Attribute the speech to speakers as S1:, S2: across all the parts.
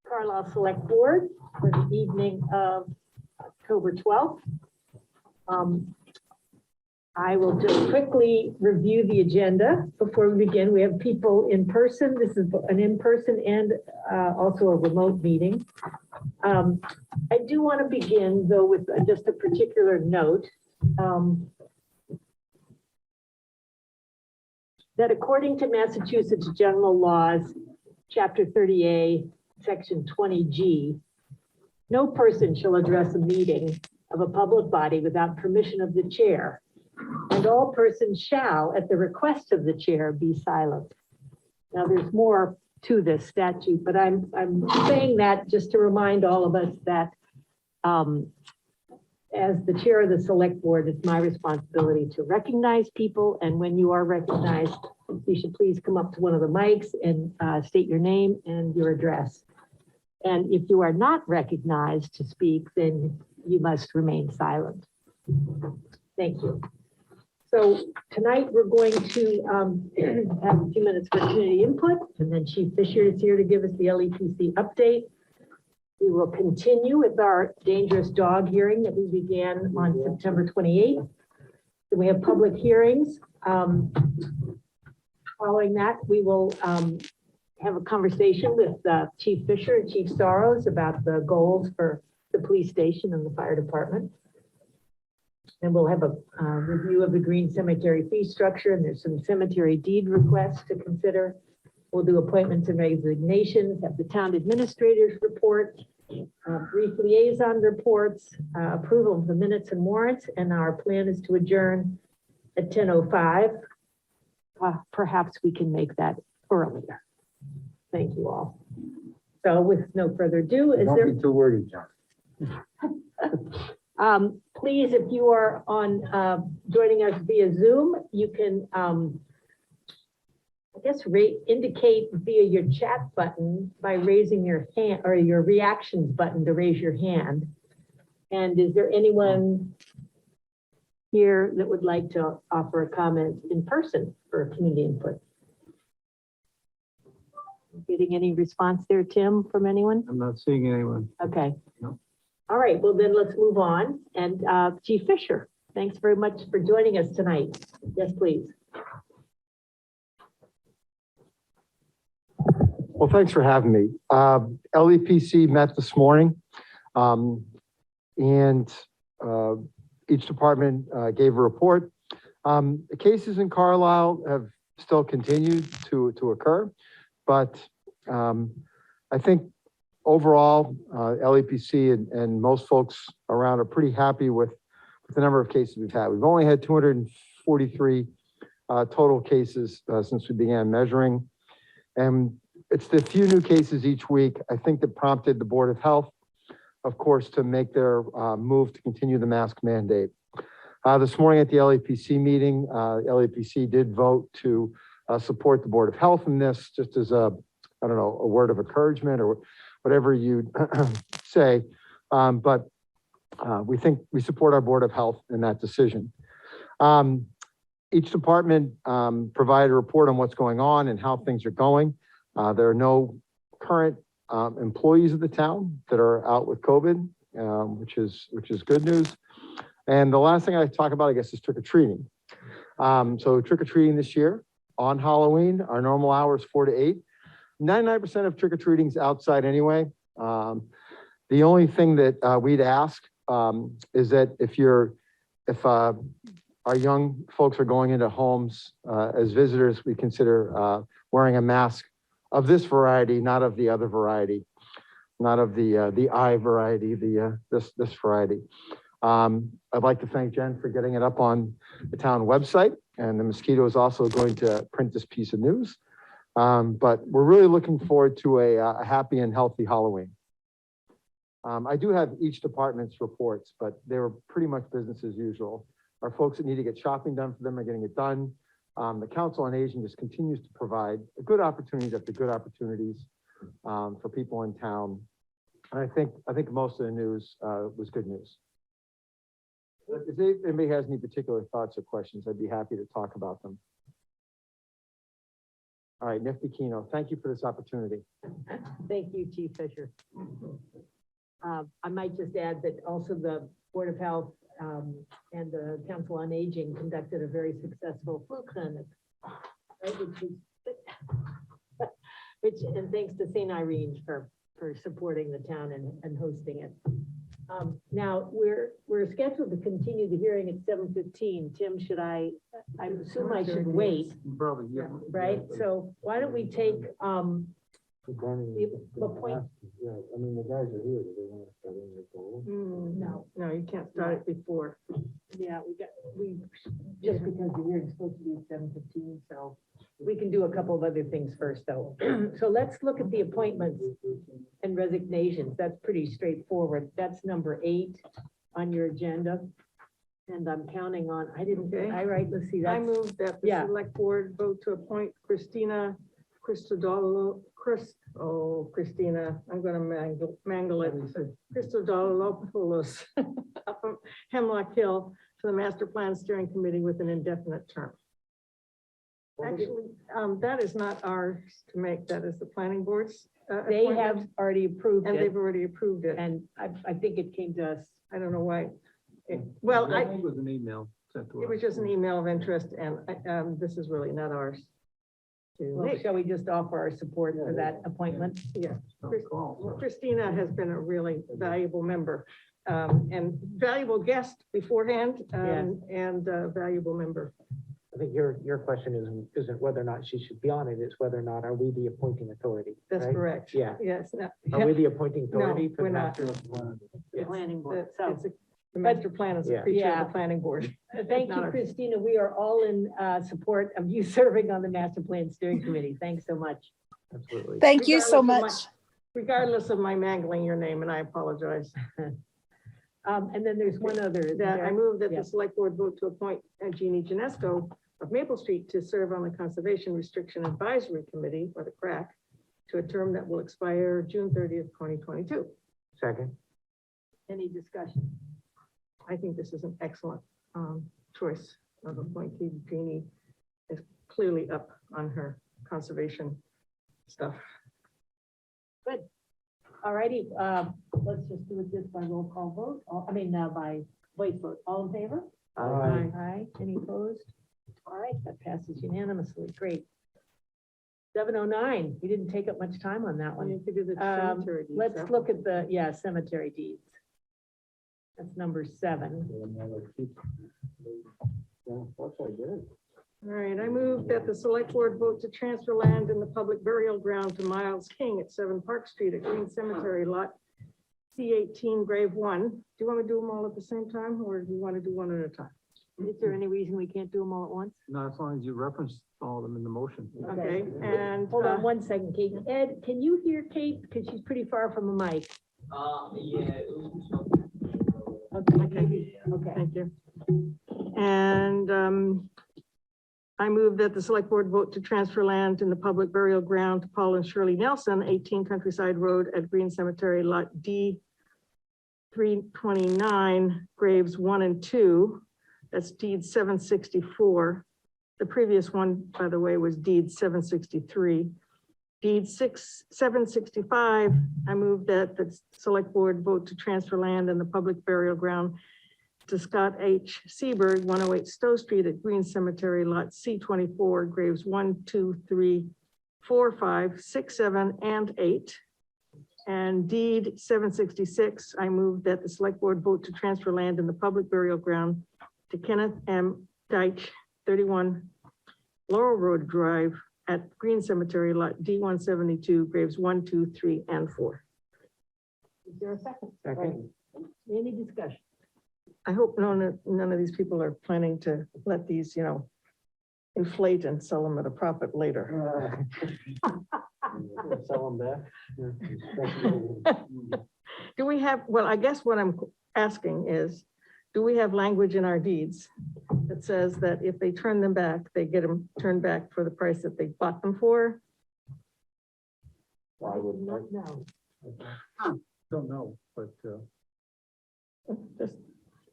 S1: Carlisle Select Board for the evening of October 12th. I will just quickly review the agenda before we begin. We have people in person. This is an in-person and also a remote meeting. I do want to begin, though, with just a particular note. That according to Massachusetts General Laws, Chapter 30A, Section 20G, no person shall address a meeting of a public body without permission of the chair, and all persons shall, at the request of the chair, be silent. Now, there's more to this statute, but I'm saying that just to remind all of us that as the chair of the select board, it's my responsibility to recognize people. And when you are recognized, you should please come up to one of the mics and state your name and your address. And if you are not recognized to speak, then you must remain silent. Thank you. So tonight we're going to have a few minutes for community input, and then Chief Fisher is here to give us the LEPC update. We will continue with our dangerous dog hearing that we began on September 28th. Then we have public hearings. Following that, we will have a conversation with Chief Fisher and Chief Soros about the goals for the police station and the fire department. And we'll have a review of the Green Cemetery fee structure, and there's some cemetery deed requests to consider. We'll do appointments and resignations, have the town administrator's report, brief liaison reports, approval of the minutes and warrants, and our plan is to adjourn at 10:05. Perhaps we can make that earlier. Thank you all. So with no further ado, is there?
S2: Don't be too wordy, John.
S1: Please, if you are on joining us via Zoom, you can, I guess, indicate via your chat button by raising your hand, or your reactions button to raise your hand. And is there anyone here that would like to offer a comment in person for community input? Getting any response there, Tim, from anyone?
S2: I'm not seeing anyone.
S1: Okay.
S2: No.
S1: All right, well then let's move on. And Chief Fisher, thanks very much for joining us tonight. Yes, please.
S2: Well, thanks for having me. LEPC met this morning, and each department gave a report. The cases in Carlisle have still continued to occur, but I think overall, LEPC and most folks around are pretty happy with the number of cases we've had. We've only had 243 total cases since we began measuring. And it's the few new cases each week, I think, that prompted the Board of Health, of course, to make their move to continue the mask mandate. This morning at the LEPC meeting, LEPC did vote to support the Board of Health in this, just as a, I don't know, a word of encouragement or whatever you'd say. But we think we support our Board of Health in that decision. Each department provided a report on what's going on and how things are going. There are no current employees of the town that are out with COVID, which is good news. And the last thing I talk about, I guess, is trick-or-treating. So trick-or-treating this year on Halloween, our normal hours 4 to 8. 99% of trick-or-treating is outside anyway. The only thing that we'd ask is that if our young folks are going into homes as visitors, we consider wearing a mask of this variety, not of the other variety, not of the I variety, this variety. I'd like to thank Jen for getting it up on the town website, and the Mosquito is also going to print this piece of news. But we're really looking forward to a happy and healthy Halloween. I do have each department's reports, but they were pretty much business as usual. Our folks that need to get shopping done for them are getting it done. The Council on Aging just continues to provide good opportunities after good opportunities for people in town. And I think most of the news was good news. If anybody has any particular thoughts or questions, I'd be happy to talk about them. All right, Nick DeCino, thank you for this opportunity.
S1: Thank you, Chief Fisher. I might just add that also the Board of Health and the Council on Aging conducted a very successful flu clinic, right, and thanks to St. Irene for supporting the town and hosting it. Now, we're scheduled to continue the hearing at 7:15. Tim, I assume I should wait,
S3: Probably, yeah.
S1: right? So why don't we take, the point?
S3: Yeah, I mean, the guys are here, do they want to start in their goal?
S4: No, you can't start it before.
S1: Yeah, just because the hearing's supposed to be at 7:15, so we can do a couple of other things first, though. So let's look at the appointments and resignations. That's pretty straightforward. That's number 8 on your agenda. And I'm counting on,
S4: Okay.
S1: let's see,
S4: I
S1: that's,
S4: move that the
S1: Yeah.
S4: select board vote to appoint Christina, I'm gonna mangle it. Christodolopoulos up from Hemlock Hill to the Master Plan Steering Committee with an indefinite term. Actually, that is not ours to make, that is the planning board's.
S1: they
S4: appointment,
S1: have already approved
S4: And
S1: it,
S4: they've already approved it.
S1: and I think it came to us.
S4: I don't know why. Well,
S3: I think it was an email sent to us.
S4: it was just an email of interest, and this is really not ours to
S1: Well,
S4: make.
S1: shall we just offer our support for that appointment?
S4: Yeah,
S3: Call.
S4: Christina has been a really valuable member, and valuable guest beforehand, and a valuable member.
S5: I think your question isn't whether or not she should be on it, it's whether or not are we the appointing authority?
S4: That's
S5: right?
S4: correct.
S5: Yeah.
S4: Yes.
S5: Are we the appointing authority?
S4: No,
S5: for
S4: we're
S5: the
S4: not.
S5: master plan?
S1: The planning board,
S4: It's
S1: so.
S4: the master plan is a
S5: Yeah.
S4: creature of
S1: Yeah.
S4: the planning board.
S1: Thank
S4: Not
S1: you,
S4: our-
S1: Christina. We are all in support of you serving on the Master Plan Steering Committee. Thanks so much.
S5: Absolutely.
S6: Thank you so
S4: Regardless
S6: much.
S4: Regardless of my mangling your name, and I apologize.
S1: And then there's one other.
S4: That I move that
S1: Yeah.
S4: the select board vote to appoint Jeannie Janesco of Maple Street to serve on the Conservation Restriction Advisory Committee, or the CRAC, to a term that will expire June 30th, 2022.
S5: Second.
S1: Any discussion?
S4: I think this is an excellent choice of appointee. Jeannie is clearly up on her conservation stuff.
S1: All righty, let's just do it just by roll call vote. By voice vote. All in favor?
S5: Aye.
S1: Aye. Any opposed? All right, that passes unanimously. Great. 7:09. We didn't take up much time on that
S4: I
S1: one.
S4: need to do the
S1: Um,
S4: cemetery. deeds
S1: Let's
S4: after.
S1: look at the, cemetery deeds. That's number 7.
S3: That's I did.
S4: All right, I move that the select board vote to transfer land in the public burial ground to Miles King at 7 Park Street at Green Cemetery Lot C18 Grave 1. Do you want to do them all at the same time, or do you want to do one at a time?
S1: Is there any reason we can't do them all at once?
S3: No, as long as you reference all of them in the motion.
S4: Okay, and.
S1: Hold on 1 second, Kate. Ed, can you hear Kate? Because she's pretty far from the mic.
S7: Yeah.
S1: Okay, maybe, okay.
S4: Thank you. And I move that the select board vote to transfer land in the public burial ground to Paul and Shirley Nelson, 18 Countryside Road at Green Cemetery Lot D 329, graves 1 and 2. That's deed 764. The previous one, by the way, was deed 763. Deed 765, I move that the select board vote to transfer land in the public burial ground to Scott H. Seberg, 108 Stowe Street at Green Cemetery, Lot C24, graves 1, 2, 3, 4, 5, 6, 7, and 8. And deed 766, I move that the select board vote to transfer land in the public burial ground to Kenneth M. Deitch, 31 Laurel Road Drive at Green Cemetery, Lot D172, graves 1, 2, 3, and 4.
S1: Is there a second?
S5: Second.
S1: Any discussion?
S4: I hope none of these people are planning to let these, inflate and sell them at a profit later.
S5: Sell them back.
S4: Do we have, well, I guess what I'm asking is, do we have language in our deeds that says that if they turn them back, they get them turned back for the price that they bought them for?
S3: I would
S1: Not know.
S3: Don't know, but,
S4: Just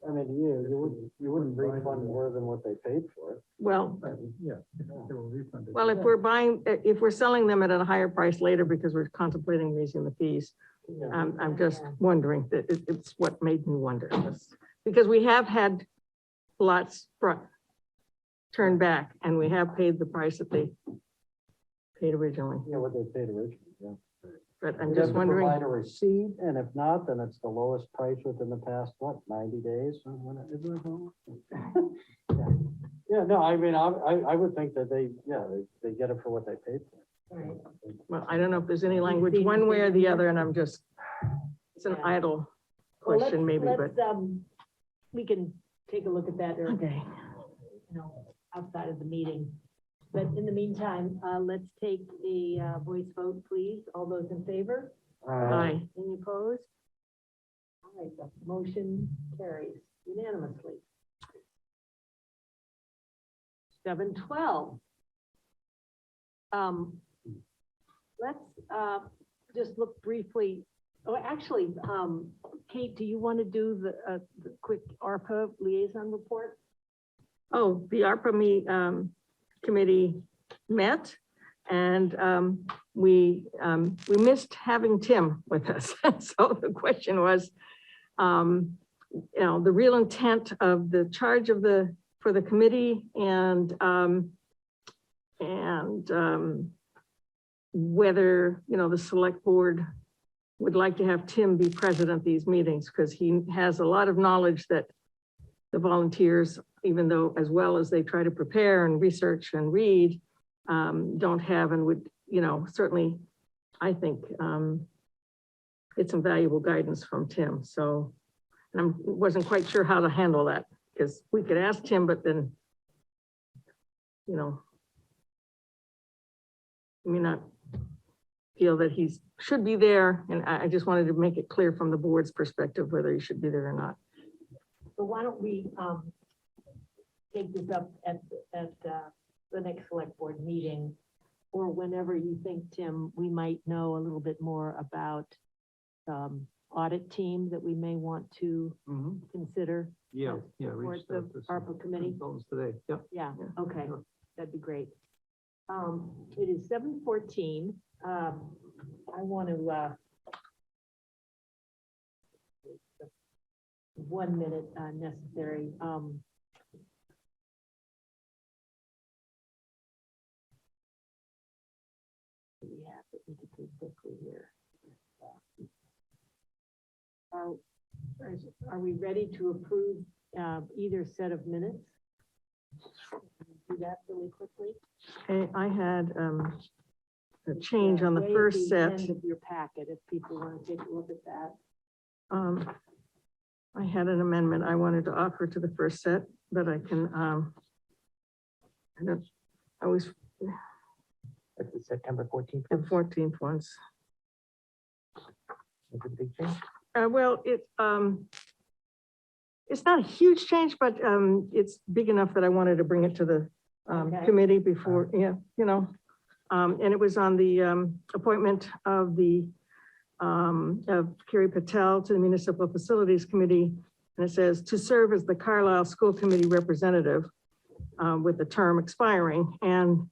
S3: I mean, you wouldn't refund more than what they paid for it.
S4: Well,
S3: Yeah. They will refund it.
S4: well, if we're selling them at a higher price later because we're contemplating raising the fees, I'm just wondering, that it's what made me wonder. Because we have had lots turned back, and we have paid the price that they paid originally,
S3: Yeah, what they paid originally, yeah.
S4: but I'm
S3: You
S4: just
S3: have to
S4: wondering.
S3: provide a receipt, and if not, then it's the lowest price within the past, what, 90 days? Yeah, no, I mean, I would think that they get it for what they paid for.
S4: Well, I don't know if there's any language one way or the other, and I'm just, it's an idle
S1: Well,
S4: question maybe, but,
S1: we can take a look at that, or,
S4: okay.
S1: outside of the meeting. But in the meantime, let's take a voice vote, please. All those in favor?
S4: Aye.
S1: Any opposed? All right, the motion carries unanimously. 7:12. Let's just look briefly. Oh, actually, Kate, do you want to do the quick ARPA liaison report?
S4: Oh, the ARPA committee met, and we missed having Tim with us. So the question was, the real intent of the charge of for the committee, and whether, the select board would like to have Tim be president of these meetings, because he has a lot of knowledge that the volunteers, even though as well as they try to prepare and research and read, don't have, and would, certainly, I think, get some valuable guidance from Tim. So, and I wasn't quite sure how to handle that, because we could ask Tim, but then, I mean, not feel that should be there, and I just wanted to make it clear from the board's perspective whether he should be there or not.
S1: So why don't we take this up at the next select board meeting, or whenever you think, Tim, we might know a little bit more about audit team that we may want to consider.
S2: Yeah,
S1: Support the ARPA committee.
S2: Today, yep.
S1: Yeah, okay, that'd be great. It is 7:14. I want to 1 minute necessary. Yeah, but we could do quickly here. Are we ready to approve either set of minutes? Do that really quickly.
S4: Okay, I had a change on the
S1: Way at
S4: first set.
S1: end of your packet, if people want to take a look at that.
S4: I had an amendment I wanted to offer to the first set, but I can, I always,
S5: That's the September 14th.
S4: the 14th ones.
S5: Is it a big change?
S4: Well, it's not a huge change, but it's big enough that I wanted to bring it to the
S1: Okay.
S4: committee before, and it was on the appointment of Carrie Patel to the Municipal Facilities Committee. And it says, to serve as the Carlisle School Committee representative with the term expiring. And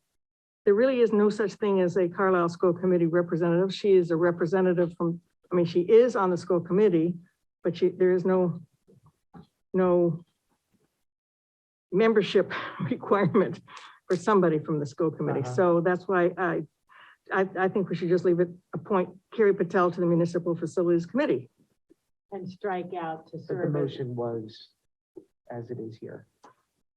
S4: there really is no such thing as a Carlisle School Committee representative. She is a representative she is on the school committee, but there is no membership requirement for somebody from the school committee. So that's why I think we should just appoint Carrie Patel to the Municipal Facilities Committee.
S1: And strike out to
S5: But the
S1: serve.
S5: motion was as it is here.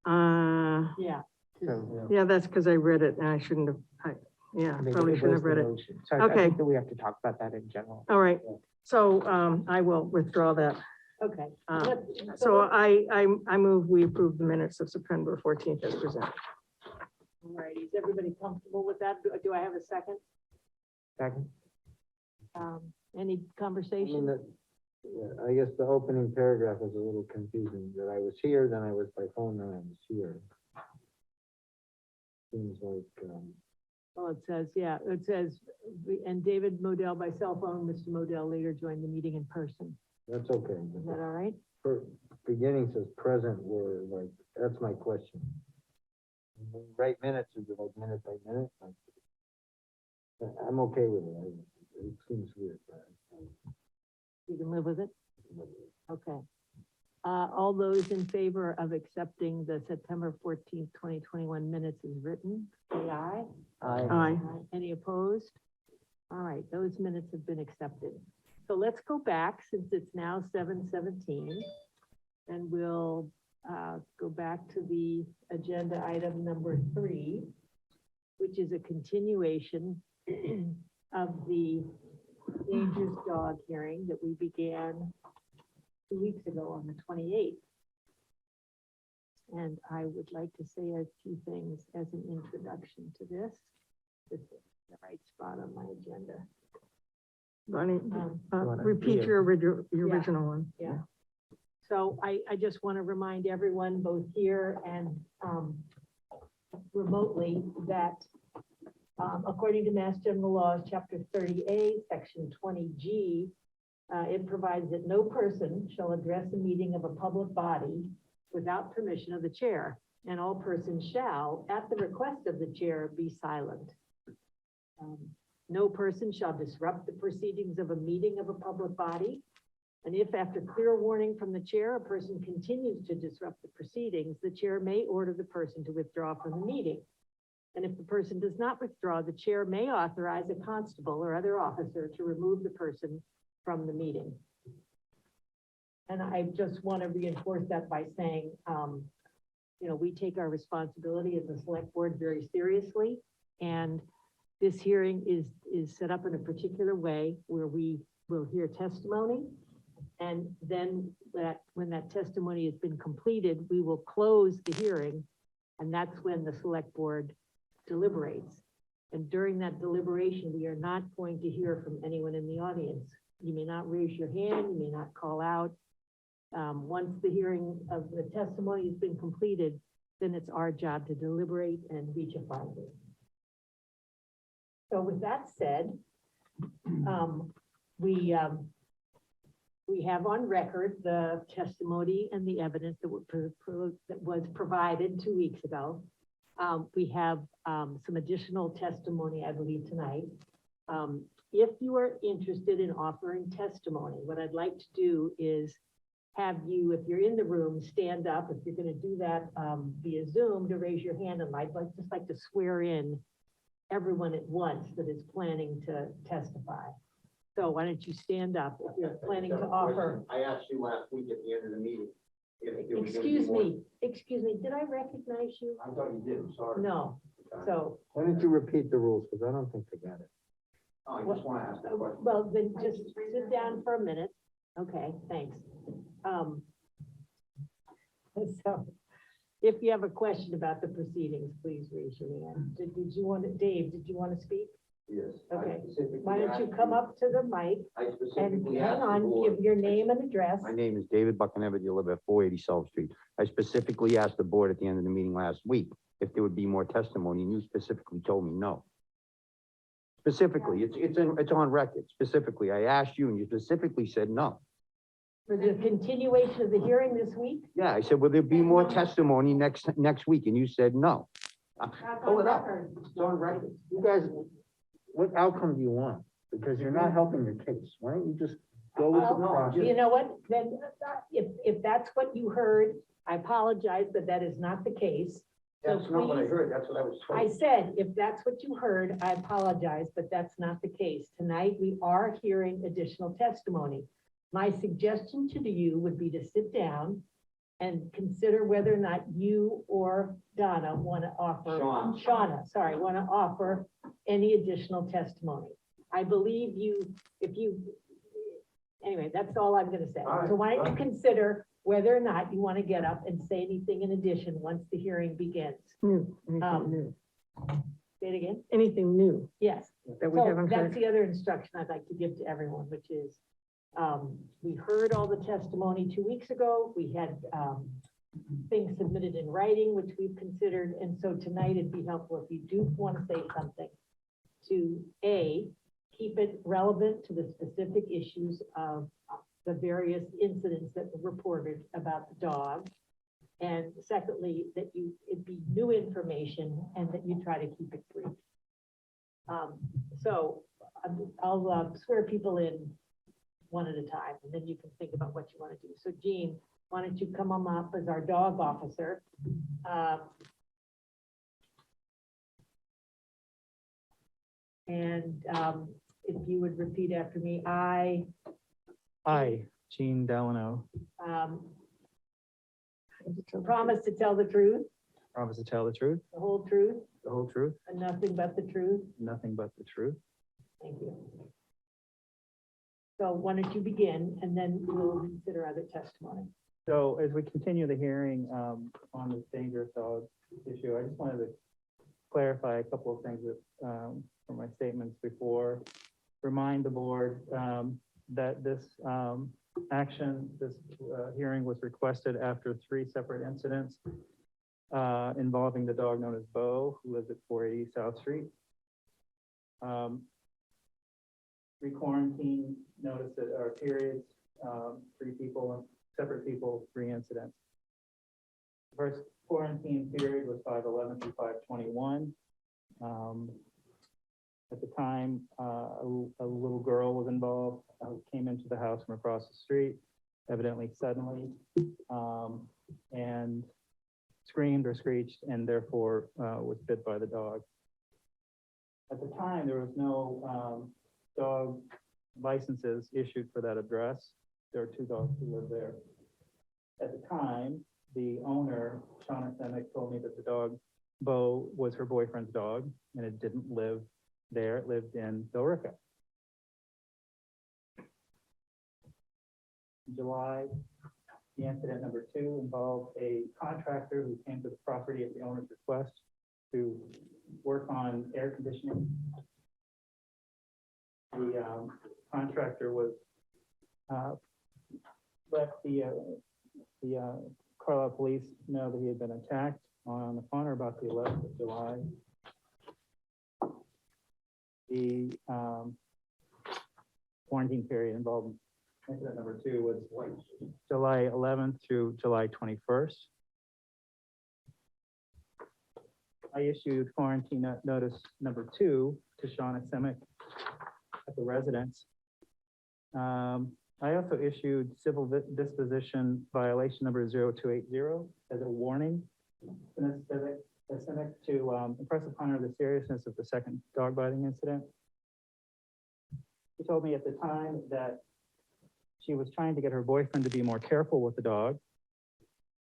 S1: Yeah.
S5: So,
S4: Yeah, that's because I read it and I shouldn't have,
S5: I mean,
S4: probably
S5: it
S4: shouldn't
S5: was
S4: have read
S5: the
S4: it.
S5: motion. So I
S4: Okay.
S5: think that we have to talk about that in general.
S4: All right, so I will withdraw that.
S1: Okay.
S4: So I move we approve the minutes of September 14th as presented.
S1: All right, is everybody comfortable with that? Do I have a second?
S5: Second.
S1: Any conversation?
S3: I guess the opening paragraph was a little confusing, that I was here, then I was by phone, then I was here. Seems like,
S1: Well, it says, and David Modell by cell phone, Mr. Modell later joined the meeting in person.
S3: that's okay.
S1: Is that all right?
S3: For beginning says present word, like, that's my question. When you write minutes, is it like minute by minute? Like, I'm okay with it. It seems weird, but.
S1: You can live with it? Okay. All those in favor of accepting the September 14th, 2021 minutes as written, say aye.
S4: Aye.
S1: Any opposed? All right, those minutes have been accepted. So let's go back, since it's now 7:17, and we'll go back to the agenda item number 3, which is a continuation of the dangerous dog hearing that we began 2 weeks ago on the 28th. And I would like to say a few things as an introduction to this. This is the right spot on my agenda.
S4: Bonnie,
S5: wanna
S4: repeat
S5: read it?
S4: your original,
S1: Yeah.
S4: one.
S1: Yeah. So I just want to remind everyone, both here and remotely, that according to Mass General Laws, Chapter 30A, Section 20G, it provides that no person shall address a meeting of a public body without permission of the chair, and all persons shall, at the request of the chair, be silent. No person shall disrupt the proceedings of a meeting of a public body. And if after clear warning from the chair, a person continues to disrupt the proceedings, the chair may order the person to withdraw from the meeting. And if the person does not withdraw, the chair may authorize a constable or other officer to remove the person from the meeting. And I just want to reinforce that by saying, we take our responsibility as a select board very seriously. And this hearing is set up in a particular way where we will hear testimony. And then when that testimony has been completed, we will close the hearing. And that's when the select board deliberates. And during that deliberation, we are not going to hear from anyone in the audience. You may not raise your hand, you may not call out. Once the hearing of the testimony has been completed, then it's our job to deliberate and reach a finding. So with that said, we have on record the testimony and the evidence that was provided 2 weeks ago. We have some additional testimony, I believe, tonight. If you are interested in offering testimony, what I'd like to do is have you, if you're in the room, stand up. If you're going to do that via Zoom, to raise your hand, and I'd just like to swear in everyone at once that is planning to testify. So why don't you stand up if you're planning to offer?
S6: I asked you last week at the end of the meeting. If there was gonna be more-
S1: Excuse me, did I recognize you?
S6: I thought you did, I'm sorry.
S1: No, so,
S3: Why don't you repeat the rules, because I don't think they got it.
S6: Oh, I just want to ask a question.
S1: well, then just sit down for a minute. Okay, thanks. So, if you have a question about the proceedings, please raise your hand. Did you want to, Dave, did you want to speak?
S6: Yes. I
S1: Okay.
S6: specifically
S1: Why don't you
S6: asked
S1: come up to the mic
S6: I
S1: and
S6: specifically
S1: hang
S6: asked the
S1: on,
S6: board.
S1: give your name and address?
S7: My name is David Buckingham, you live at 480 South Street. I specifically asked the board at the end of the meeting last week if there would be more testimony, and you specifically told me no. Specifically, it's on record, specifically, I asked you, and you specifically said no.
S1: For the continuation of the hearing this week?
S7: Yeah, I said, will there be more testimony next week, and you said no. Pull it up, it's on record.
S3: You guys, what outcome do you want? Because you're not helping your case. Why don't you just go with the process?
S1: You know what, then, if that's what you heard, I apologize, but that is not the case. So
S6: That's not what I
S1: please-
S6: heard, that's what I was
S1: I
S6: told.
S1: said, if that's what you heard, I apologize, but that's not the case. Tonight, we are hearing additional testimony. My suggestion to you would be to sit down and consider whether or not you or Donna want to offer. Shauna, sorry, want to offer any additional testimony. I believe anyway, that's all I'm going to say.
S6: All right,
S1: So why don't you
S6: fine.
S1: consider whether or not you want to get up and say anything in addition once the hearing begins?
S4: Anything new,
S1: Say it again?
S4: anything new
S1: Yes.
S4: that we
S1: So
S4: haven't
S1: that's
S4: heard.
S1: the other instruction I'd like to give to everyone, which is, we heard all the testimony 2 weeks ago. We had things submitted in writing, which we've considered. And so tonight it'd be helpful if you do want to say something to keep it relevant to the specific issues of the various incidents that were reported about the dog. And secondly, that it'd be new information and that you try to keep it brief. So I'll swear people in one at a time, and then you can think about what you want to do. So Jean, why don't you come on up as our dog officer? And if you would repeat after me,
S8: I, Gene Delano,
S1: um, promise to tell the truth,
S8: promise to tell the truth,
S1: the whole truth,
S8: the whole truth,
S1: and nothing but the truth.
S8: nothing but the truth.
S1: Thank you. So why don't you begin, and then we'll consider other testimony.
S8: So as we continue the hearing on this dangerous dog issue, I just wanted to clarify a couple of things that, from my statements before. Remind the board that this hearing was requested after 3 separate incidents involving the dog known as Bo, who lives at 480 South Street. Re-quarantine notices or periods, 3 people, separate people, 3 incidents. First quarantine period was 5/11 through 5/21. At the time, a little girl was involved, came into the house from across the street, evidently suddenly, and screamed or screeched, and therefore was bit by the dog. At the time, there was no dog licenses issued for that address. There are 2 dogs who live there. At the time, the owner, Shauna Semick, told me that the dog, Bo, was her boyfriend's dog, and it didn't live there. It lived in Billerica. In July, the incident number 2 involved a contractor who came to the property at the owner's request to work on air conditioning. The contractor was let the Carlisle police know that he had been attacked on or about the 11th of July. The quarantine period involved incident number 2 was July 11th through July 21st. I issued quarantine notice number 2 to Shauna Semick at the residence. I also issued civil disposition violation number 0280 as a warning to Ms. Semick to impress upon her the seriousness of the second dog biting incident. She told me at the time that she was trying to get her boyfriend to be more careful with the dog.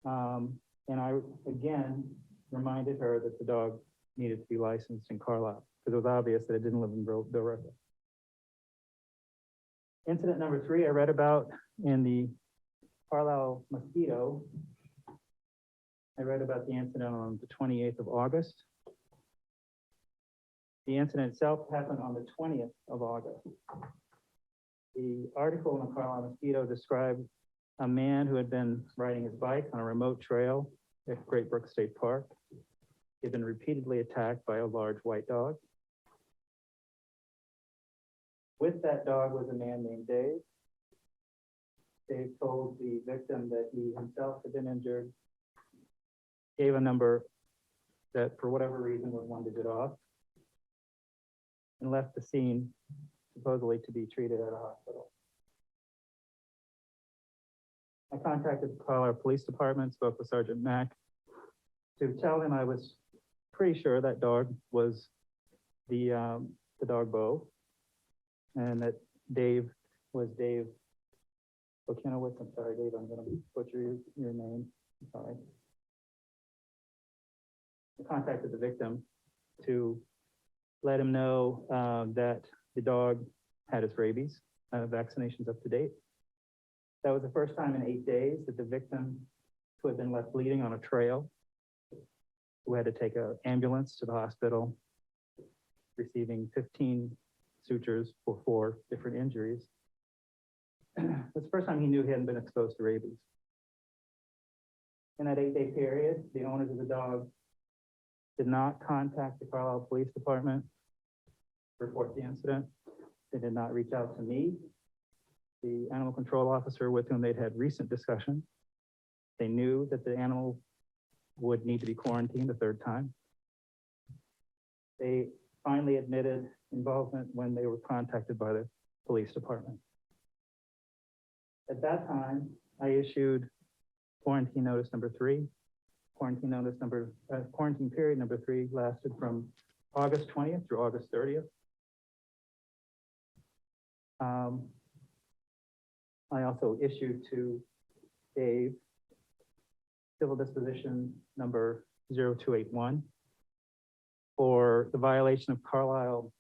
S8: And I, again, reminded her that the dog needed to be licensed in Carlisle, because it was obvious that it didn't live in Billerica. Incident number 3 I read about in the Carlow Mosquito. I read about the incident on the 28th of August. The incident itself happened on the 20th of August. The article in the Carlow Mosquito described a man who had been riding his bike on a remote trail at Great Brook State Park. He had been repeatedly attacked by a large white dog. With that dog was a man named Dave. Dave told the victim that he himself had been injured, gave a number that for whatever reason was 1 digit off, and left the scene supposedly to be treated at a hospital. I contacted the Carlisle Police Department, spoke with Sergeant Mack to tell him I was pretty sure that dog was the dog Bo, and that Dave was Dave Bokinowitz. I'm sorry, Dave, I'm gonna butcher your name, I'm sorry. I contacted the victim to let him know that the dog had its rabies, vaccinations up to date. That was the first time in 8 days that the victim, who had been left bleeding on a trail, who had to take an ambulance to the hospital, receiving 15 sutures for 4 different injuries. That's the first time he knew he hadn't been exposed to rabies. In that 8-day period, the owners of the dog did not contact the Carlisle Police Department to report the incident. They did not reach out to me the animal control officer with whom they'd had recent discussion. They knew that the animal would need to be quarantined a third time. They finally admitted involvement when they were contacted by the police department. At that time, I issued quarantine notice number 3. Quarantine period number 3 lasted from August 20th through August 30th. I also issued to Dave civil disposition number 0281 for the violation of Carlisle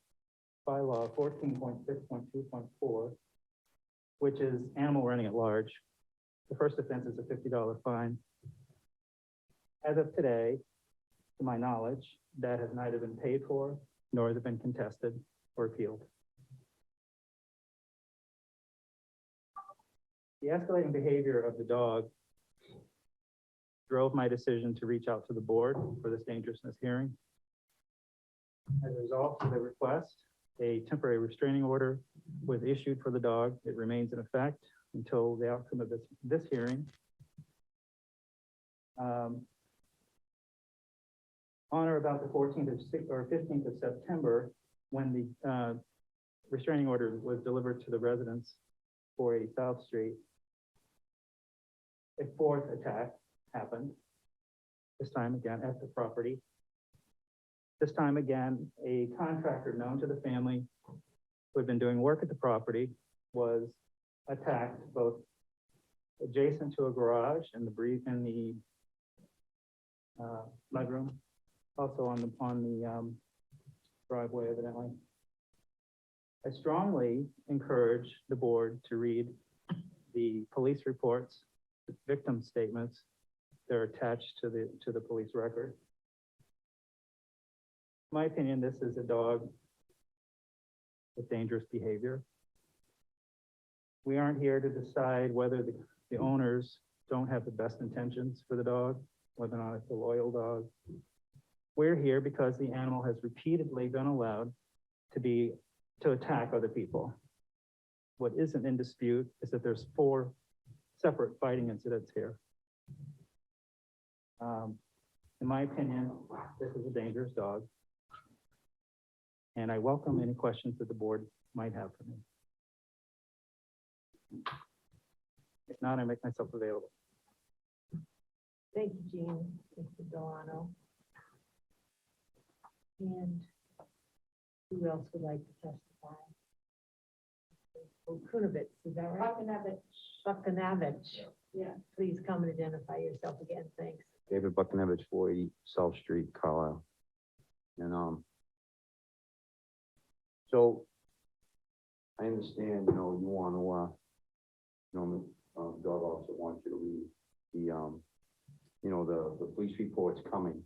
S8: bylaw 14.6.2.4, which is animal running at large. The first offense is a $50 fine. As of today, to my knowledge, that has neither been paid for, nor has it been contested or appealed. The escalating behavior of the dog drove my decision to reach out to the board for this dangerousness hearing. As a result of the request, a temporary restraining order was issued for the dog. It remains in effect until the outcome of this hearing. On or about the 14th or 15th of September, when the restraining order was delivered to the residents 480 South Street, a fourth attack happened, this time again at the property. This time again, a contractor known to the family who had been doing work at the property was attacked both adjacent to a garage and the mudroom, also on the driveway, evidently. I strongly encourage the board to read the police reports, the victim statements that are attached to the police record. In my opinion, this is a dog with dangerous behavior. We aren't here to decide whether the owners don't have the best intentions for the dog, whether or not it's a loyal dog. We're here because the animal has repeatedly been allowed to attack other people. What isn't in dispute is that there's 4 separate fighting incidents here. In my opinion, this is a dangerous dog. And I welcome any questions that the board might have for me. If not, I make myself available.
S1: Thank you, Jean, Mr. Delano. And who else would like to testify? Oh, Kunovitz, is that right? Buckanavich. Yeah. Please come and identify yourself again, thanks.
S7: David Buckinevich, 480 South Street, Carlisle. And, so I understand, you want to, dog officer wants you to read the police reports coming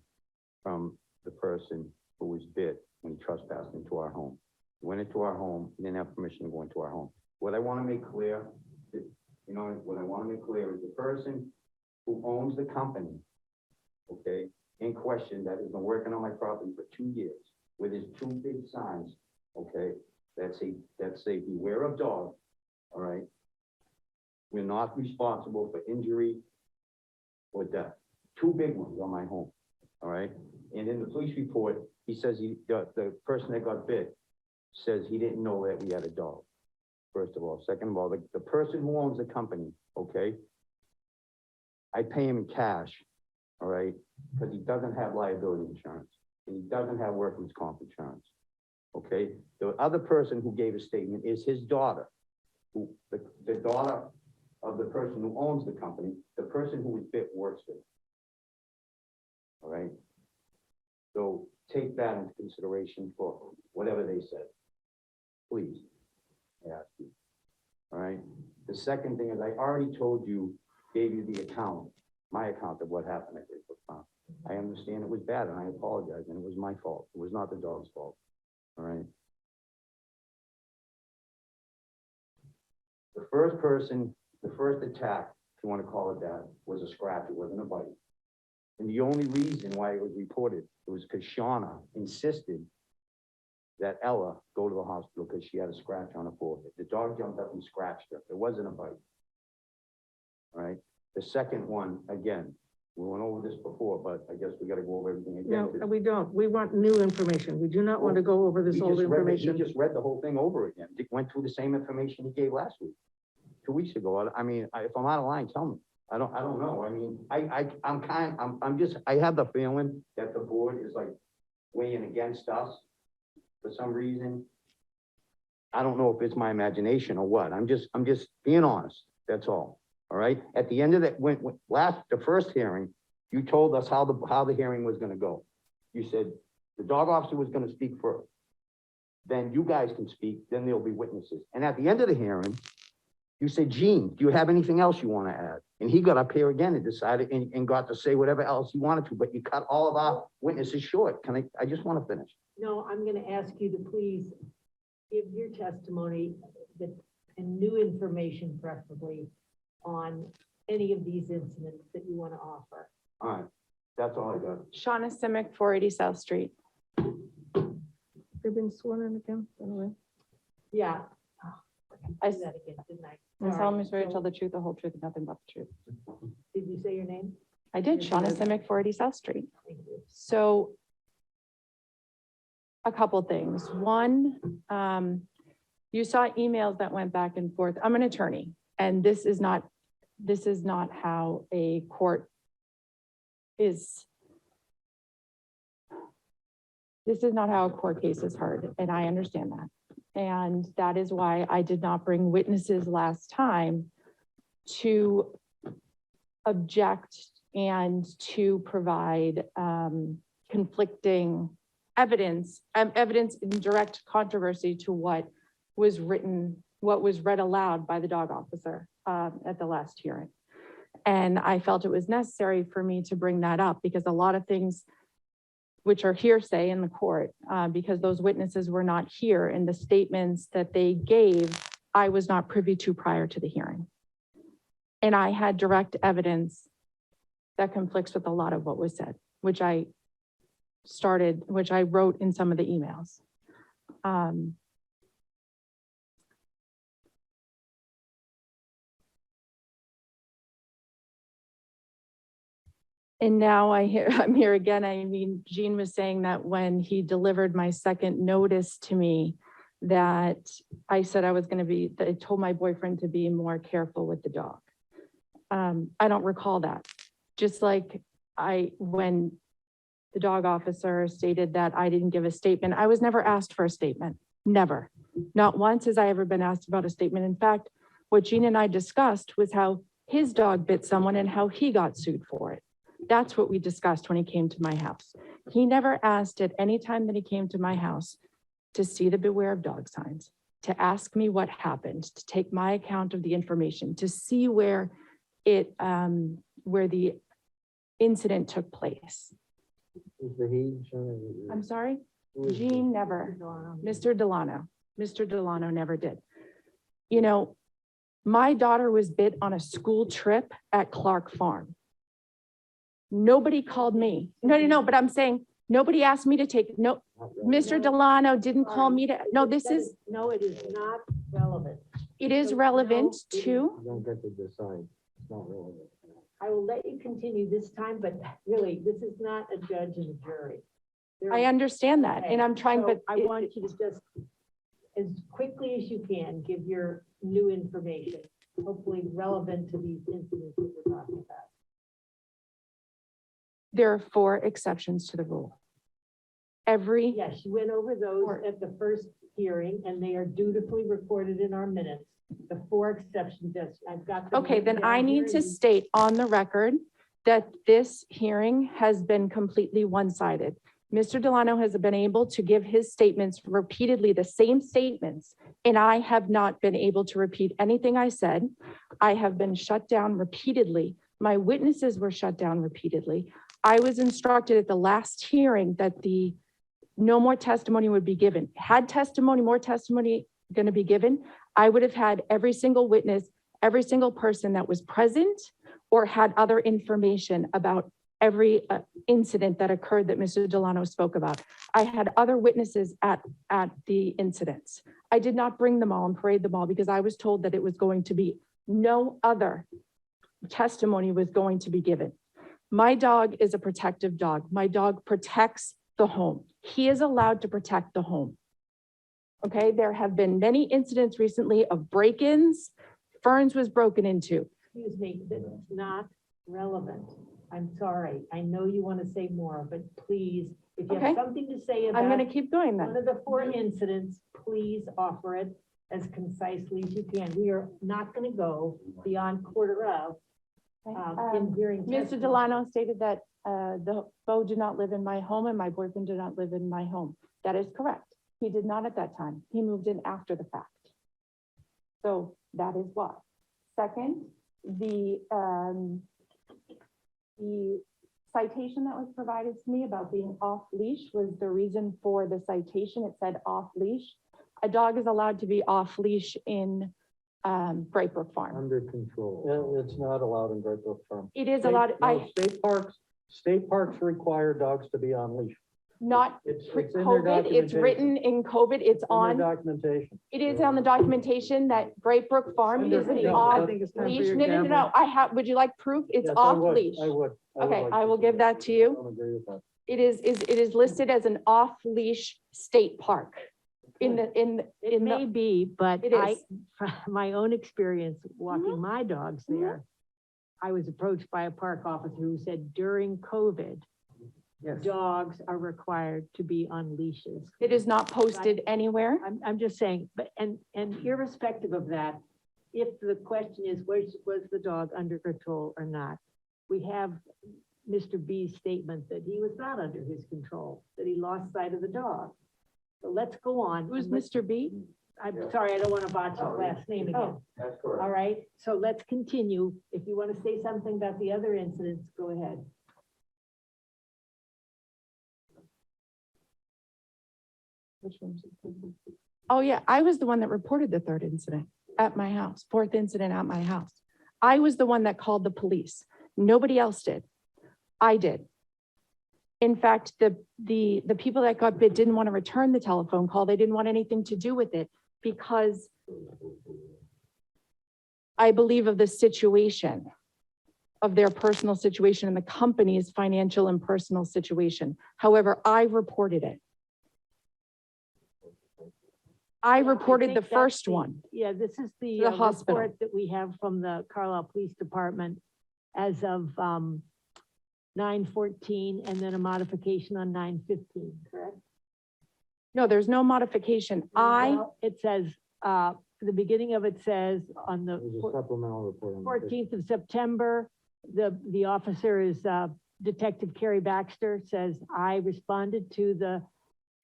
S7: from the person who was bit when he trespassed into our home. He went into our home, he didn't have permission to go into our home. What I want to make clear is, the person who owns the company, okay, in question, that has been working on my property for 2 years, with his 2 big signs, okay, that say beware of dog, all right? We're not responsible for injury or death. 2 big ones on my home, all right? And in the police report, he says the person that got bit says he didn't know that we had a dog, first of all. Second of all, the person who owns the company, okay, I pay him in cash, all right, because he doesn't have liability insurance, and he doesn't have workman's comp insurance, okay? The other person who gave a statement is his daughter, the daughter of the person who owns the company. The person who was bit works there, all right? So take that into consideration for whatever they said, please, I ask you, all right? The second thing is, I already told you, gave you the account, my account of what happened at Great Brook Farm. I understand it was bad, and I apologize, and it was my fault. It was not the dog's fault, all right? The first attack, if you want to call it that, was a scratch. It wasn't a bite. And the only reason why it was reported, it was because Shauna insisted that Ella go to the hospital because she had a scratch on her forehead. The dog jumped up and scratched her. It wasn't a bite. All right? The second one, again, we went over this before, but I guess we gotta go over everything again.
S4: No, we don't. We want new information. We do not want to go over this
S7: He
S4: old
S7: just read the-
S4: information.
S7: He just read the whole thing over again. He went through the same information he gave last week, 2 weeks ago. I mean, if I'm out of line, tell me. I don't know. I mean, I have the feeling that the board is like weighing against us for some reason. I don't know if it's my imagination or what. I'm just being honest. That's all. All right? At the end of that, the first hearing, you told us how the hearing was gonna go. You said the dog officer was gonna speak first. Then you guys can speak, then there'll be witnesses. And at the end of the hearing, you said, Gene, do you have anything else you wanna add? And he got up here again and decided, and got to say whatever else he wanted to, but you cut all of our witnesses short. I just wanna finish.
S1: No, I'm gonna ask you to please give your testimony and new information preferably on any of these incidents that you want to offer.
S7: All right, that's all I got.
S9: Shauna Simic, 480 South Street.
S4: They've been sworn in again, by the way.
S1: Yeah.
S9: I
S1: Do that again, didn't I?
S9: I
S1: Sorry.
S9: solemnly swear to tell the truth, the whole truth, and nothing but the truth.
S1: Did you say your name?
S9: I did, Shauna Simic, 480 South Street.
S1: Thank you.
S9: So a couple things. One, you saw emails that went back and forth. I'm an attorney, and this is not how a court is. This is not how a court case is heard, and I understand that. And that is why I did not bring witnesses last time to object and to provide conflicting evidence in direct controversy to what was written, what was read aloud by the dog officer at the last hearing. And I felt it was necessary for me to bring that up because a lot of things which are hearsay in the court, because those witnesses were not here and the statements that they gave, I was not privy to prior to the hearing. And I had direct evidence that conflicts with a lot of what was said, which I wrote in some of the emails. And now I'm here again. I mean, Gene was saying that when he delivered my second notice to me, that I said that I told my boyfriend to be more careful with the dog. I don't recall that. Just like when the dog officer stated that I didn't give a statement, I was never asked for a statement, never. Not once has I ever been asked about a statement. In fact, what Gene and I discussed was how his dog bit someone and how he got sued for it. That's what we discussed when he came to my house. He never asked at any time that he came to my house to see the beware of dog signs, to ask me what happened, to take my account of the information, to see where the incident took place.
S3: Is the he, Shauna?
S9: I'm sorry,
S3: Who is
S9: Gene
S3: the-
S9: never, Mr. Delano never did. You know, my daughter was bit on a school trip at Clark Farm. Nobody called me. No, but I'm saying, nobody asked me to take, no,
S3: Not really.
S9: Mr. Delano didn't call me to, no, this is,
S1: No, it is not relevant.
S9: it is
S1: No,
S9: relevant
S1: it is-
S9: to,
S3: You don't get to decide. It's not relevant.
S1: I will let you continue this time, but really, this is not a judge and a jury.
S9: I understand that, and I'm trying,
S1: So
S9: but
S1: I want you to just, as quickly as you can, give your new information, hopefully relevant to these incidents that we're talking about.
S9: there are 4 exceptions to the rule. Every,
S1: Yes, you went over those
S9: Or-
S1: at the first hearing, and they are dutifully recorded in our minutes. The 4 exceptions, yes, I've got them.
S9: okay, then
S1: written
S9: I
S1: down
S9: need
S1: here,
S9: to
S1: and
S9: state on the record that this hearing has been completely one-sided. Mr. Delano has been able to give his statements repeatedly, the same statements, and I have not been able to repeat anything I said. I have been shut down repeatedly. My witnesses were shut down repeatedly. I was instructed at the last hearing that no more testimony would be given. Had more testimony going to be given, I would have had every single witness, every single person that was present or had other information about every incident that occurred that Mr. Delano spoke about. I had other witnesses at the incidents. I did not bring them all and parade them all because I was told that it was going to be no other testimony was going to be given. My dog is a protective dog. My dog protects the home. He is allowed to protect the home. Okay, there have been many incidents recently of break-ins. Ferns was broken into.
S1: Excuse me, that's not relevant. I'm sorry. I know you want to say more, but please, if you
S9: Okay.
S1: have something to say
S9: I'm gonna
S1: about
S9: keep going
S1: one
S9: then.
S1: of the 4 incidents, please offer it as concisely as you can. We are not going to go beyond quarter of in hearing.
S9: Mr.
S1: testimony.
S9: Delano stated that the Bo did not live in my home and my boyfriend did not live in my home. That is correct. He did not at that time. He moved in after the fact. So that is why. Second, the citation that was provided to me about being off leash was the reason for the citation. It said off leash. A dog is allowed to be off leash in Great Brook Farm.
S3: Under control.
S10: It's not allowed in Great Brook Farm.
S9: It is allowed,
S10: State parks require dogs to be on leash.
S9: not
S10: It's in their
S9: COVID, it's written in COVID, it's
S10: in their
S9: on,
S10: documentation.
S9: it is on the documentation that Great Brook Farm
S10: Under
S9: is the
S10: control.
S9: off
S10: I
S5: think it's time for
S9: leash.
S5: your
S9: No,
S5: gavel.
S9: I have, would you like proof? It's
S10: Yes, I
S9: off
S10: would,
S9: leash.
S10: I would.
S9: Okay,
S10: like
S9: I
S10: to
S9: will
S10: see
S9: give that to you.
S10: I don't agree with that.
S9: It is listed as an off leash state park in the,
S1: It may be, but
S9: It
S1: I,
S9: is.
S1: from my own experience walking my dogs there, I was approached by a park officer who said during COVID,
S5: Yes.
S1: dogs are required to be on leashes.
S9: it is not posted anywhere.
S1: I'm just saying, but, and irrespective of that, if the question is, was the dog under control or not? We have Mr. B's statement that he was not under his control, that he lost sight of the dog. So let's go on.
S9: Who's
S1: and let's-
S9: Mr. B?
S1: I'm sorry, I don't want to botch his last name again.
S6: That's correct.
S1: All right, so let's continue. If you want to say something about the other incidents, go ahead.
S9: Oh, yeah, I was the one that reported the 3rd incident at my house, 4th incident at my house. I was the one that called the police. Nobody else did. I did. In fact, the people that got bit didn't want to return the telephone call. They didn't want anything to do with it because I believe of the situation, of their personal situation and the company's financial and personal situation. However, I reported it. I reported the
S1: think that's
S9: first
S1: the-
S9: one.
S1: Yeah, this is the
S9: The hospital.
S1: report that we have from the Carlisle Police Department as of 9/14, and then a modification on 9/15, correct?
S9: No, there's no modification.
S1: Well, it says, the beginning of it says on the
S3: There's a supplemental report. on the
S1: 14th of September, the officer is Detective Carrie Baxter, says, I responded to the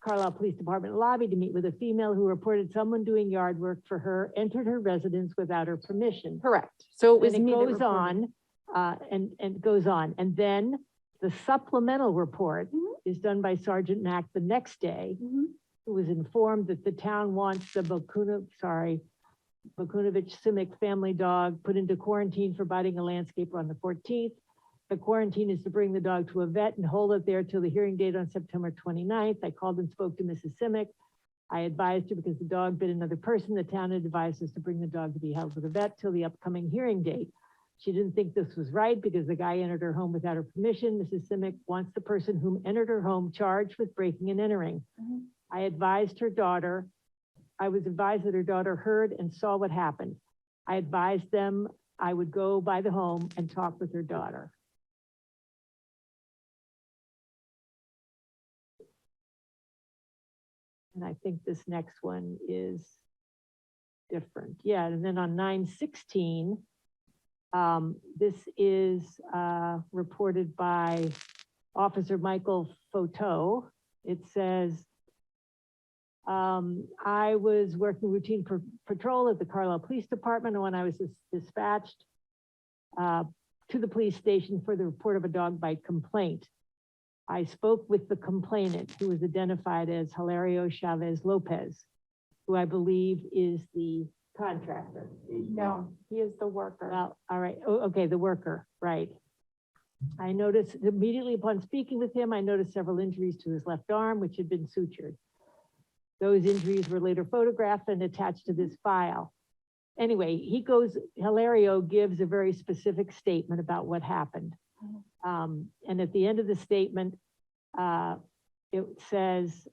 S1: Carlisle Police Department lobby to meet with a female who reported someone doing yard work for her, entered her residence without her permission.
S9: Correct. So it was
S1: Then
S9: me
S1: it
S9: that
S1: goes
S9: reported.
S1: on, and it goes on. And then the supplemental report
S9: Mhm.
S1: is done by Sergeant Mack the next day,
S9: Mhm.
S1: who was informed that the town wants the Bakunovich Simic family dog put into quarantine for biting a landscaper on the 14th. The quarantine is to bring the dog to a vet and hold it there till the hearing date on September 29th. I called and spoke to Mrs. Simic. I advised her because the dog bit another person, the town had advised us to bring the dog to be held with a vet till the upcoming hearing date. She didn't think this was right because the guy entered her home without her permission. Mrs. Simic wants the person whom entered her home charged with breaking and entering.
S9: Mhm.
S1: I was advised that her daughter heard and saw what happened. I advised them I would go by the home and talk with her daughter. And I think this next one is different. Yeah, and then on 9/16, this is reported by Officer Michael Photo. It says, I was working routine patrol at the Carlisle Police Department, and when I was dispatched to the police station for the report of a dog bite complaint, I spoke with the complainant, who was identified as Hilario Chavez Lopez, who I believe is the contractor.
S9: No, he is the worker.
S1: Well, all right, okay, the worker, right. I noticed immediately upon speaking with him, I noticed several injuries to his left arm, which had been sutured. Those injuries were later photographed and attached to this file. Anyway, Hilario gives a very specific statement about what happened. And at the end of the statement, it says,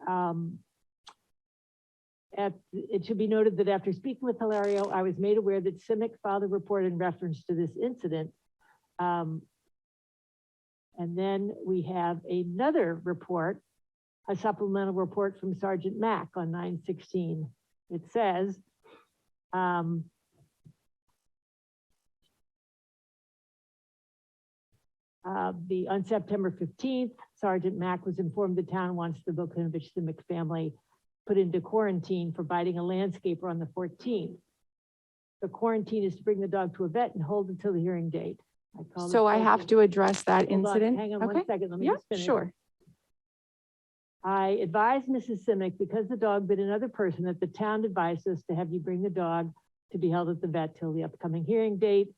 S1: it should be noted that after speaking with Hilario, I was made aware that Simic filed a report in reference to this incident. And then we have another report, a supplemental report from Sergeant Mack on 9/16. It says, on September 15th, Sergeant Mack was informed the town wants the Bokunovich Simic family put into quarantine for biting a landscaper on the 14th. The quarantine is to bring the dog to a vet and hold until the hearing date.
S9: So I have to address that
S1: Hold on,
S9: incident?
S1: hang on one
S9: Okay.
S1: second, let me
S9: Yeah,
S1: just finish.
S9: sure.
S1: I advised Mrs. Simic, because the dog bit another person, that the town advised us to have you bring the dog to be held at the vet till the upcoming hearing date.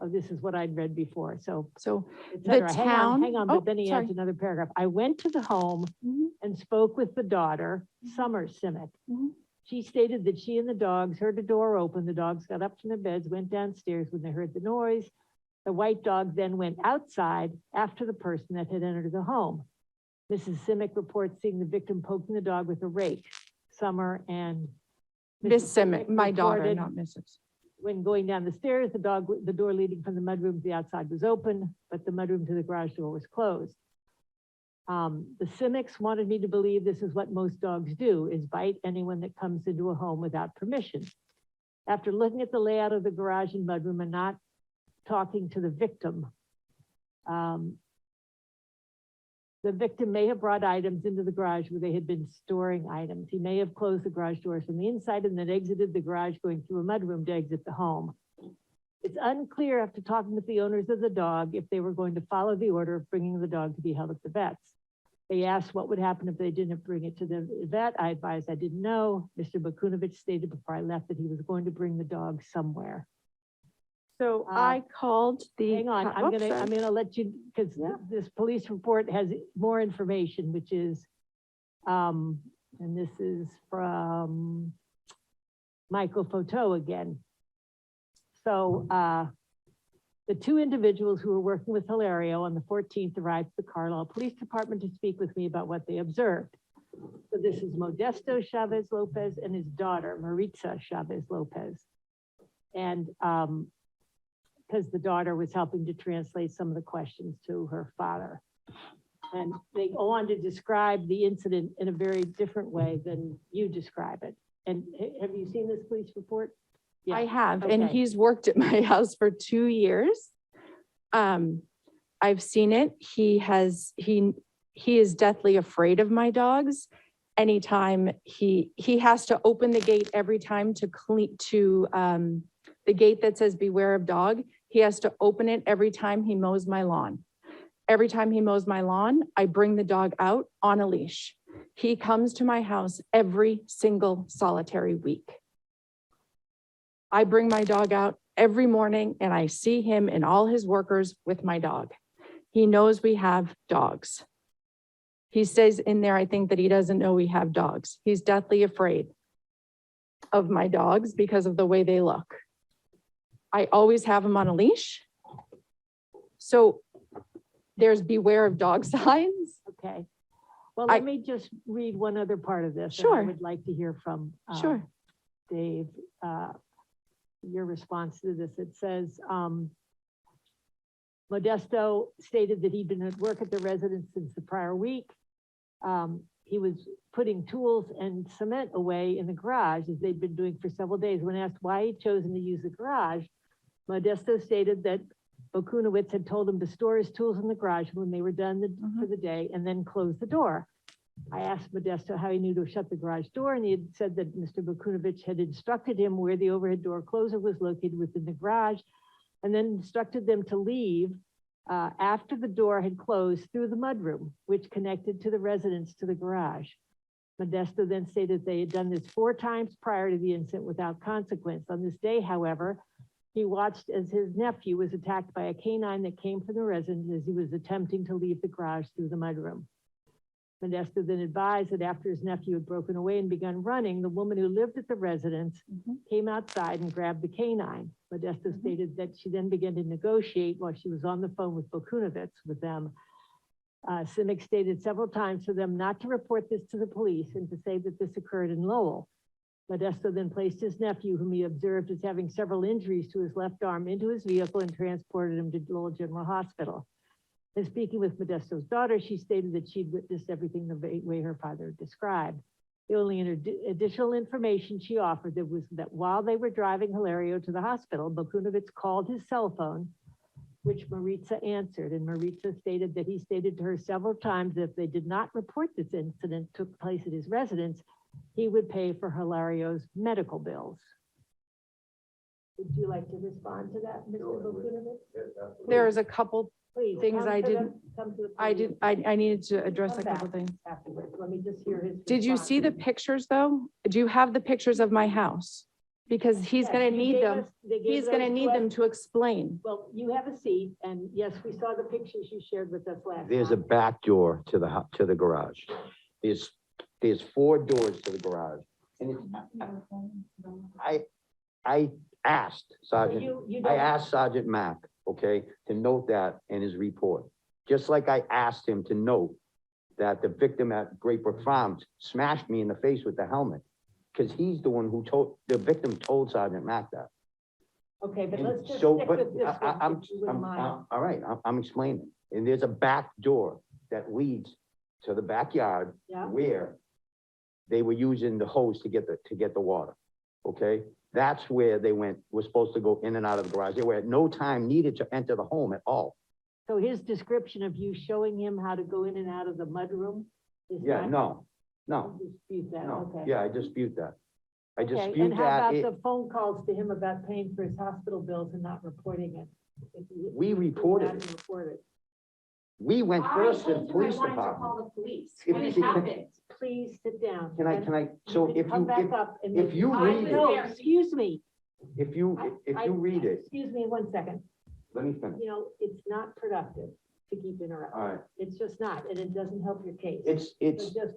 S1: Oh, this is what I'd read before, so.
S9: So
S1: et
S9: the
S1: cetera.
S9: town.
S1: Hang on,
S9: Oh,
S1: but then he
S9: sorry.
S1: adds another paragraph. I went to the home
S9: Mhm.
S1: and spoke with the daughter, Summer Simic.
S9: Mhm.
S1: She stated that she and the dogs heard the door open. The dogs got up from their beds, went downstairs when they heard the noise. The white dog then went outside after the person that had entered the home. Mrs. Simic reports seeing the victim poking the dog with a rake. Summer and
S9: Miss
S1: Mrs.
S9: Simic, my daughter,
S1: reported
S9: not Mrs.
S1: when going down the stairs, the door leading from the mudroom to the outside was open, but the mudroom to the garage door was closed. The Simics wanted me to believe this is what most dogs do, is bite anyone that comes into a home without permission. After looking at the layout of the garage and mudroom and not talking to the victim, the victim may have brought items into the garage where they had been storing items. He may have closed the garage doors from the inside and then exited the garage going through a mudroom to exit the home. It's unclear after talking with the owners of the dog if they were going to follow the order of bringing the dog to be held at the vet's. They asked what would happen if they didn't bring it to the vet. I advised I didn't know. Mr. Bokunovich stated before I left that he was going to bring the dog somewhere.
S9: So I called the.
S1: Hang on, I'm gonna let you, because
S9: Yeah.
S1: this police report has more information, which is, and this is from Michael Photo again. So, the two individuals who were working with Hilario on the 14th arrived at the Carlisle Police Department to speak with me about what they observed. So this is Modesto Chavez Lopez and his daughter, Maritza Chavez Lopez. And, because the daughter was helping to translate some of the questions to her father. And they go on to describe the incident in a very different way than you describe it. And have you seen this police report? Yeah,
S9: I have, and
S1: okay.
S9: he's worked at my house for 2 years. I've seen it. He is deathly afraid of my dogs. Anytime he has to open the gate every time to the gate that says beware of dog. He has to open it every time he mows my lawn. Every time he mows my lawn, I bring the dog out on a leash. He comes to my house every single solitary week. I bring my dog out every morning and I see him and all his workers with my dog. He knows we have dogs. He says in there, I think, that he doesn't know we have dogs. He's deathly afraid of my dogs because of the way they look. I always have him on a leash. So there's beware of dog signs.
S1: Okay. Well, let me just read one other part of this. And I
S9: Sure.
S1: would like to hear from
S9: Sure.
S1: Dave, your response to this. It says, Modesto stated that he'd been at work at the residence since the prior week. He was putting tools and cement away in the garage, as they'd been doing for several days. When asked why he'd chosen to use the garage, Modesto stated that Bokunowitz had told him to store his tools in the garage when they were done for the day and then close the door. I asked Modesto how he knew to shut the garage door, and he had said that Mr. Bokunovich had instructed him where the overhead door closer was located within the garage, and then instructed them to leave after the door had closed through the mudroom, which connected to the residence to the garage. Modesto then stated they had done this 4 times prior to the incident without consequence. On this day, however, He watched as his nephew was attacked by a canine that came from the residence as he was attempting to leave the garage through the mudroom. Modesto then advised that after his nephew had broken away and begun running, the woman who lived at the residence came outside and grabbed the canine. Modesto stated that she then began to negotiate while she was on the phone with Bokunovitz with them. Simic stated several times for them not to report this to the police and to say that this occurred in Lowell. Modesto then placed his nephew, whom he observed as having several injuries to his left arm, into his vehicle and transported him to Lowell General Hospital. In speaking with Modesto's daughter, she stated that she'd witnessed everything the way her father described. The only additional information she offered was that while they were driving Hilario to the hospital, Bokunovitz called his cell phone, which Maritza answered, and Maritza stated that he stated to her several times that if they did not report this incident took place at his residence, he would pay for Hilario's medical bills. Would you like to respond to that, Mr. Bokunovitz?
S9: There's a couple
S1: Please.
S9: things
S1: come
S9: I
S1: to the-
S9: didn't-
S1: come to the
S9: I
S1: podium.
S9: I needed to address
S1: Come
S9: a couple
S1: back
S9: things.
S1: Afterwards, let me just hear his.
S9: Did you
S1: response.
S9: see the pictures though? Do you have the pictures of my house? Because he's
S1: Yes,
S9: gonna
S1: you
S9: need
S1: gave
S9: them.
S1: us- they gave
S9: He's gonna
S1: those
S9: need
S1: to
S9: them
S1: us.
S9: to explain.
S1: Well, you have a seat, and yes, we saw the pictures you shared with us last
S7: There's a
S1: time.
S7: back door to to the garage. There's 4 doors to the garage. And I asked Sergeant,
S1: You
S7: I
S1: don't,
S7: asked Sergeant Mack, okay, to note that in his report. Just like I asked him to note that the victim at Great Brook Farms smashed me in the face with the helmet. Because he's the one who the victim told Sergeant Mack that.
S1: okay, but
S7: And
S1: let's just
S7: so,
S1: stick
S7: but
S1: with this one,
S7: I'm,
S1: if you wouldn't mind.
S7: all right, I'm explaining. And there's a back door that leads to the backyard
S1: Yeah.
S7: where they were using the hose to get the water, okay? That's where they were supposed to go in and out of the garage. They were at no time needed to enter the home at all.
S1: So his description of you showing him how to go in and out of the mudroom is
S7: Yeah,
S1: not.
S7: no,
S1: You dispute that,
S7: no,
S1: okay.
S7: yeah, I dispute that. I
S1: Okay,
S7: dispute
S1: and how
S7: that.
S1: about the phone calls to him about paying for his hospital bills and not reporting it? If you-
S7: We
S1: if you
S7: reported
S1: hadn't
S7: it.
S1: reported.
S7: We went first to the police
S9: To
S7: department.
S9: call the police
S7: If
S9: when it
S7: you can-
S9: happened.
S1: Please sit down.
S7: Can I, so
S1: can
S7: if
S1: come
S7: you,
S1: back up and
S7: if
S1: make-
S7: you
S1: I
S7: read
S1: know,
S7: it,
S1: excuse me.
S7: if you read it,
S1: Excuse me 1 second.
S7: let me finish.
S1: You know, it's not productive to keep interrupting.
S7: All right,
S1: It's just not, and it doesn't help your case.
S7: it's,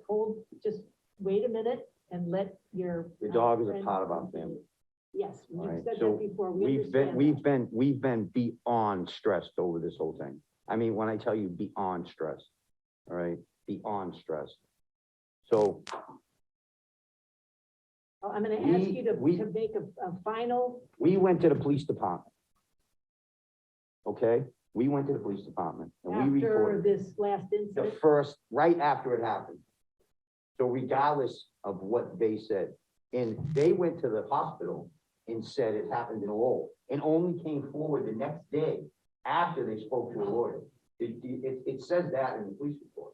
S1: So just wait a minute and let your.
S7: the dog is a
S1: friend
S7: part of our
S1: continue.
S7: family.
S1: Yes,
S7: All
S1: you've
S7: right,
S1: said
S7: so
S1: that before. We
S7: We've been,
S1: understand that.
S7: we've been beyond stressed over this whole thing. I mean, when I tell you beyond stressed, all right, beyond stressed. So
S1: Oh, I'm gonna
S7: we-
S1: ask you
S7: we-
S1: to make a final,
S7: we went to the police department. Okay, we went to the police department and we
S1: after
S7: reported
S1: this last
S7: the
S1: incident.
S7: first, right after it happened. So regardless of what they said, and they went to the hospital and said it happened in Lowell, and only came forward the next day after they spoke to a lawyer. It says that in the police report.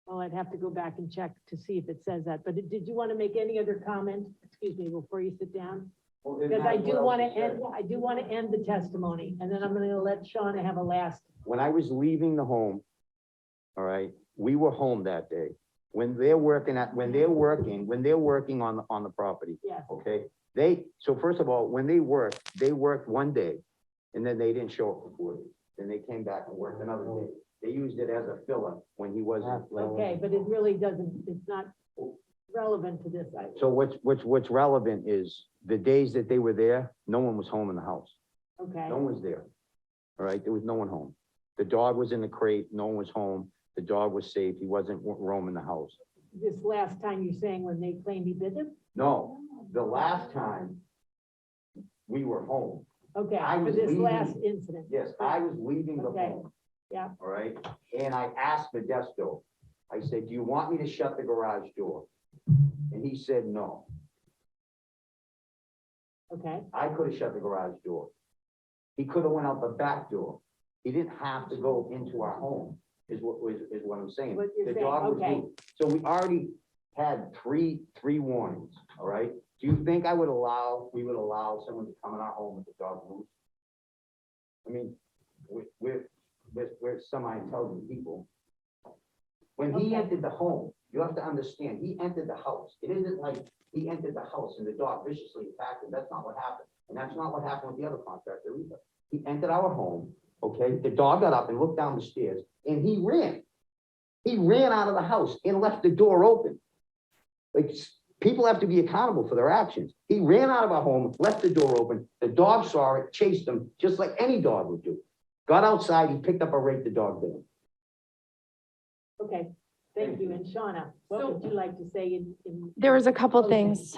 S1: Well, I'd have to go back and check to see if it says that, but did you want to make any other comment, excuse me, before you sit down? Because I do want to end the testimony, and then I'm gonna let Shauna have a last.
S7: When I was leaving the home, all right, we were home that day. When they're working on the property,
S1: Yes,
S7: okay? So first of all, when they worked 1 day, and then they didn't show up for 4 days. Then they came back and worked another day. They used it as a filler when he wasn't.
S1: okay, but it really doesn't, it's not relevant to this item.
S7: So what's relevant is the days that they were there, no one was home in the house.
S1: Okay,
S7: No one was there. All right, there was no one home. The dog was in the crate, no one was home. The dog was safe. He wasn't roaming the house.
S1: this last time you're saying when they claimed he bit him?
S7: No, the last time we were home,
S1: Okay,
S7: I
S1: for
S7: was
S1: this
S7: leaving-
S1: last incident.
S7: yes, I was leaving the
S1: Okay,
S7: home.
S1: yeah.
S7: All right, and I asked Modesto, I said, do you want me to shut the garage door? And he said, no.
S1: Okay,
S7: I could have shut the garage door. He could have went out the back door. He didn't have to go into our home, is what I'm saying.
S1: What you're
S7: The
S1: saying,
S7: dog was
S1: okay.
S7: loose. So we already had three warnings, all right? Do you think we would allow someone to come in our home with the dog loose? I mean, we're semi-intelligent people. When he
S1: Okay.
S7: entered the home, You have to understand, he entered the house. It isn't like he entered the house and the dog viciously attacked him. That's not what happened. And that's not what happened with the other contractor either. He entered our home, okay? The dog got up and looked down the stairs and he ran. He ran out of the house and left the door open. Like, people have to be accountable for their actions. He ran out of our home, left the door open. The dog saw it, chased him, just like any dog would do. Got outside, he picked up a rake, the dog bit him.
S1: Okay, thank you. And Shauna, what would you like to say in?
S9: There was a couple
S1: closing?
S9: things.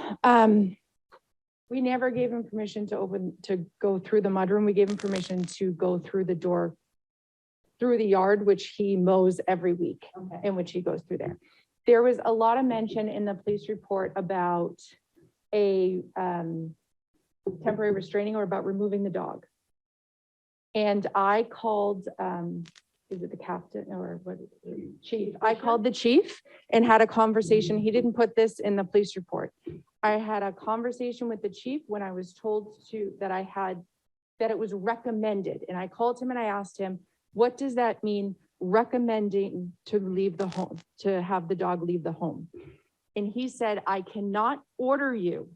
S9: We never gave him permission to go through the mudroom. We gave him permission to go through the door, through the yard, which he mows every week,
S1: Okay,
S9: in which he goes through there. There was a lot of mention in the police report about a temporary restraining order about removing the dog. And I called, is it the captain or what? Chief. I called the chief and had a conversation. He didn't put this in the police report. I had a conversation with the chief when I was told that it was recommended. And I called him and I asked him, what does that mean? Recommending to leave the home, to have the dog leave the home. And he said, I cannot order you.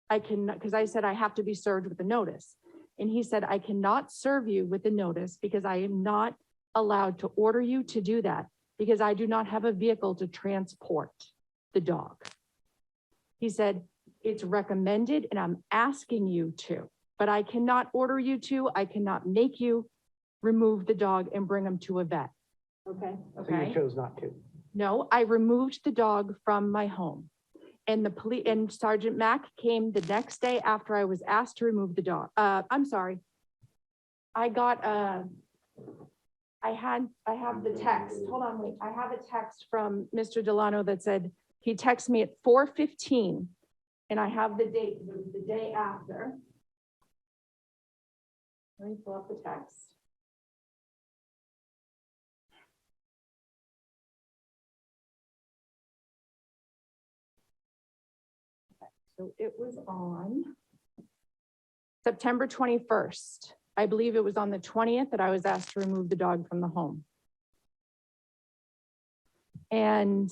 S9: I cannot, because I said I have to be served with a notice. And he said, I cannot serve you with a notice because I am not allowed to order you to do that because I do not have a vehicle to transport the dog. He said, it's recommended and I'm asking you to, but I cannot order you to, I cannot make you remove the dog and bring him to a vet.
S1: okay,
S5: So you chose not to.
S9: No, I removed the dog from my home. And the police and Sergeant Mack came the next day after I was asked to remove the dog. I'm sorry. I got, I have the text. Hold on, wait. I have a text from Mr. Delano that said, he texted me at 4:15 and I have the date, the day after. Let me pull up the text. So it was on September 21st. I believe it was on the 20th that I was asked to remove the dog from the home. And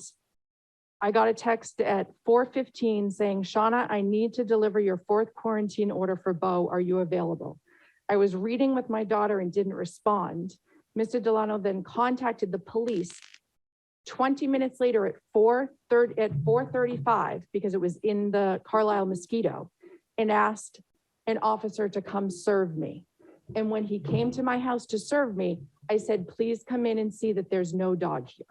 S9: I got a text at 4:15 saying, Shauna, I need to deliver your 4th quarantine order for Bo. Are you available? I was reading with my daughter and didn't respond. Mr. Delano then contacted the police 20 minutes later at 4:35, because it was in the Carlisle Mosquito, and asked an officer to come serve me. And when he came to my house to serve me, I said, please come in and see that there's no dog here.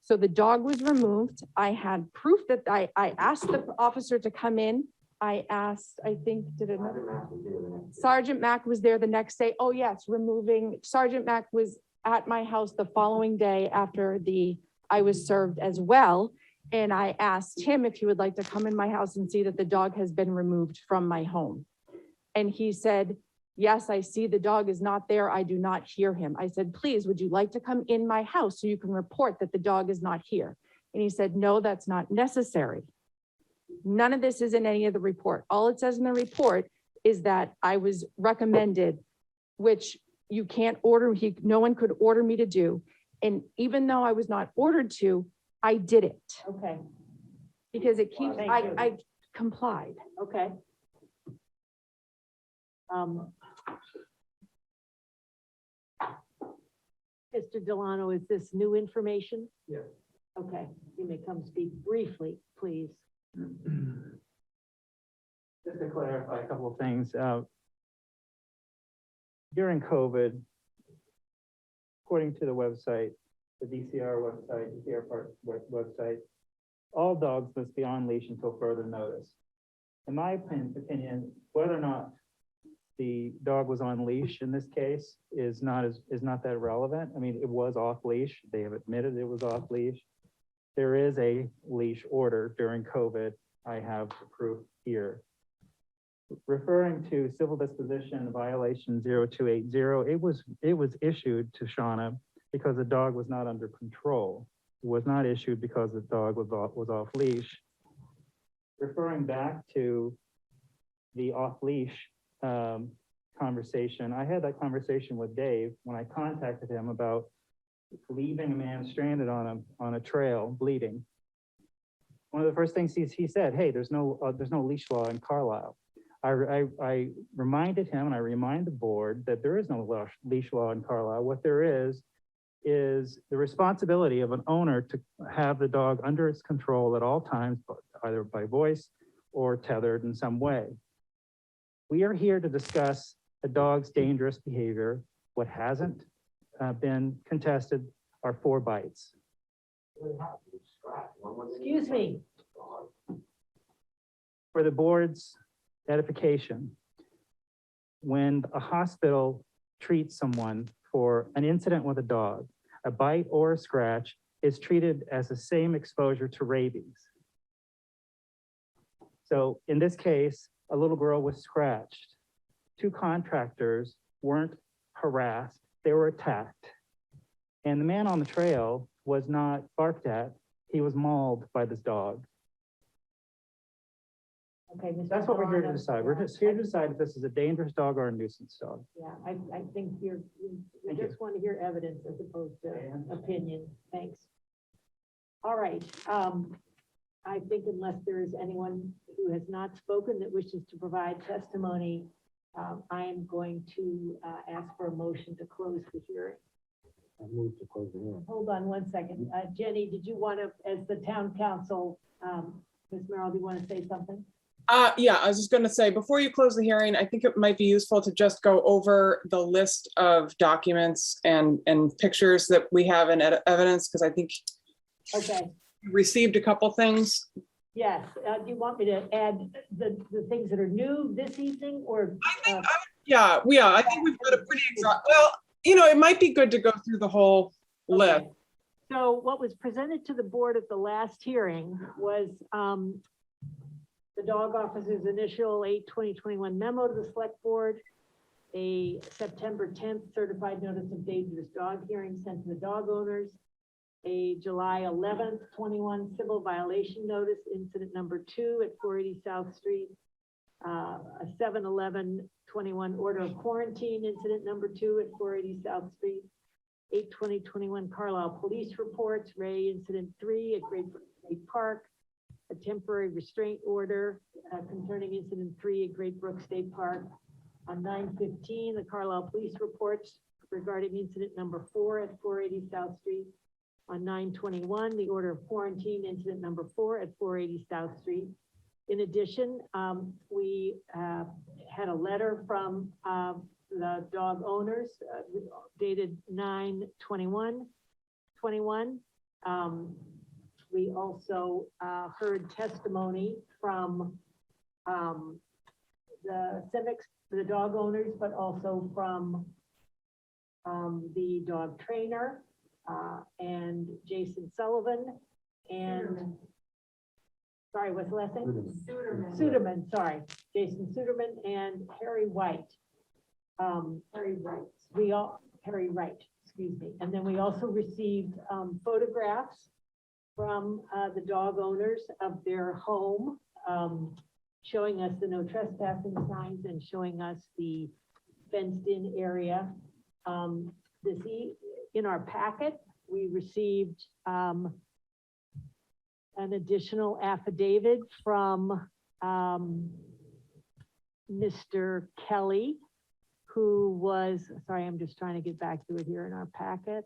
S9: So the dog was removed. I had proof that I asked the officer to come in. I asked, I think, Sergeant Mack was there the next day. Oh yes, Sergeant Mack was at my house the following day after I was served as well. And I asked him if he would like to come in my house and see that the dog has been removed from my home. And he said, yes, I see the dog is not there. I do not hear him. I said, please, would you like to come in my house so you can report that the dog is not here? And he said, no, that's not necessary. None of this is in any of the report. All it says in the report is that I was recommended, which you can't order, no one could order me to do. And even though I was not ordered to, I did it.
S1: okay,
S9: Because it keeps,
S1: Thank you.
S9: I complied.
S1: okay. Mr. Delano, is this new information?
S6: Yes.
S1: Okay, you may come speak briefly, please.
S8: Just to clarify a couple of things, during COVID, according to the website, the DCR website, DCR Park website, all dogs must be on leash until further notice. In my opinion, whether or not the dog was on leash in this case is not that relevant. I mean, it was off leash. They have admitted it was off leash. There is a leash order during COVID. I have the proof here. Referring to civil disposition violation 0280, it was issued to Shauna because the dog was not under control. It was not issued because the dog was off leash. Referring back to the off leash conversation, I had that conversation with Dave when I contacted him about leaving a man stranded on a trail, bleeding. One of the first things he said, hey, there's no leash law in Carlisle. I reminded him, and I remind the board, that there is no leash law in Carlisle. What there is the responsibility of an owner to have the dog under its control at all times, either by voice or tethered in some way. We are here to discuss a dog's dangerous behavior. What hasn't been contested are 4 bites.
S1: Excuse me.
S8: For the board's edification, when a hospital treats someone for an incident with a dog, a bite or a scratch is treated as the same exposure to rabies. So in this case, a little girl was scratched. 2 contractors weren't harassed, they were attacked. And the man on the trail was not barked at, he was mauled by this dog.
S1: Okay, Mr.
S8: That's what we're here to
S1: Delano.
S8: decide. We're just here to decide if this is a dangerous dog or a nuisance dog.
S1: Yeah, I think we
S8: Thank you.
S1: just want to hear evidence as opposed to opinion. Thanks. All right, I think unless there is anyone who has not spoken that wishes to provide testimony, I am going to ask for a motion to close the hearing.
S3: I move to close the hearing.
S1: Hold on one second. Jenny, did you want to, as the town council, Ms. Merrill, do you want to say something?
S11: Yeah, I was just going to say, before you close the hearing, I think it might be useful to just go over the list of documents and pictures that we have in evidence, because I think
S1: Okay,
S11: we received a couple things.
S1: yes. Do you want me to add the things that are new this evening or?
S11: Yeah, I think we've got a pretty well, it might be good to go through the whole list.
S1: Okay. So what was presented to the board at the last hearing was the dog officer's initial 8/2021 memo to the select board, a September 10th certified notice of dangerous dog hearing sent to the dog owners, a July 11th, 21 civil violation notice, incident number 2 at 480 South Street, a 7/11/21 order of quarantine, incident number 2 at 480 South Street, 8/20/21 Carlisle police reports, Ray incident 3 at Great Brook State Park, a temporary restraint order concerning incident 3 at Great Brook State Park. On 9/15, the Carlisle police reports regarding incident number 4 at 480 South Street. On 9/21, the order of quarantine, incident number 4 at 480 South Street. In addition, we had a letter from the dog owners dated 9/21/21. We also heard testimony from the civics, the dog owners, but also from the dog trainer and Jason Sullivan and, sorry, what's the last name? Suderman, sorry, Jason Suderman and Harry White. Harry Wright, excuse me. And then we also received photographs from the dog owners of their home, showing us the no trespassing signs and showing us the fenced-in area. In our packet, we received an additional affidavit from Mr. Kelly, who was, sorry, I'm just trying to get back to it here in our packet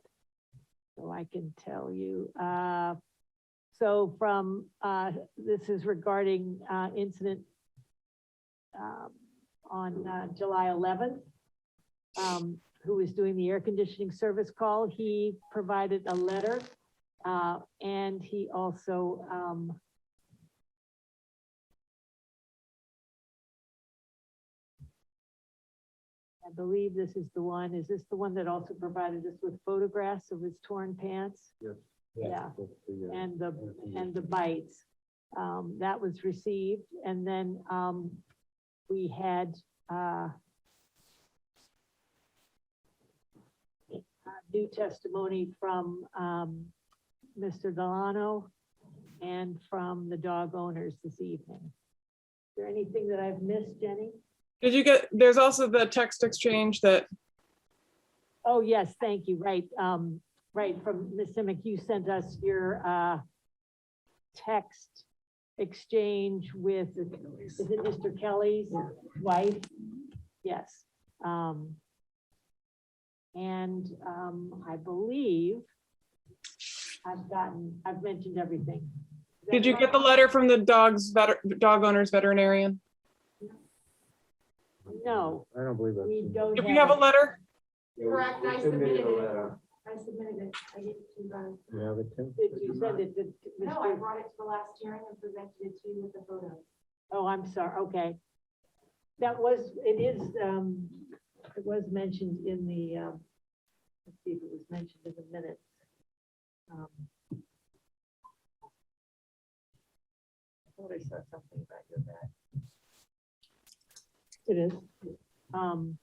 S1: so I can tell you. So from, this is regarding incident on July 11th, who was doing the air conditioning service call. He provided a letter and he also I believe this is the one. Is this the one that also provided us with photographs of his torn pants?
S3: Yes.
S1: Yeah.
S3: That's the,
S1: And the bites. That was received, and then we had new testimony from Mr. Delano and from the dog owners this evening. Is there anything that I've missed, Jenny?
S11: Did you get, there's also the text exchange that,
S1: Oh, yes, thank you, right. right, from Ms. Simic, you sent us your text exchange with, is it Mr. Kelly's wife? Yes. I believe I've mentioned everything. Is that
S11: Did you
S1: right?
S11: get the letter from the dog owner's veterinarian?
S1: No,
S3: I don't believe
S1: we
S3: that's.
S1: don't.
S11: Did we have a letter?
S6: Correct, I submitted a letter.
S9: I submitted it. I gave it to you guys.
S3: You have it too?
S1: Did you send it to?
S9: No, I
S1: Mr.
S9: brought it to the last hearing and presented it to you with the photos.
S1: Oh, I'm sorry, okay. That was, it was mentioned in the, let's see if it was mentioned in the minutes. I thought I saw something about your back. It is. And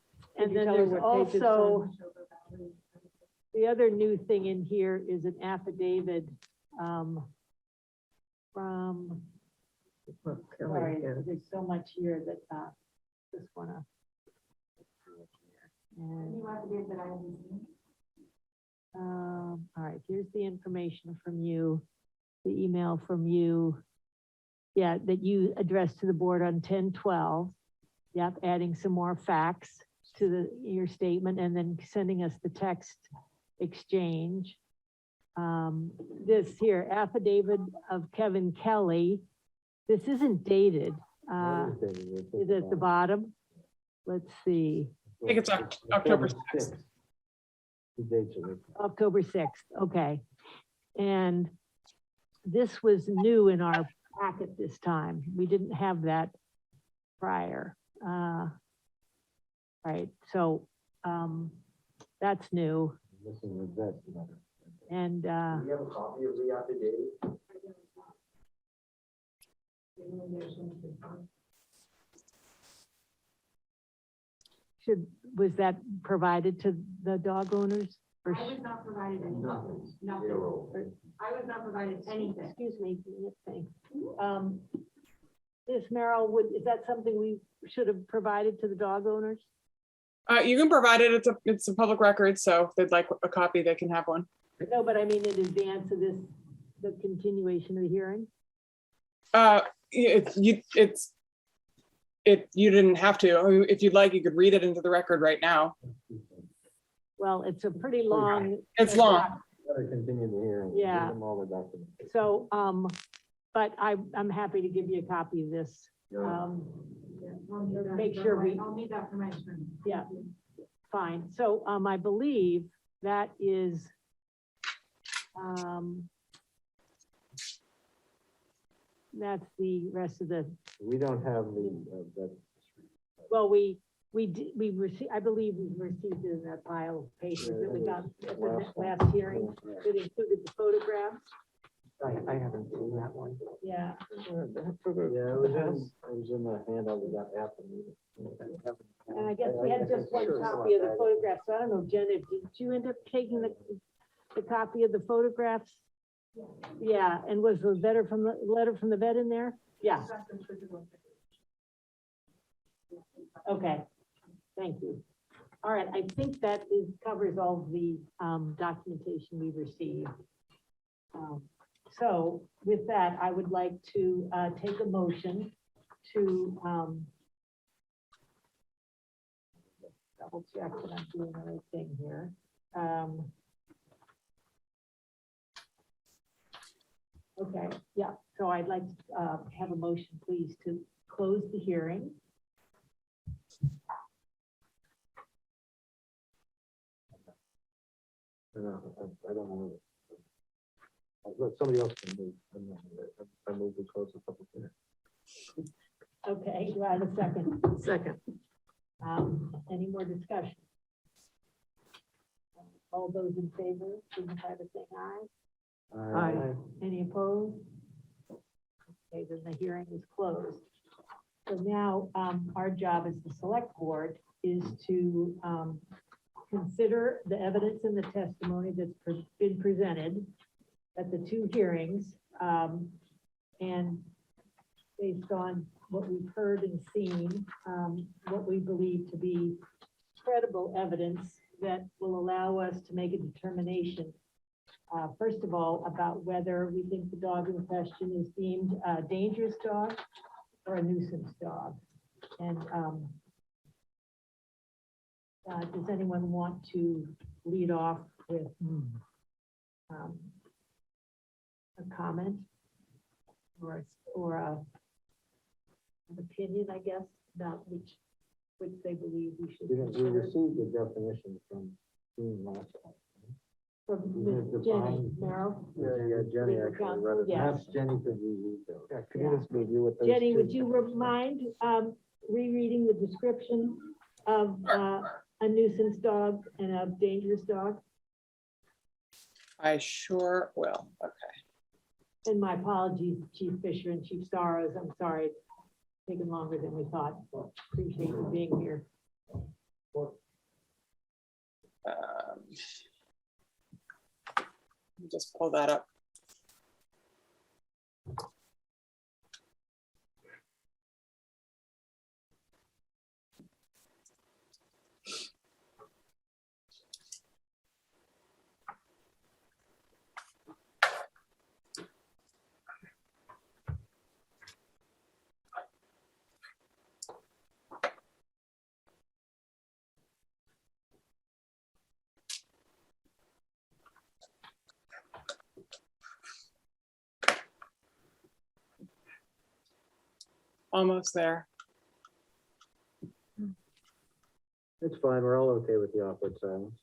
S1: then there's also, the other new thing in here is an affidavit, from, sorry, there's so much here that, just wanna. And, all right, here's the information from you, the email from you. Yeah, that you addressed to the board on 10/12. Yep, adding some more facts to your statement and then sending us the text exchange. This here, affidavit of Kevin Kelly. This isn't dated. Is it at the bottom? Let's see,
S11: I think it's October 6th.
S3: The dates are.
S1: October 6th, okay. And this was new in our packet this time. We didn't have that prior. Right, so, that's new.
S3: Missing the vet letter.
S1: And,
S6: Do we have a copy of the affidavit?
S1: was that provided to the dog owners? Or
S9: I was not provided anything,
S6: Nothing.
S9: nothing.
S6: Zero.
S9: I was not provided anything.
S1: Excuse me, let's see. Ms. Merrill, is that something we should have provided to the dog owners?
S11: You can provide it. It's a public record, so if they'd like a copy, they can have one.
S1: No, but I mean in advance of this, the continuation of the hearing?
S11: You didn't have to. I mean, if you'd like, you could read it into the record right now.
S1: Well, it's a pretty long.
S11: It's long.
S3: Gotta continue the hearing.
S1: Yeah.
S3: Give them all the documents.
S1: So, but I'm happy to give you a copy of this. Make sure we,
S9: I'll need that for my attorney.
S1: yeah, fine. So, I believe that is, that's the rest of the,
S3: We don't have the, that.
S1: well, we received, I believe we received in that pile of papers that we got at the last hearing. It included the photographs.
S5: I haven't seen that one.
S1: Yeah.
S3: Yeah, it was in the handout we got after the meeting.
S1: And I guess we had just one copy of the photographs. So I don't know, Jen, did you end up taking the copy of the photographs? Yeah, and was the letter from the vet in there? Yeah. Okay, thank you. All right, I think that covers all the documentation we received. So with that, I would like to take a motion to double check that I'm doing the right thing here. Okay, yeah, so I'd like to have a motion, please, to close the hearing.
S3: I don't know. Let somebody else can move. I moved to close the public hearing.
S1: Okay, do I have a second? Second. Any more discussion? All those in favor, signify by saying aye. Any opposed? Okay, then the hearing is closed. So now, our job as the select board is to consider the evidence and the testimony that's been presented at the two hearings, and based on what we've heard and seen, what we believe to be credible evidence that will allow us to make a determination first of all, about whether we think the dog in question is deemed a dangerous dog or a nuisance dog. And does anyone want to lead off with a comment or an opinion, I guess, about which they believe we should
S3: We
S1: consider?
S3: received the definition from Dean last time.
S1: From
S3: Isn't it
S1: Ms. Jenny
S3: defined?
S1: Merrill?
S3: Yeah, Jenny
S1: Legal
S3: actually
S1: counsel,
S3: read it.
S1: yes.
S3: Perhaps Jenny could reread those.
S5: Yeah, could you just review what those?
S1: Jenny,
S5: two-
S1: would you mind rereading the description of a nuisance dog and a dangerous dog?
S11: I sure will. Okay.
S1: And my apologies, Chief Fisher and Chief Starrows. I'm sorry, it's taken longer than we thought. Appreciate you being here.
S11: Just pull that up. Almost there.
S3: It's fine, we're all okay with the awkward silence.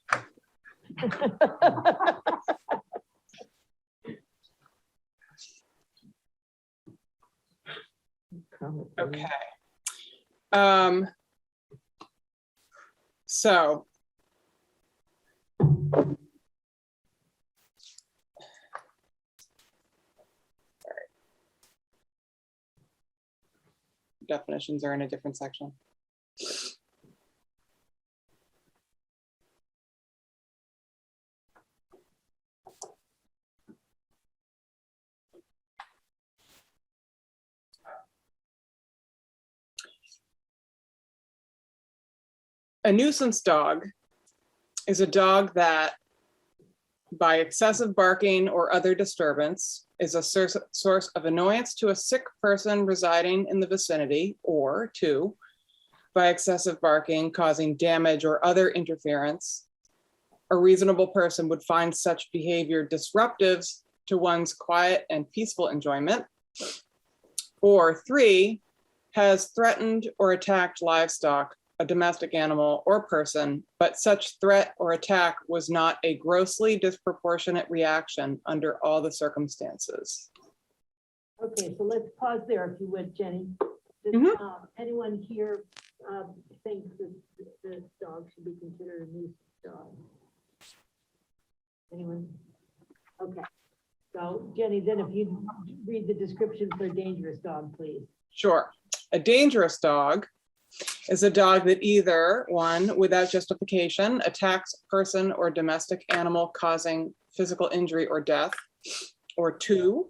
S11: Okay. So. Definitions are in a different section. A nuisance dog is a dog that, by excessive barking or other disturbance, is a source of annoyance to a sick person residing in the vicinity, or 2, by excessive barking causing damage or other interference. A reasonable person would find such behavior disruptive to one's quiet and peaceful enjoyment. Or 3, has threatened or attacked livestock, a domestic animal or person, but such threat or attack was not a grossly disproportionate reaction under all the circumstances.
S1: Okay, so let's pause there if you would, Jenny. Does anyone here think that the dog should be considered a nuisance dog? Anyone? Okay, so Jenny, then if you read the description for a dangerous dog, please.
S11: Sure. A dangerous dog is a dog that either, 1, without justification, attacks a person or domestic animal causing physical injury or death, or 2,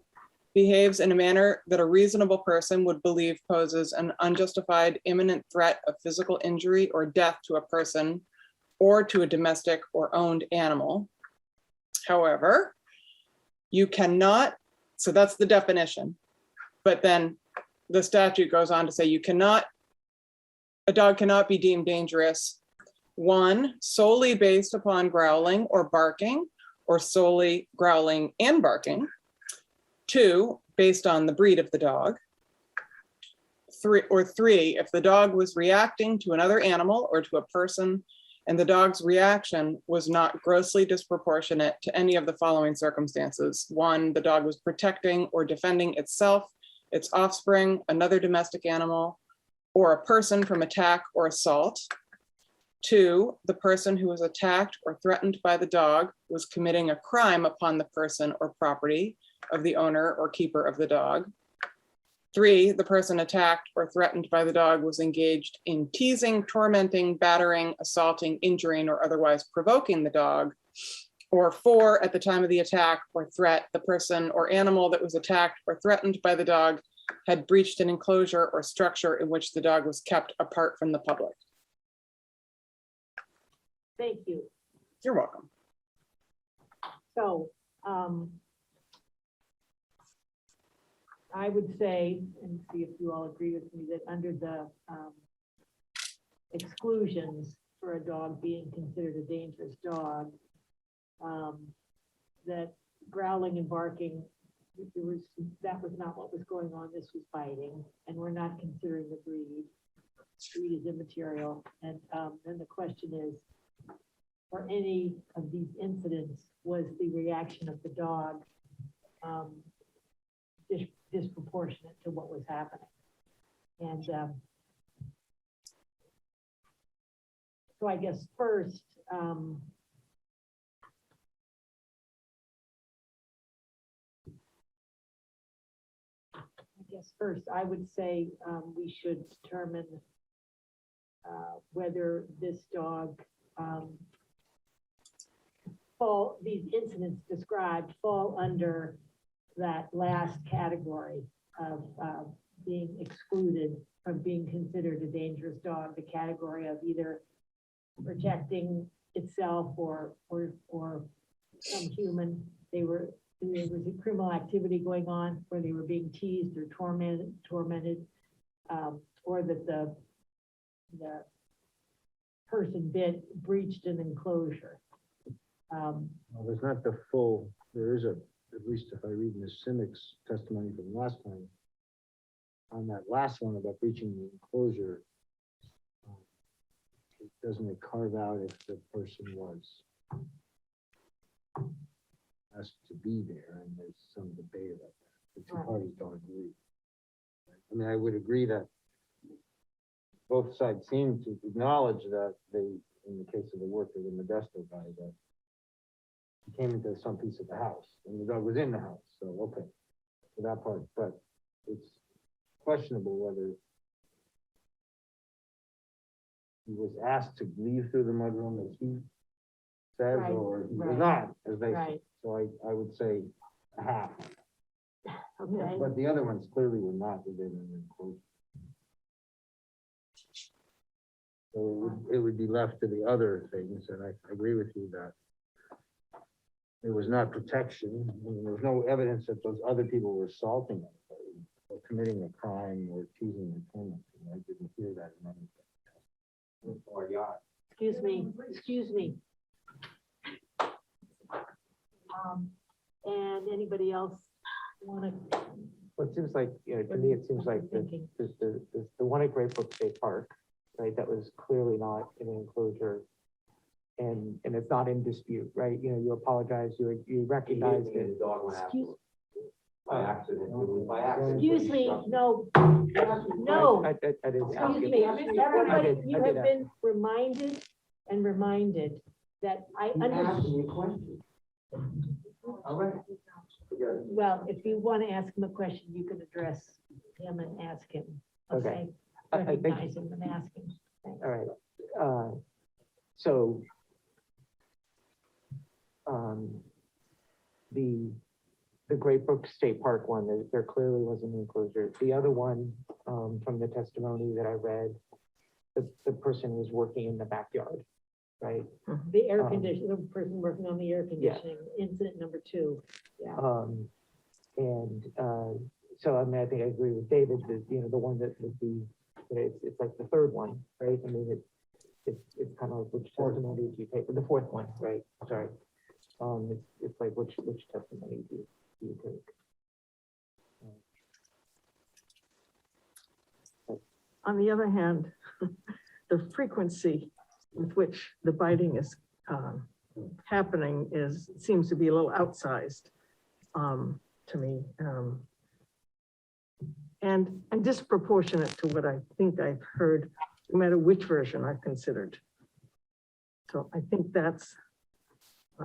S11: behaves in a manner that a reasonable person would believe poses an unjustified imminent threat of physical injury or death to a person or to a domestic or owned animal. However, you cannot, so that's the definition, but then the statute goes on to say a dog cannot be deemed dangerous, 1, solely based upon growling or barking, or solely growling and barking. 2, based on the breed of the dog. 3, if the dog was reacting to another animal or to a person, and the dog's reaction was not grossly disproportionate to any of the following circumstances. 1, the dog was protecting or defending itself, its offspring, another domestic animal, or a person from attack or assault. 2, the person who was attacked or threatened by the dog was committing a crime upon the person or property of the owner or keeper of the dog. 3, the person attacked or threatened by the dog was engaged in teasing, tormenting, battering, assaulting, injuring, or otherwise provoking the dog. Or 4, at the time of the attack or threat, the person or animal that was attacked or threatened by the dog had breached an enclosure or structure in which the dog was kept apart from the public.
S1: Thank you.
S11: You're welcome.
S1: So I would say, and see if you all agree with me, that under the exclusions for a dog being considered a dangerous dog, that growling and barking, that was not what was going on. This was biting, and we're not considering the breed. Breed is immaterial. And then the question is, for any of these incidents, was the reaction of the dog disproportionate to what was happening? And so I guess first, I would say we should determine whether this dog these incidents described fall under that last category of being excluded from being considered a dangerous dog, the category of either protecting itself or some human. There was a criminal activity going on where they were being teased or tormented, or that the person breached an enclosure.
S3: Well, there's not the full, there is at least if I read Ms. Simick's testimony from last time, on that last one about breaching the enclosure, doesn't it carve out if the person was asked to be there, and there's some debate about that. The two
S1: Right.
S3: parties don't agree. I mean, I would agree that both sides seem to acknowledge that in the case of the worker, the Modesto guy, that he came into some piece of the house, and the dog was in the house, so, okay, for that part, but it's questionable whether he was asked to leave through the mudroom, as he says,
S1: Right,
S3: or he was
S1: right,
S3: not, as they say.
S1: right.
S3: So I would say a half,
S1: Okay,
S3: but the other ones clearly were not within an enclosure. So it would be left to the other things, and I agree with you that there was not protection. I mean, there was no evidence that those other people were assaulting anybody or committing a crime or teasing and tormenting. I didn't hear that in anything. Or yacht.
S1: excuse me. And anybody else want to?
S5: Well, it seems like, to me, it seems like the one at Great Brook State Park, right, that was clearly not in an enclosure. And it's not in dispute, right? You apologize, you recognize it.
S6: The dog went
S1: Excuse-
S6: afterwards. By accident, by accident.
S1: Excuse me, no,
S5: I didn't ask
S1: excuse
S5: you.
S1: me.
S5: I
S1: Everybody,
S5: did
S1: you have
S5: ask.
S1: been reminded that I
S6: You asked
S1: understand.
S6: me a question. All right.
S1: Well, if you want to ask him a question, you can address him and ask him.
S5: Okay. I think-
S1: Recognize him and ask him. Thanks.
S5: All right, so, the Great Brook State Park one, there clearly was an enclosure. The other one, from the testimony that I read, the person was working in the backyard, right?
S1: The air conditioner, the person working on the air
S5: Yeah.
S1: conditioning, incident number 2. Yeah.
S5: So, I mean, I think I agree with David, that, the one that would be, it's like the third one, right? I mean, it's kind of like which testimony do you take, the fourth one, right? Sorry. It's like which testimony do you take?
S4: On the other hand, the frequency with which the biting is happening seems to be a little outsized to me. And disproportionate to what I think I've heard, no matter which version I've considered. So I think that's,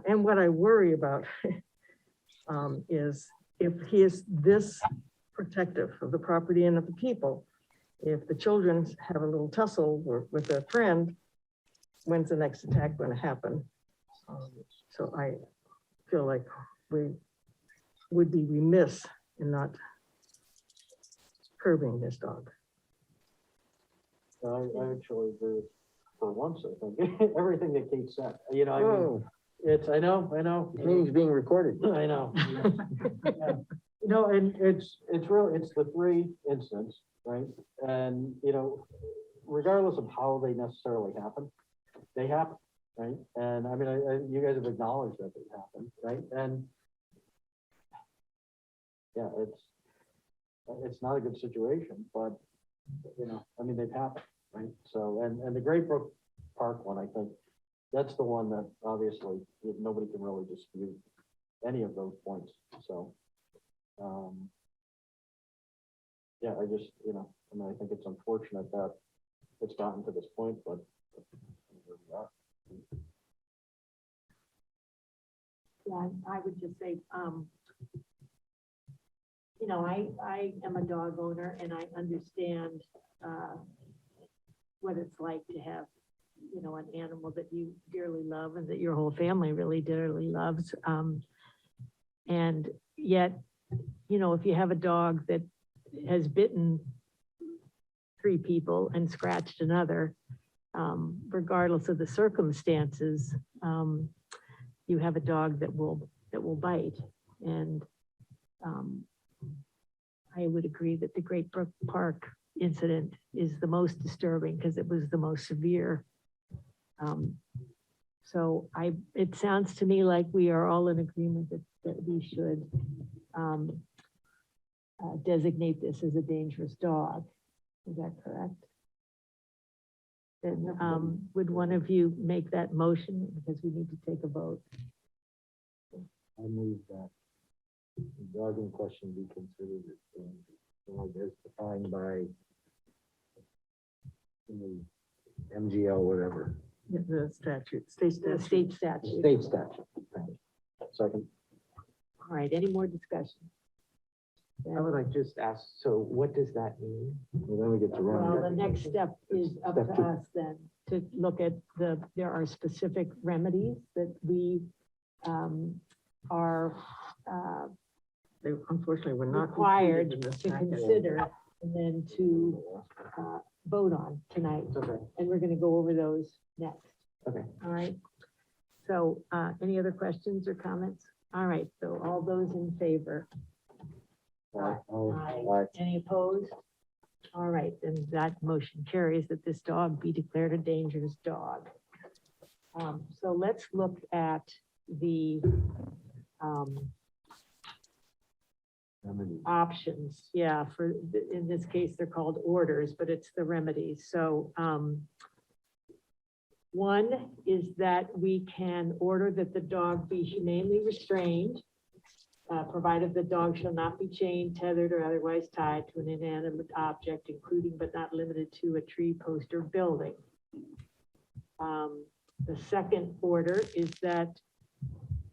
S4: and what I worry about is if he is this protective of the property and of the people, if the children have a little tussle with their friend, when's the next attack going to happen? So I feel like we would be remiss in not curbing this dog.
S10: I actually agree for once, I think, everything that Kate said, I mean,
S4: Oh,
S10: I know.
S3: This meeting's being recorded.
S10: I know. Yeah. No, and it's really, it's the three incidents, right? And, regardless of how they necessarily happen, they happen, right? And I mean, you guys have acknowledged that they happen, right? And yeah, it's not a good situation, but, I mean, they've happened, right? So, and the Great Brook Park one, I think, that's the one that obviously nobody can really dispute any of those points, so. Yeah, I just, I mean, I think it's unfortunate that it's gotten to this point, but. Here we are.
S1: Yeah, I would just say, I am a dog owner and I understand, what it's like to have, an animal that you dearly love and that your whole family really dearly loves. And yet, if you have a dog that has bitten 3 people and scratched another, regardless of the circumstances, you have a dog that will bite. And I would agree that the Great Brook Park incident is the most disturbing because it was the most severe. So it sounds to me like we are all in agreement that we should designate this as a dangerous dog. Is that correct? Then, would one of you make that motion because we need to take a vote?
S3: I move that the dog in question be considered as dog as defined by the MGL, whatever,
S4: The statute, state
S1: The
S4: statute.
S1: state statute.
S3: state statute. Second.
S1: All right, any more discussion?
S5: I would like just ask, so what does that mean?
S3: Well, then we get to
S1: Well, the
S3: run.
S1: next step is up to
S3: Step 2.
S1: us then, to look at there are specific remedies that we are
S4: They unfortunately were not.
S1: required
S4: included in this
S1: to
S4: packet.
S1: consider and then to vote on tonight.
S5: Okay.
S1: And we're gonna go over those next.
S5: Okay.
S1: All right. So, any other questions or comments? All right, so all those in favor? Aye. Any opposed? All right, then that motion carries that this dog be declared a dangerous dog. So let's look at the options, yeah, in this case, they're called orders, but it's the remedies. So, one is that we can order that the dog be humanely restrained, provided the dog shall not be chained, tethered, or otherwise tied to an inanimate object, including but not limited to a tree, post, or building. The second order is that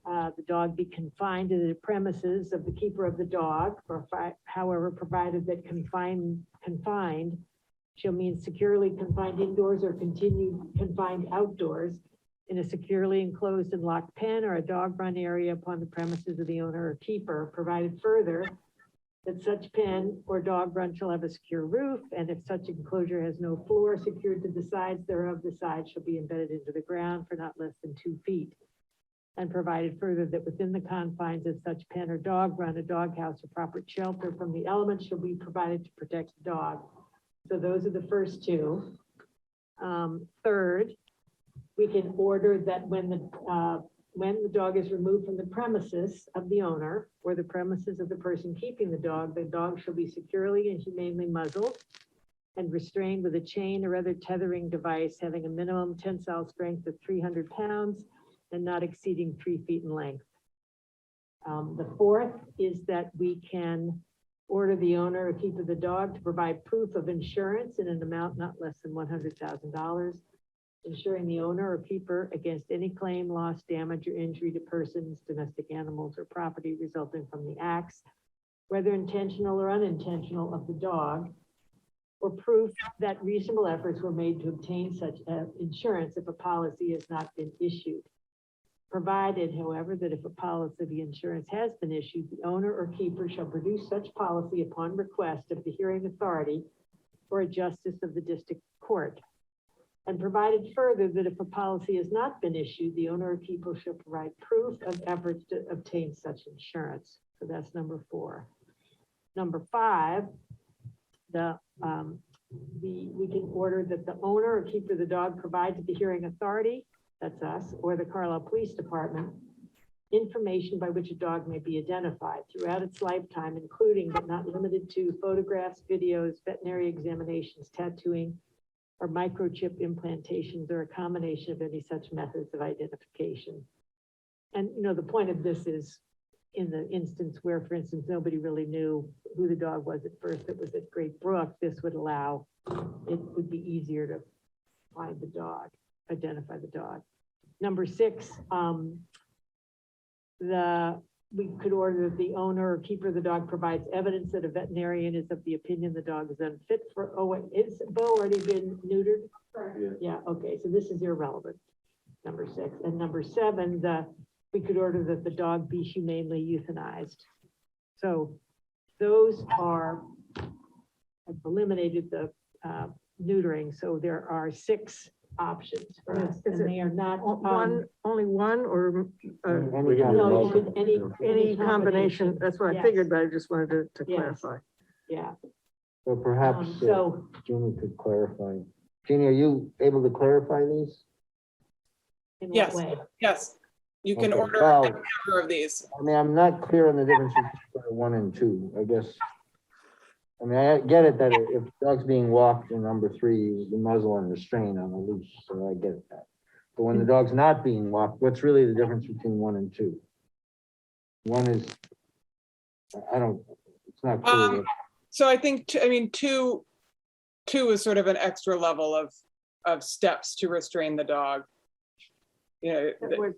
S1: the dog be confined to the premises of the keeper of the dog, or however, provided that confined shall mean securely confined indoors or continued confined outdoors in a securely enclosed and locked pen or a dog run area upon the premises of the owner or keeper, provided further that such pen or dog run shall have a secure roof, and if such enclosure has no floor secured to the sides thereof, the sides shall be embedded into the ground for not less than 2 feet. And provided further that within the confines of such pen or dog run, a doghouse or proper shelter from the elements shall be provided to protect the dog. So those are the first 2. Third, we can order that when the dog is removed from the premises of the owner or the premises of the person keeping the dog shall be securely and humanely muzzled and restrained with a chain or other tethering device having a minimum tensile strength of 300 pounds and not exceeding 3 feet in length. The fourth is that we can order the owner or keeper of the dog to provide proof of insurance in an amount not less than $100,000, ensuring the owner or keeper against any claim, loss, damage, or injury to persons, domestic animals, or property resulting from the acts, whether intentional or unintentional, of the dog, or proof that reasonable efforts were made to obtain such insurance if a policy has not been issued. Provided, however, that if a policy of insurance has been issued, the owner or keeper shall produce such policy upon request of the hearing authority or a justice of the district court. And provided further that if a policy has not been issued, the owner or keeper shall provide proof of efforts to obtain such insurance. So that's number 4. Number 5, we can order that the owner or keeper of the dog provide to the hearing authority, that's us, or the Carlisle Police Department, information by which a dog may be identified throughout its lifetime, including but not limited to photographs, videos, veterinary examinations, tattooing, or microchip implantations, or a combination of any such methods of identification. And, the point of this is in the instance where, for instance, nobody really knew who the dog was at first, it was at Great Brook, this would allow, it would be easier to find the dog, identify the dog. Number 6, we could order that the owner or keeper of the dog provides evidence that a veterinarian is of the opinion the dog is unfit for, is Bo already been neutered? Yeah, okay, so this is irrelevant, number 6. And number 7, we could order that the dog be humanely euthanized. So those are, I've eliminated the neutering, so there are 6 options for us,
S4: Is
S1: and
S4: it
S1: they are not,
S4: only one, or
S1: no, you could,
S4: any combination? That's what I
S1: Yes.
S4: figured, but I just wanted to
S1: Yes.
S4: clarify.
S1: Yeah.
S3: So perhaps
S1: So,
S3: Jeannie could clarify. Jeannie, are you able to clarify these?
S1: in what
S11: Yes.
S1: way?
S11: Yes, you can
S3: Okay,
S11: order
S3: well-
S11: any number of these.
S3: I mean, I'm not clear on the difference between 1 and 2, I guess. I mean, I get it that if the dog's being walked in number 3, the muzzle and restraint on the leash, so I get that. But when the dog's not being walked, what's really the difference between 1 and 2? 1 is, it's not clear.
S11: So I think, two is sort of an extra level of steps to restrain the dog.
S4: That were-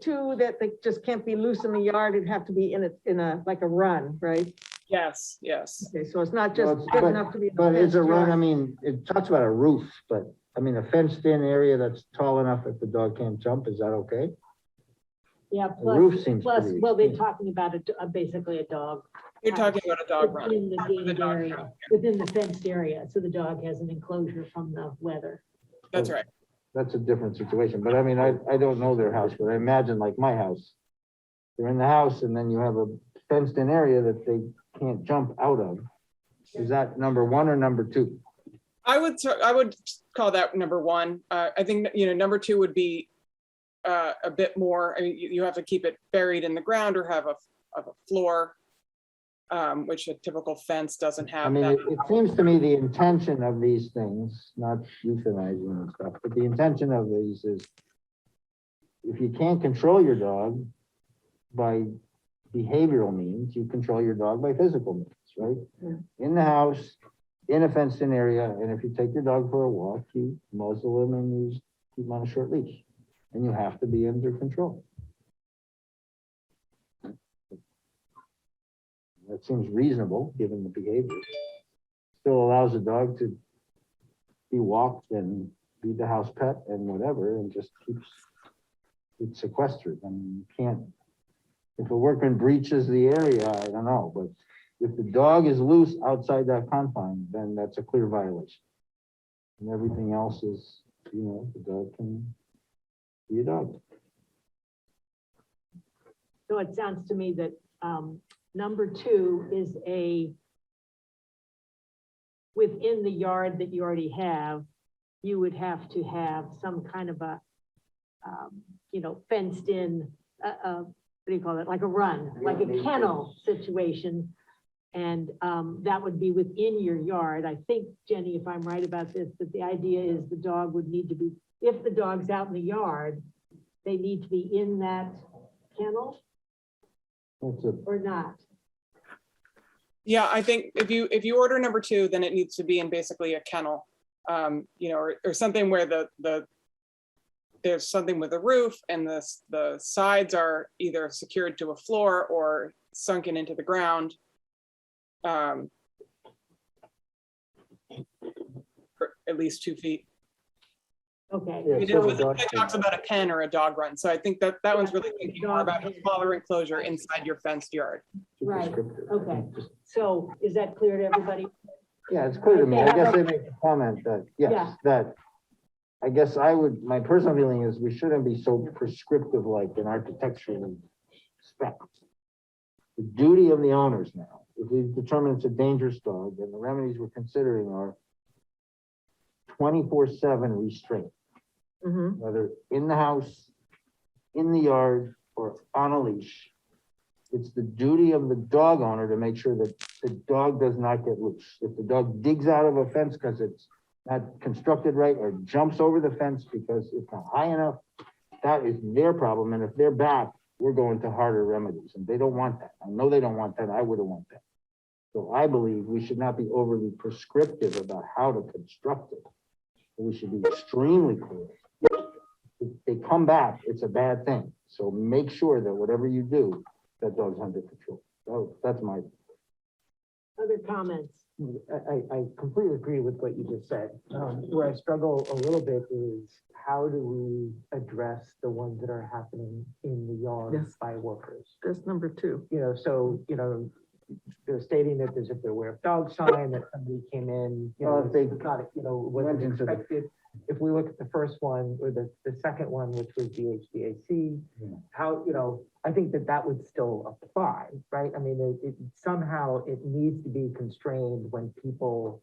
S4: 2, that they just can't be loose in the yard, it'd have to be in a, like a run, right?
S11: Yes.
S4: Okay, so it's not
S3: Well,
S4: just good enough to be. in a
S3: But it's a
S4: fenced
S3: run,
S4: yard.
S3: I mean, it talks about a roof, but, I mean, a fenced-in area that's tall enough that the dog can't jump, is that okay?
S1: Yeah,
S3: The roof seems
S1: plus,
S3: pretty
S1: well, they're
S3: extreme.
S1: talking about basically a dog.
S11: You're talking about a dog run.
S1: Within the gated
S11: The dog
S1: area,
S11: run,
S1: within the fenced area, so the dog has an enclosure from the weather.
S11: That's right.
S3: That's a different situation, but I mean, I don't know their house, but I imagine like my house. They're in the house and then you have a fenced-in area that they can't jump out of. Is that number 1 or number 2?
S11: I would call that number 1. I think, number 2 would be a bit more, I mean, you have to keep it buried in the ground or have a floor, which a typical fence doesn't
S3: I
S11: have
S3: mean,
S11: that.
S3: it seems to me the intention of these things, not euthanizing and stuff, but the intention of these is if you can't control your dog by behavioral means, you control your dog by physical means, right?
S4: Yeah.
S3: In the house, in a fenced-in area, and if you take your dog for a walk, you muzzle him and you keep him on a short leash, and you have to be under control. That seems reasonable, given the behavior. Still allows the dog to be walked and be the house pet and whatever, and just keeps it sequestered. I mean, you can't, if a workman breaches the area, I don't know, but if the dog is loose outside that confine, then that's a clear violation. And everything else is, the dog can be a dog.
S1: So it sounds to me that, number 2 is within the yard that you already have, you would have to have some kind of a, fenced in, what do you call it? Like a run, like a kennel situation. And that would be within your yard. I think, Jenny, if I'm right about this, that the idea is the dog would need to be, if the dog's out in the yard, they need to be in that kennel
S3: That's a,
S1: or not?
S11: Yeah, I think if you order number 2, then it needs to be in basically a kennel, or something where there's something with a roof and the sides are either secured to a floor or sunken into the ground. For at least 2 feet.
S1: Okay.
S3: Yeah,
S11: It
S3: so the
S11: was-
S3: dog
S11: it talks about a pen or a dog run, so I think that one's really thinking more about a smaller enclosure inside your fenced yard.
S1: Right,
S3: descriptive.
S1: okay. So is that clear to everybody?
S3: Yeah, it's clear to me.
S1: They
S3: I
S1: have
S3: guess
S1: a-
S3: they make a comment that,
S1: Yeah.
S3: yes, that, I guess my personal feeling is we shouldn't be so prescriptive like in architectural specs. The duty of the owners now, if we determine it's a dangerous dog, then the remedies we're considering are 24/7 restraint,
S4: Mhm.
S3: whether in the house, in the yard, or on a leash. It's the duty of the dog owner to make sure that the dog does not get loose. If the dog digs out of a fence because it's not constructed right, or jumps over the fence because it's not high enough, that is their problem, and if they're back, we're going to harder remedies, and they don't want that. I know they don't want that, I wouldn't want that. So I believe we should not be overly prescriptive about how to construct it. We should be extremely clear. If they come back, it's a bad thing, so make sure that whatever you do, that dog's under control. So that's my,
S1: Other comments?
S5: I completely agree with what you just said. Where I struggle a little bit is how do we address the ones that are happening in the yard
S4: Yes.
S5: by workers?
S4: That's number 2.
S5: They're stating that there's a beware of dog sign, that somebody came in,
S3: Well, if they-
S5: it's not, wasn't
S3: went into the-
S5: expected. If we look at the first one, or the second one, which was the HVAC,
S3: Yeah.
S5: how, I think that would still apply, right? I mean, somehow it needs to be constrained when people,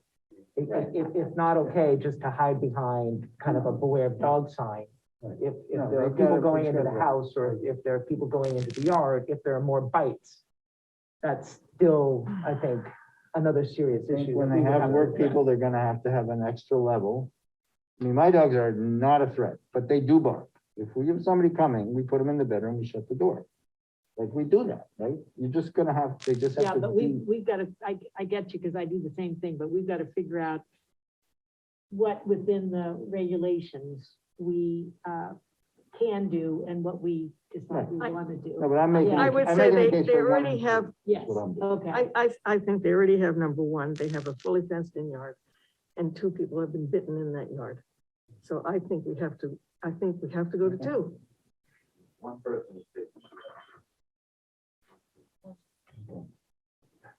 S5: it's not okay just to hide behind kind of a beware of dog sign. If
S3: No,
S5: there are
S3: they've got
S5: people
S3: to
S5: going into the
S3: prescribe it.
S5: house, or if there are people going into the yard, if there are more bites, that's still, I think, another serious
S3: I think
S5: issue.
S3: when
S5: that
S3: they
S5: we would
S3: have
S5: to
S3: work
S5: address.
S3: people, they're gonna have an extra level. I mean, my dogs are not a threat, but they do bark. If we have somebody coming, we put them in the bedroom, we shut the door. Like, we do that, right? You're just gonna they just
S1: Yeah,
S3: have to
S1: but
S3: be.
S1: we've got to, I get you, because I do the same thing, but we've got to figure out what within the regulations we can do and what we decide we
S3: Right.
S1: want to do.
S3: No, but I'm making.
S1: Yeah.
S4: I would
S3: I'm
S4: say
S3: making a
S4: they,
S3: case
S4: they
S3: for one
S4: already
S3: and two.
S4: have,
S1: Yes,
S3: That's what I'm doing.
S1: okay.
S4: I think they already have number 1, they have a fully fenced in yard, and 2 people have been bitten in that yard. So I think we have to go to 2.
S6: One person is big.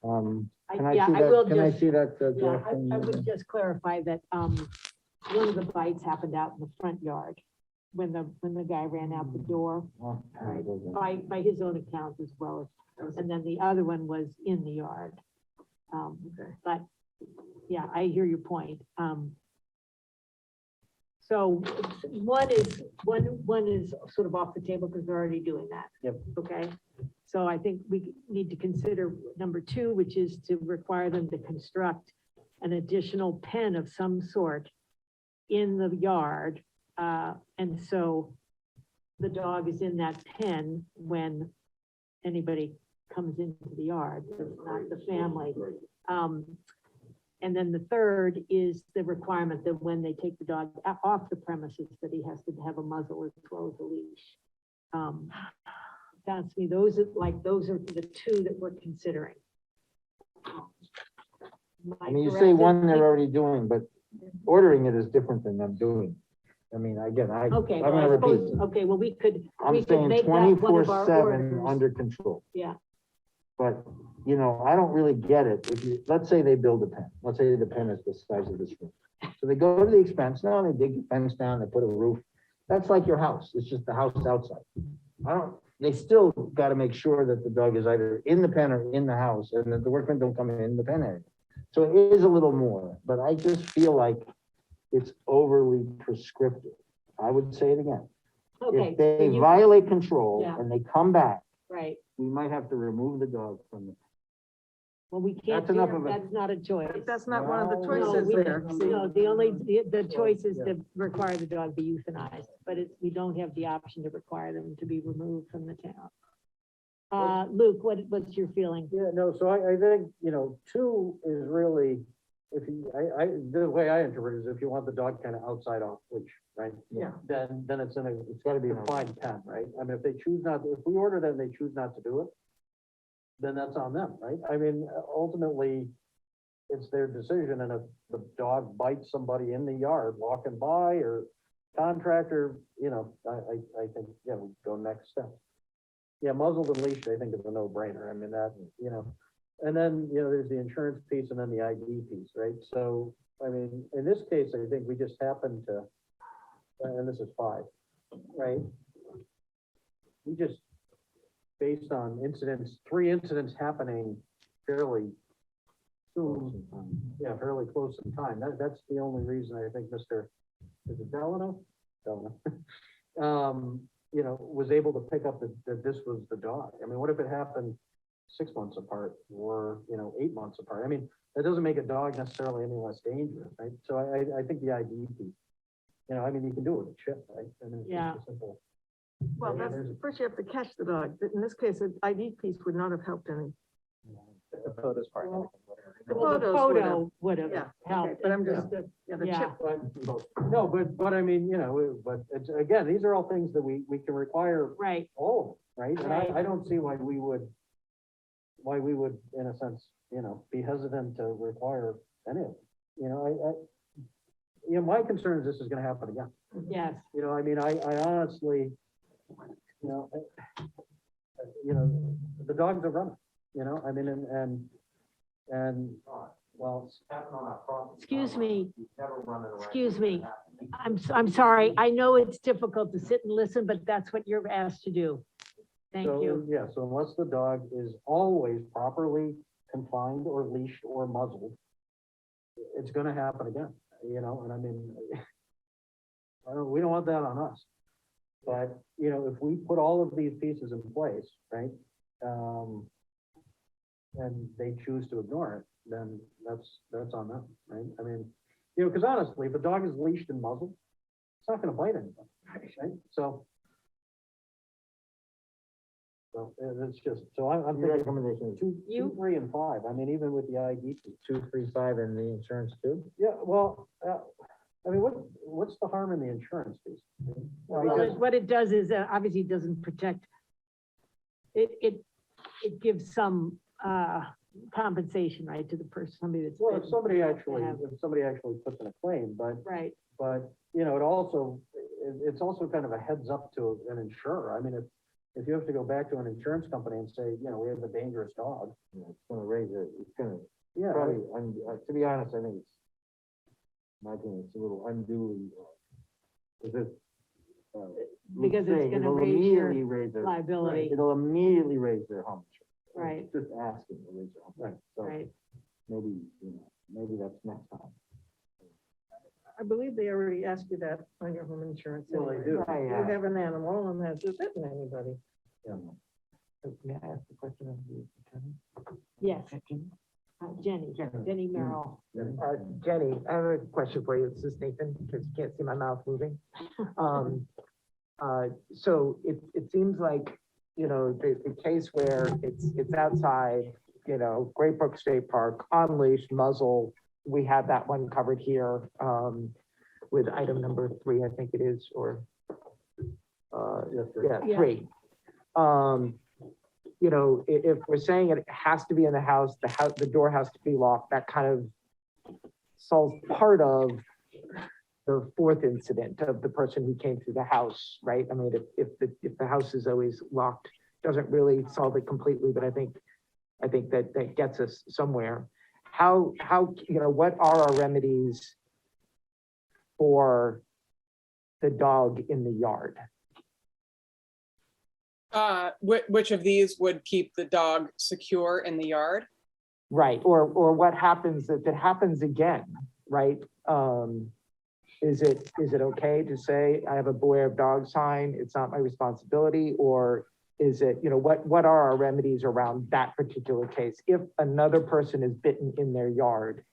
S3: Can I
S1: Yeah,
S3: see
S1: I will
S3: that, can I
S1: just-
S3: see that?
S1: Yeah,
S3: direction?
S1: I would just clarify that, one of the bites happened out in the front yard when the guy ran out the door,
S3: Oh, it doesn't-
S1: by his own account as well as, and then the other one was in the yard. But, yeah, I hear your point. So one is sort of off the table because they're already doing that.
S5: Yep.
S1: Okay, so I think we need to consider number 2, which is to require them to construct an additional pen of some sort in the yard. And so the dog is in that pen when anybody comes into the yard, it's not the family. And then the third is the requirement that when they take the dog off the premises, that he has to have a muzzle as well as a leash. Sounds to me, those are the 2 that we're considering. Am
S3: I mean, you
S1: correct
S3: say
S1: in
S3: one they're
S1: thinking-
S3: already doing, but ordering it is different than them doing it. I mean, again, I'm
S1: Okay, well,
S3: gonna
S1: I
S3: repeat.
S1: suppose, okay, well, we could
S3: I'm saying
S1: make that one of our
S3: 24/7
S1: orders.
S3: under control.
S1: Yeah.
S3: But, I don't really get it. Let's say they build a pen, let's say the pen is the size of this room. So they go to the expense, no, they dig the fence down, they put a roof. That's like your house, it's just the house outside. They still gotta make sure that the dog is either in the pen or in the house, and that the workmen don't come in the pen area. So it is a little more, but I just feel like it's overly prescriptive. I would say it again.
S1: Okay.
S3: If
S1: so
S3: they
S1: you-
S3: violate control
S1: Yeah.
S3: and they come back,
S1: Right,
S3: we might have to remove the dog from the.
S1: well, we can't
S3: That's
S1: do,
S3: enough of it.
S1: that's not a choice.
S4: That's not one of the
S3: No,
S4: choices
S1: we-
S4: there.
S1: No, the choice is to require the dog be euthanized, but we don't have the option to require them to be removed from the town. Luke, what's your feeling?
S10: Yeah, no, so I think, 2 is really, the way I interpret it is if you want the dog kind of outside off leash, right?
S4: Yeah.
S10: Then it's gotta be a fine pen, right? I mean, if they choose not, if we order them, they choose not to do it, then that's on them, right? I mean, ultimately, it's their decision, and if the dog bites somebody in the yard walking by, or contractor, I think, we go next step. Yeah, muzzled and leashed, I think is a no-brainer. I mean, that, And then, you know, there's the insurance piece and then the ID piece, right? So, I mean, in this case, I think we just happened to, and this is 5, right? We just, based on incidents, 3 incidents happening fairly soon, yeah, fairly close in time. That's the only reason I think Mr. Is it Delano? Delano. You know, was able to pick up that this was the dog. I mean, what if it happened 6 months apart or, you know, 8 months apart? I mean, that doesn't make a dog necessarily any less dangerous, right? So I think the ID piece, you know, I mean, you can do it with a chip, right? I mean, it's
S1: Yeah.
S10: just a simple.
S4: Well, that's, first you have to catch the dog, but in this case, an ID piece would not have helped any.
S8: The photos part.
S4: Well, The
S1: Well, the
S4: photos would have,
S1: photo would have
S4: yeah, okay,
S1: helped.
S4: but I'm just, yeah, the
S1: Yeah.
S4: chip.
S10: No, but I mean, you know, but it's, again, these are all things that we can require
S1: Right,
S10: all of them, right? And
S1: Right.
S10: I don't see why we would, in a sense, you know, be hesitant to require any of it. You know, you know, my concern is this is gonna happen again.
S1: yes.
S10: You know, I mean, I honestly, you know, the dogs are running, you know, I mean, and, well,
S3: It's happened on our property.
S1: Excuse me.
S3: He's never running around.
S1: Excuse me. I'm sorry. I know it's difficult to sit and listen, but that's what you're asked to do. Thank
S10: so,
S1: you.
S10: yeah, so unless the dog is always properly confined or leashed or muzzled, it's gonna happen again, you know, and I mean, we don't want that on us. But, you know, if we put all of these pieces in place, right, and they choose to ignore it, then that's on them, right? I mean, you know, because honestly, if a dog is leashed and muzzled, it's not gonna bite anybody, right? So it's just, so I'm
S3: Your
S10: thinking
S3: recommendation is
S10: 2, 3, and 5. I mean, even with the ID.
S3: 2, 3, 5 and the insurance too?
S10: Yeah, well, I mean, what's the harm in the insurance piece?
S1: Well,
S10: Because-
S1: what it does is obviously it doesn't protect. It gives some compensation, right, to the person, somebody that's.
S10: Well, if
S1: bitten.
S10: somebody actually,
S1: have-
S10: puts in a claim,
S1: Right,
S10: but, you know, it's also kind of a heads up to an insurer. I mean, if you have to go back to an insurance company and say, you know, we have a dangerous dog.
S3: Yeah, it's gonna raise it, it's gonna,
S10: Yeah,
S3: probably, to be honest, I think it's, my opinion, it's a little unduly, is it?
S1: Because it's gonna raise your liability.
S3: It'll immediately raise their home insurance.
S1: Right.
S3: It's just asking to raise their home.
S10: Right.
S3: So
S1: right.
S3: maybe, you know, maybe that's next time.
S4: I believe they already asked you that on your home insurance.
S10: Well, they
S4: anyway.
S10: do.
S4: You have an animal and has it bitten anybody.
S5: May I ask the question of the attorney?
S1: Yes. Jenny Merrill.
S5: Jenny, I have a question for you. This is Nathan, because you can't see my mouth moving. So it seems like, you know, the case where it's outside, you know, Great Brook State Park, on leash, muzzle, we have that one covered here, with item number 3, I think it is, or, yeah,
S1: Yeah.
S5: 3. You know, if we're saying it has to be in the house, the door has to be locked, that kind of solves part of the 4th incident of the person who came through the house, right? I mean, if the house is always locked, doesn't really solve it completely, but I think that gets us somewhere. How, you know, what are our remedies for the dog in the yard?
S11: Which of these would keep the dog secure in the yard?
S5: Right, or what happens if it happens again, right? Is it okay to say, I have a beware of dog sign, it's not my responsibility? Or is it, you know, what are our remedies around that particular case? If another person is bitten in their yard,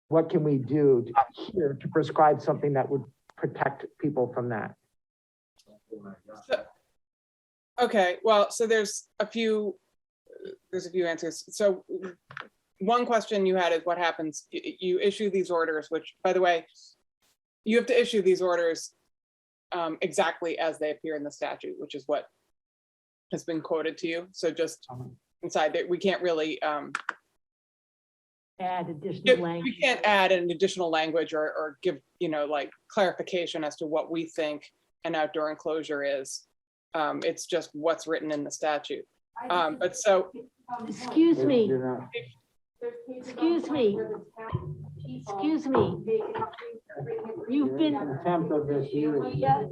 S5: what can we do here to prescribe something that would protect people from that?
S11: Okay, well, so there's a few answers. So one question you had is what happens, you issue these orders, which, by the way, you have to issue these orders exactly as they appear in the statute, which is what has been quoted to you. So just inside that, we can't really,
S1: Add additional language.
S11: we can't add an additional language or give, you know, like clarification as to what we think an outdoor enclosure is. It's just what's written in the statute. But so
S1: Excuse me,
S3: You're not-
S1: excuse me, excuse me. You've been,
S3: Contempt of this hearing.
S1: yeah,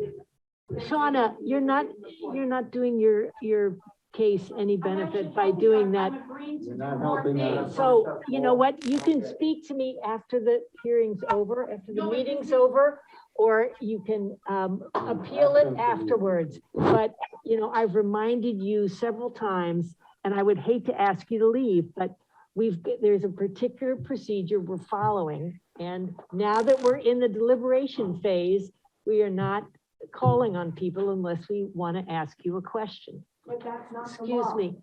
S1: Shauna, you're not doing your case any benefit by doing that.
S3: You're not helping us.
S1: So, you know what, you can speak to me after the hearing's over, after the meeting's over, or you can appeal it afterwards. But, you know, I've reminded you several times, and I would hate to ask you to leave, but there's a particular procedure we're following. And now that we're in the deliberation phase, we are not calling on people unless we want to ask you a question.
S4: But that's not the
S1: Excuse
S4: law.
S1: me.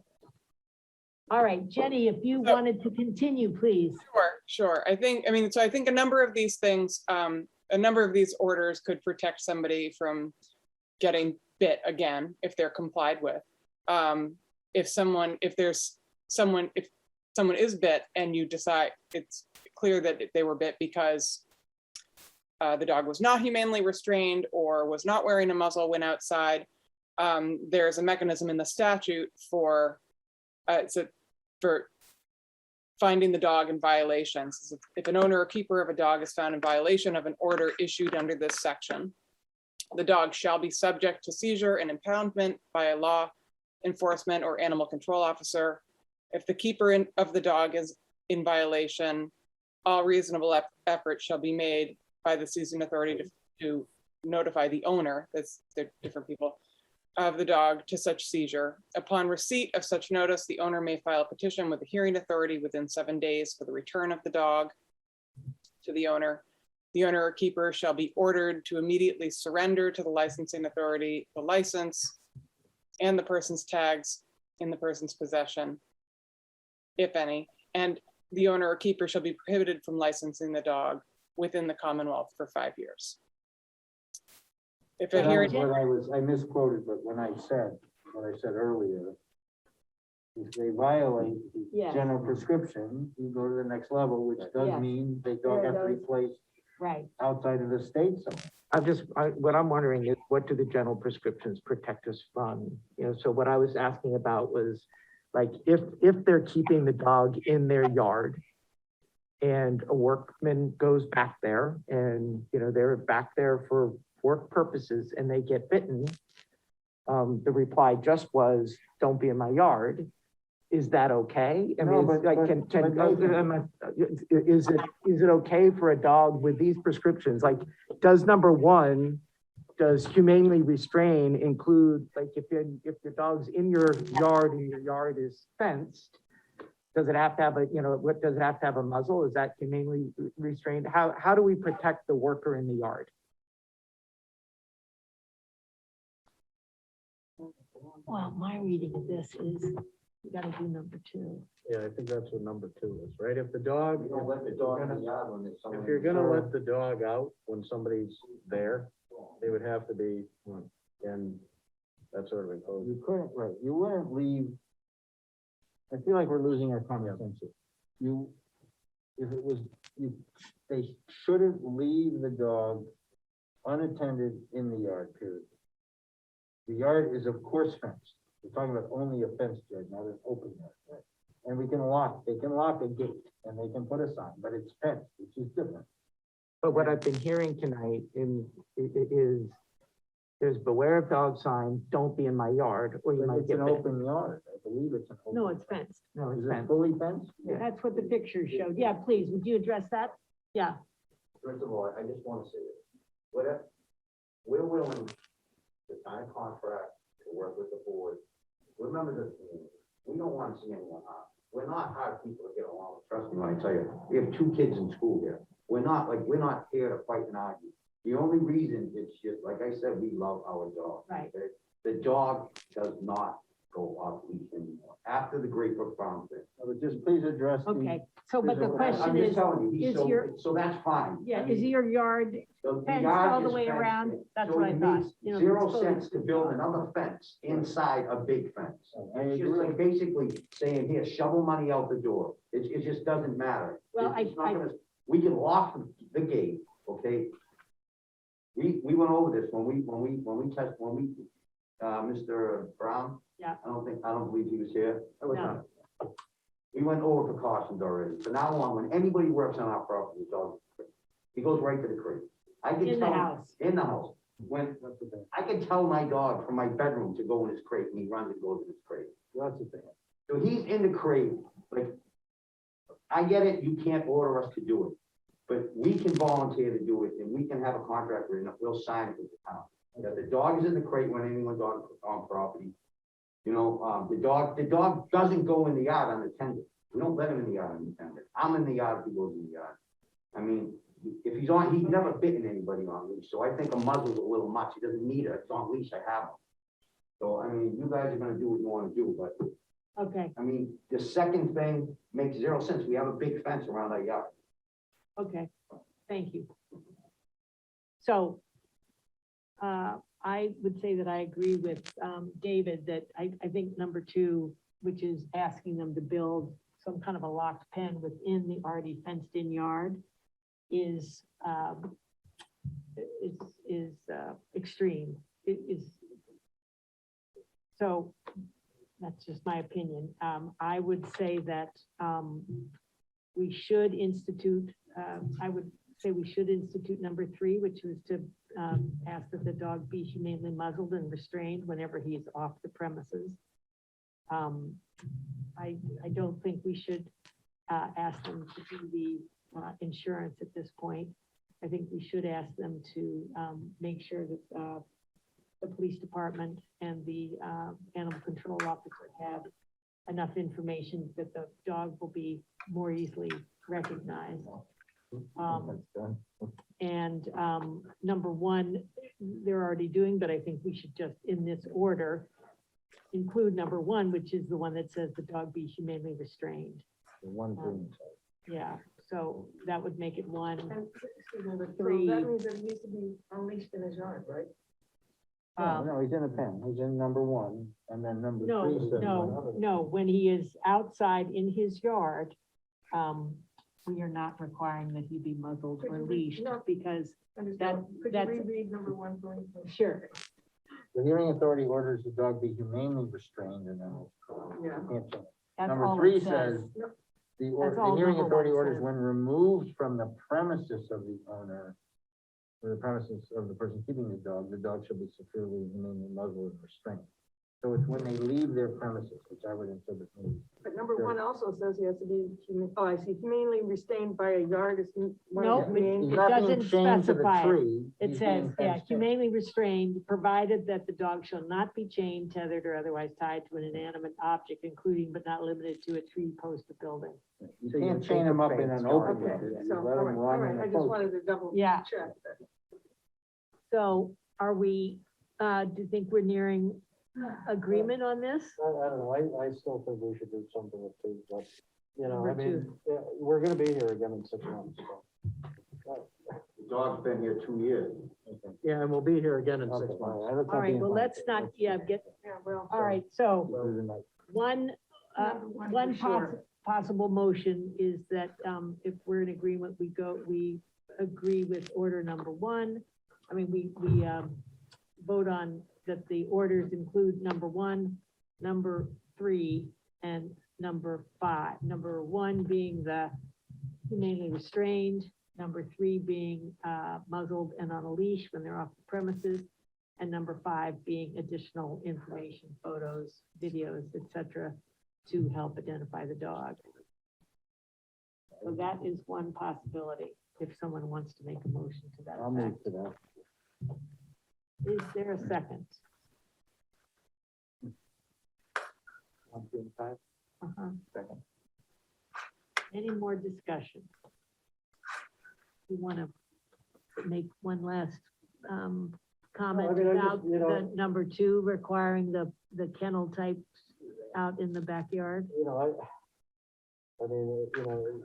S1: All right, Jenny, if you wanted to continue, please.
S11: Sure. I think a number of these things, a number of these orders could protect somebody from getting bit again if they're complied with. If someone is bit and you decide it's clear that they were bit because the dog was not humanely restrained or was not wearing a muzzle when outside, there's a mechanism in the statute for finding the dog in violations. If an owner or keeper of a dog is found in violation of an order issued under this section, the dog shall be subject to seizure and impoundment by a law enforcement or animal control officer. If the keeper of the dog is in violation, all reasonable effort shall be made by the seizing authority to notify the owner, they're different people, of the dog to such seizure. Upon receipt of such notice, the owner may file a petition with the hearing authority within 7 days for the return of the dog to the owner. The owner or keeper shall be ordered to immediately surrender to the licensing authority the license and the person's tags in the person's possession, if any, and the owner or keeper shall be prohibited from licensing the dog within the Commonwealth for 5 years. If a
S3: That
S11: hearing,
S3: was what I misquoted, but what I said earlier, if they violate the
S1: Yes.
S3: general prescription, you go to the next level, which does
S1: Yes.
S3: mean they don't have to be placed
S1: Right.
S3: outside of the state somewhere.
S5: What I'm wondering is, what do the general prescriptions protect us from? You know, so what I was asking about was, like, if they're keeping the dog in their yard and a workman goes back there and, you know, they're back there for work purposes and they get bitten, the reply just was, don't be in my yard. Is that okay? I
S3: No,
S5: mean, it's
S3: but-
S5: like, is it okay for a dog with these prescriptions? Like, does number one, does humanely restrain include, like, if your dog's in your yard and your yard is fenced, does it have to have does it have to have a muzzle? Is that humanely restrained? How do we protect the worker in the yard?
S1: Well, my reading of this is, you gotta do number 2.
S10: Yeah, I think that's what number 2 is, right? If the dog,
S6: You don't let the dog in the yard when there's someone.
S10: if you're gonna let the dog out when somebody's there, they would have to be, and that sort of enclosure.
S3: You couldn't, right, you wouldn't leave, I feel like we're losing our common sense here. They shouldn't leave the dog unattended in the yard, period. The yard is of course fenced. We're talking about only a fenced yard, not an open yard. Right? And they can lock a gate and they can put a sign, but it's fenced, which is different.
S5: But what I've been hearing tonight is there's beware of dog sign, don't be in my yard, or you
S3: But
S5: might
S3: it's
S5: get
S3: an
S5: bit.
S3: open yard, I believe it's an open.
S1: No, it's fenced.
S5: No, it's
S3: Is it
S5: fenced.
S3: fully fenced?
S1: That's what the picture showed. Yeah, please, would you address that? Yeah.
S6: First of all, I just want to say this. Whatever, we're willing to sign a contract to work with the board. Remember this, we don't want to see anyone harmed. We're not hard people to get along with. Trust me when I tell you, we have 2 kids in school here. We're not here to fight and argue. The only reason it's just, like I said, we love our dog.
S1: Right.
S6: The dog does not go off leash anymore after the Great Brook Farm thing.
S3: But just please address the.
S1: Okay, so but the
S3: I'm
S1: question
S6: I'm just
S1: is,
S6: telling you,
S1: is your-
S6: so that's fine.
S1: yeah,
S6: I
S1: is
S6: mean,
S1: your yard
S6: the
S1: fenced
S6: yard
S1: all the
S6: is
S1: way
S6: fenced
S1: around?
S6: in.
S1: That's
S6: So
S1: what I
S6: it
S1: thought.
S6: makes
S1: You know,
S6: zero
S1: it's fully-
S6: sense to build another fence inside a big fence.
S3: I
S6: It's just
S3: agree.
S6: like basically saying, here, shovel money out the door. It just doesn't matter.
S1: Well,
S6: It's not gonna- we can lock the gate, okay? We went over this when Mr. Brown.
S1: Yeah.
S6: I don't believe he was here.
S1: No.
S6: We went over precautions already. From now on, when anybody works on our property, the dog, he goes right to the crate. I can
S1: In the
S6: tell-
S1: house.
S6: In the house. When, I can tell my dog from my bedroom to go in his crate, and he runs and goes in his crate.
S10: That's the thing.
S6: So he's in the crate, like, I get it, you can't order us to do it, but we can volunteer to do it, and we can have a contract written up, we'll sign it with the town. That the dog is in the crate when anyone's on property. You know, the dog doesn't go in the yard unattended. We don't let him in the yard unattended. I'm in the yard if he goes in the yard. I mean, if he's never bitten anybody on leash, so I think a muzzle's a little much. He doesn't need it. It's on leash, I have him. So, I mean, you guys are gonna do what you wanna do, but,
S1: Okay,
S6: I mean, the second thing makes zero sense. We have a big fence around our yard.
S1: okay, thank you. So, I would say that I agree with, David, that I think number two, which is asking them to build some kind of a locked pen within the already fenced-in yard is extreme. It is. So that's just my opinion. I would say that, we should institute, I would say we should institute number three, which was to, ask that the dog be humanely muzzled and restrained whenever he's off the premises. I don't think we should, ask them to do the, insurance at this point. I think we should ask them to, make sure that, the police department and the, animal control officer have enough information that the dog will be more easily recognized. And number one, they're already doing, but I think we should just, in this order, include number one, which is the one that says the dog be humanely restrained.
S10: The one green.
S1: Yeah, so that would make it one.
S4: So
S1: Three.
S4: that means it needs to be unleashed in his yard, right?
S3: No, he's in a pen. He's in number one, and then number
S1: No,
S3: three says.
S1: no, when he is outside in his yard, we are not requiring that he be muzzled or leashed,
S4: No.
S1: because,
S4: Understand. Could you
S1: that's-
S4: reread number one for me? please?
S1: sure,
S3: The hearing authority orders the dog be humanely restrained, and then.
S4: Yeah.
S3: You can't change.
S1: that's
S3: Number
S1: all
S3: three
S1: it says.
S3: says, the
S1: That's all
S3: hearing
S1: number
S3: authority
S1: one
S3: orders
S1: says.
S3: when removed from the premises of the owner, or the premises of the person keeping the dog shall be securely, humanely muzzled and restrained. So it's when they leave their premises, which I would interpret maybe.
S4: But number
S3: Sure.
S4: one also says he has to be, I see, humanely restrained by a yard is.
S1: No,
S4: humane.
S3: He's
S1: it
S3: not being
S1: doesn't
S3: chained to the
S1: specify it.
S3: tree,
S1: It
S3: he's
S1: says,
S3: being
S1: yeah,
S3: fenced in.
S1: humanely restrained, provided that the dog shall not be chained, tethered, or otherwise tied to an inanimate object, including but not limited to a tree, post, or building.
S3: You
S10: So you
S3: can't
S10: take
S3: chain
S10: a
S3: him up in
S10: fence,
S3: an open
S4: Okay,
S3: area. You
S4: so,
S3: let
S4: all
S3: him
S4: right,
S3: run in
S4: I
S3: a
S4: just
S3: post.
S4: wanted to double
S1: Yeah.
S4: check that.
S1: So are we, do you think we're nearing agreement on this?
S10: I don't know, I still think we should do something with two, but, you know, I
S1: Number
S10: mean, we're gonna be here again in 6 months, so.
S6: The dog's been here 2 years.
S10: Yeah, and we'll be here again in
S3: Okay,
S10: 6
S3: all
S10: months.
S3: right, let's
S1: All
S3: not
S1: right,
S3: be
S1: well,
S3: in
S1: let's not, yeah, get,
S4: Yeah, well.
S1: all right, so
S3: Through the night.
S1: one,
S4: Number one
S1: one
S4: for sure.
S1: possible motion is that, if we're in agreement, we agree with order number one. I mean, we vote on that the orders include number one, number three, and number five. Number one being the humanely restrained, number three being, muzzled and on a leash when they're off the premises, and number five being additional information, photos, videos, et cetera, to help identify the dog. So that is one possibility, if someone wants to make a motion to that
S3: I'll move
S1: effect.
S3: to that.
S1: Is there a second?
S10: 1, 2, and 5.
S1: Uh-huh.
S3: Second.
S1: Any more discussion? You want to make one last comment
S10: I mean, I just,
S1: about
S10: you know-
S1: the number two, requiring the kennel types out in the backyard?
S10: You know, I mean, you know.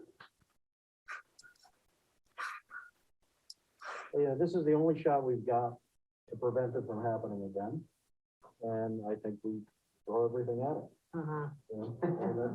S10: Yeah, this is the only shot we've got to prevent it from happening again. And I think we throw everything at it,
S1: Uh-huh.
S10: you know, and that's,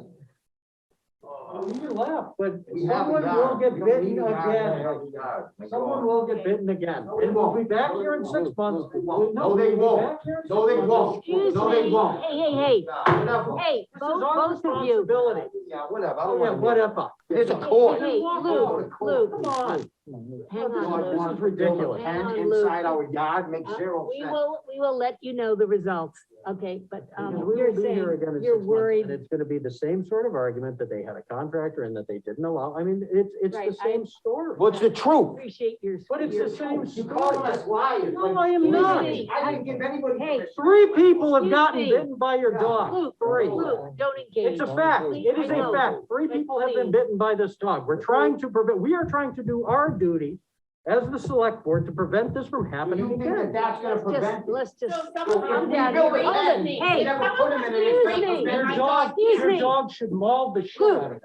S10: You can laugh, but
S6: We have a
S10: someone will
S6: yard.
S10: get
S6: We don't
S10: bitten
S6: need a yard, we
S10: again.
S6: have a yard.
S10: Someone will get bitten again,
S6: No, they
S10: and we'll be
S6: won't.
S10: back
S6: No,
S10: here in
S6: they
S10: 6 months.
S6: won't. No, they
S10: we'll be
S6: won't.
S10: back here in
S6: No, they
S10: 6 months.
S6: won't.
S1: Excuse
S6: No, they
S1: me.
S6: won't.
S1: Hey,
S6: Whatever.
S1: hey,
S10: This is our
S1: both of you.
S10: responsibility.
S6: Yeah, whatever. I
S10: Oh,
S6: don't
S10: yeah,
S6: want to.
S10: whatever.
S6: It's a
S1: Hey,
S6: court.
S1: hey, Luke, Luke,
S10: Come on.
S1: hang
S10: This
S1: on,
S10: is
S1: Luke.
S10: ridiculous.
S1: Hang on,
S6: And
S1: Luke.
S6: inside our yard makes zero
S1: We
S6: sense.
S1: will let you know the results, okay, but,
S10: We
S1: you're
S10: will be here again
S1: saying,
S10: in
S1: you're
S10: 6 months,
S1: worried.
S10: and it's gonna be the same sort of argument that they had a contractor and that they didn't allow. I mean, it's
S1: Right,
S10: the same story.
S6: What's the truth?
S1: Appreciate your.
S10: But it's
S1: your
S10: the same
S6: You call
S10: story.
S6: us liars.
S10: No,
S6: but
S10: I am
S6: believe
S10: not.
S6: me, I didn't give anybody.
S1: Hey.
S6: permission.
S10: 3 people have
S1: Excuse
S10: gotten
S1: me.
S10: bitten by your dog.
S1: Luke,
S10: 3.
S1: Luke, don't engage.
S10: It's a fact. It is
S1: I know,
S10: a fact. 3
S1: but
S10: people have been
S1: please.
S10: bitten by this dog. We are trying to do our duty as the select board to prevent this from
S6: Do you
S10: happening
S6: think that
S10: again.
S6: that's gonna prevent it?
S1: Let's just,
S6: So if
S1: calm
S6: we
S1: down.
S6: build a
S1: Hold
S6: pen,
S1: it.
S6: we
S1: Hey,
S6: never put him in it.
S1: excuse
S6: It's
S1: me.
S6: gonna
S1: Excuse
S10: Your
S1: me.
S10: dog should maul the shit out of it.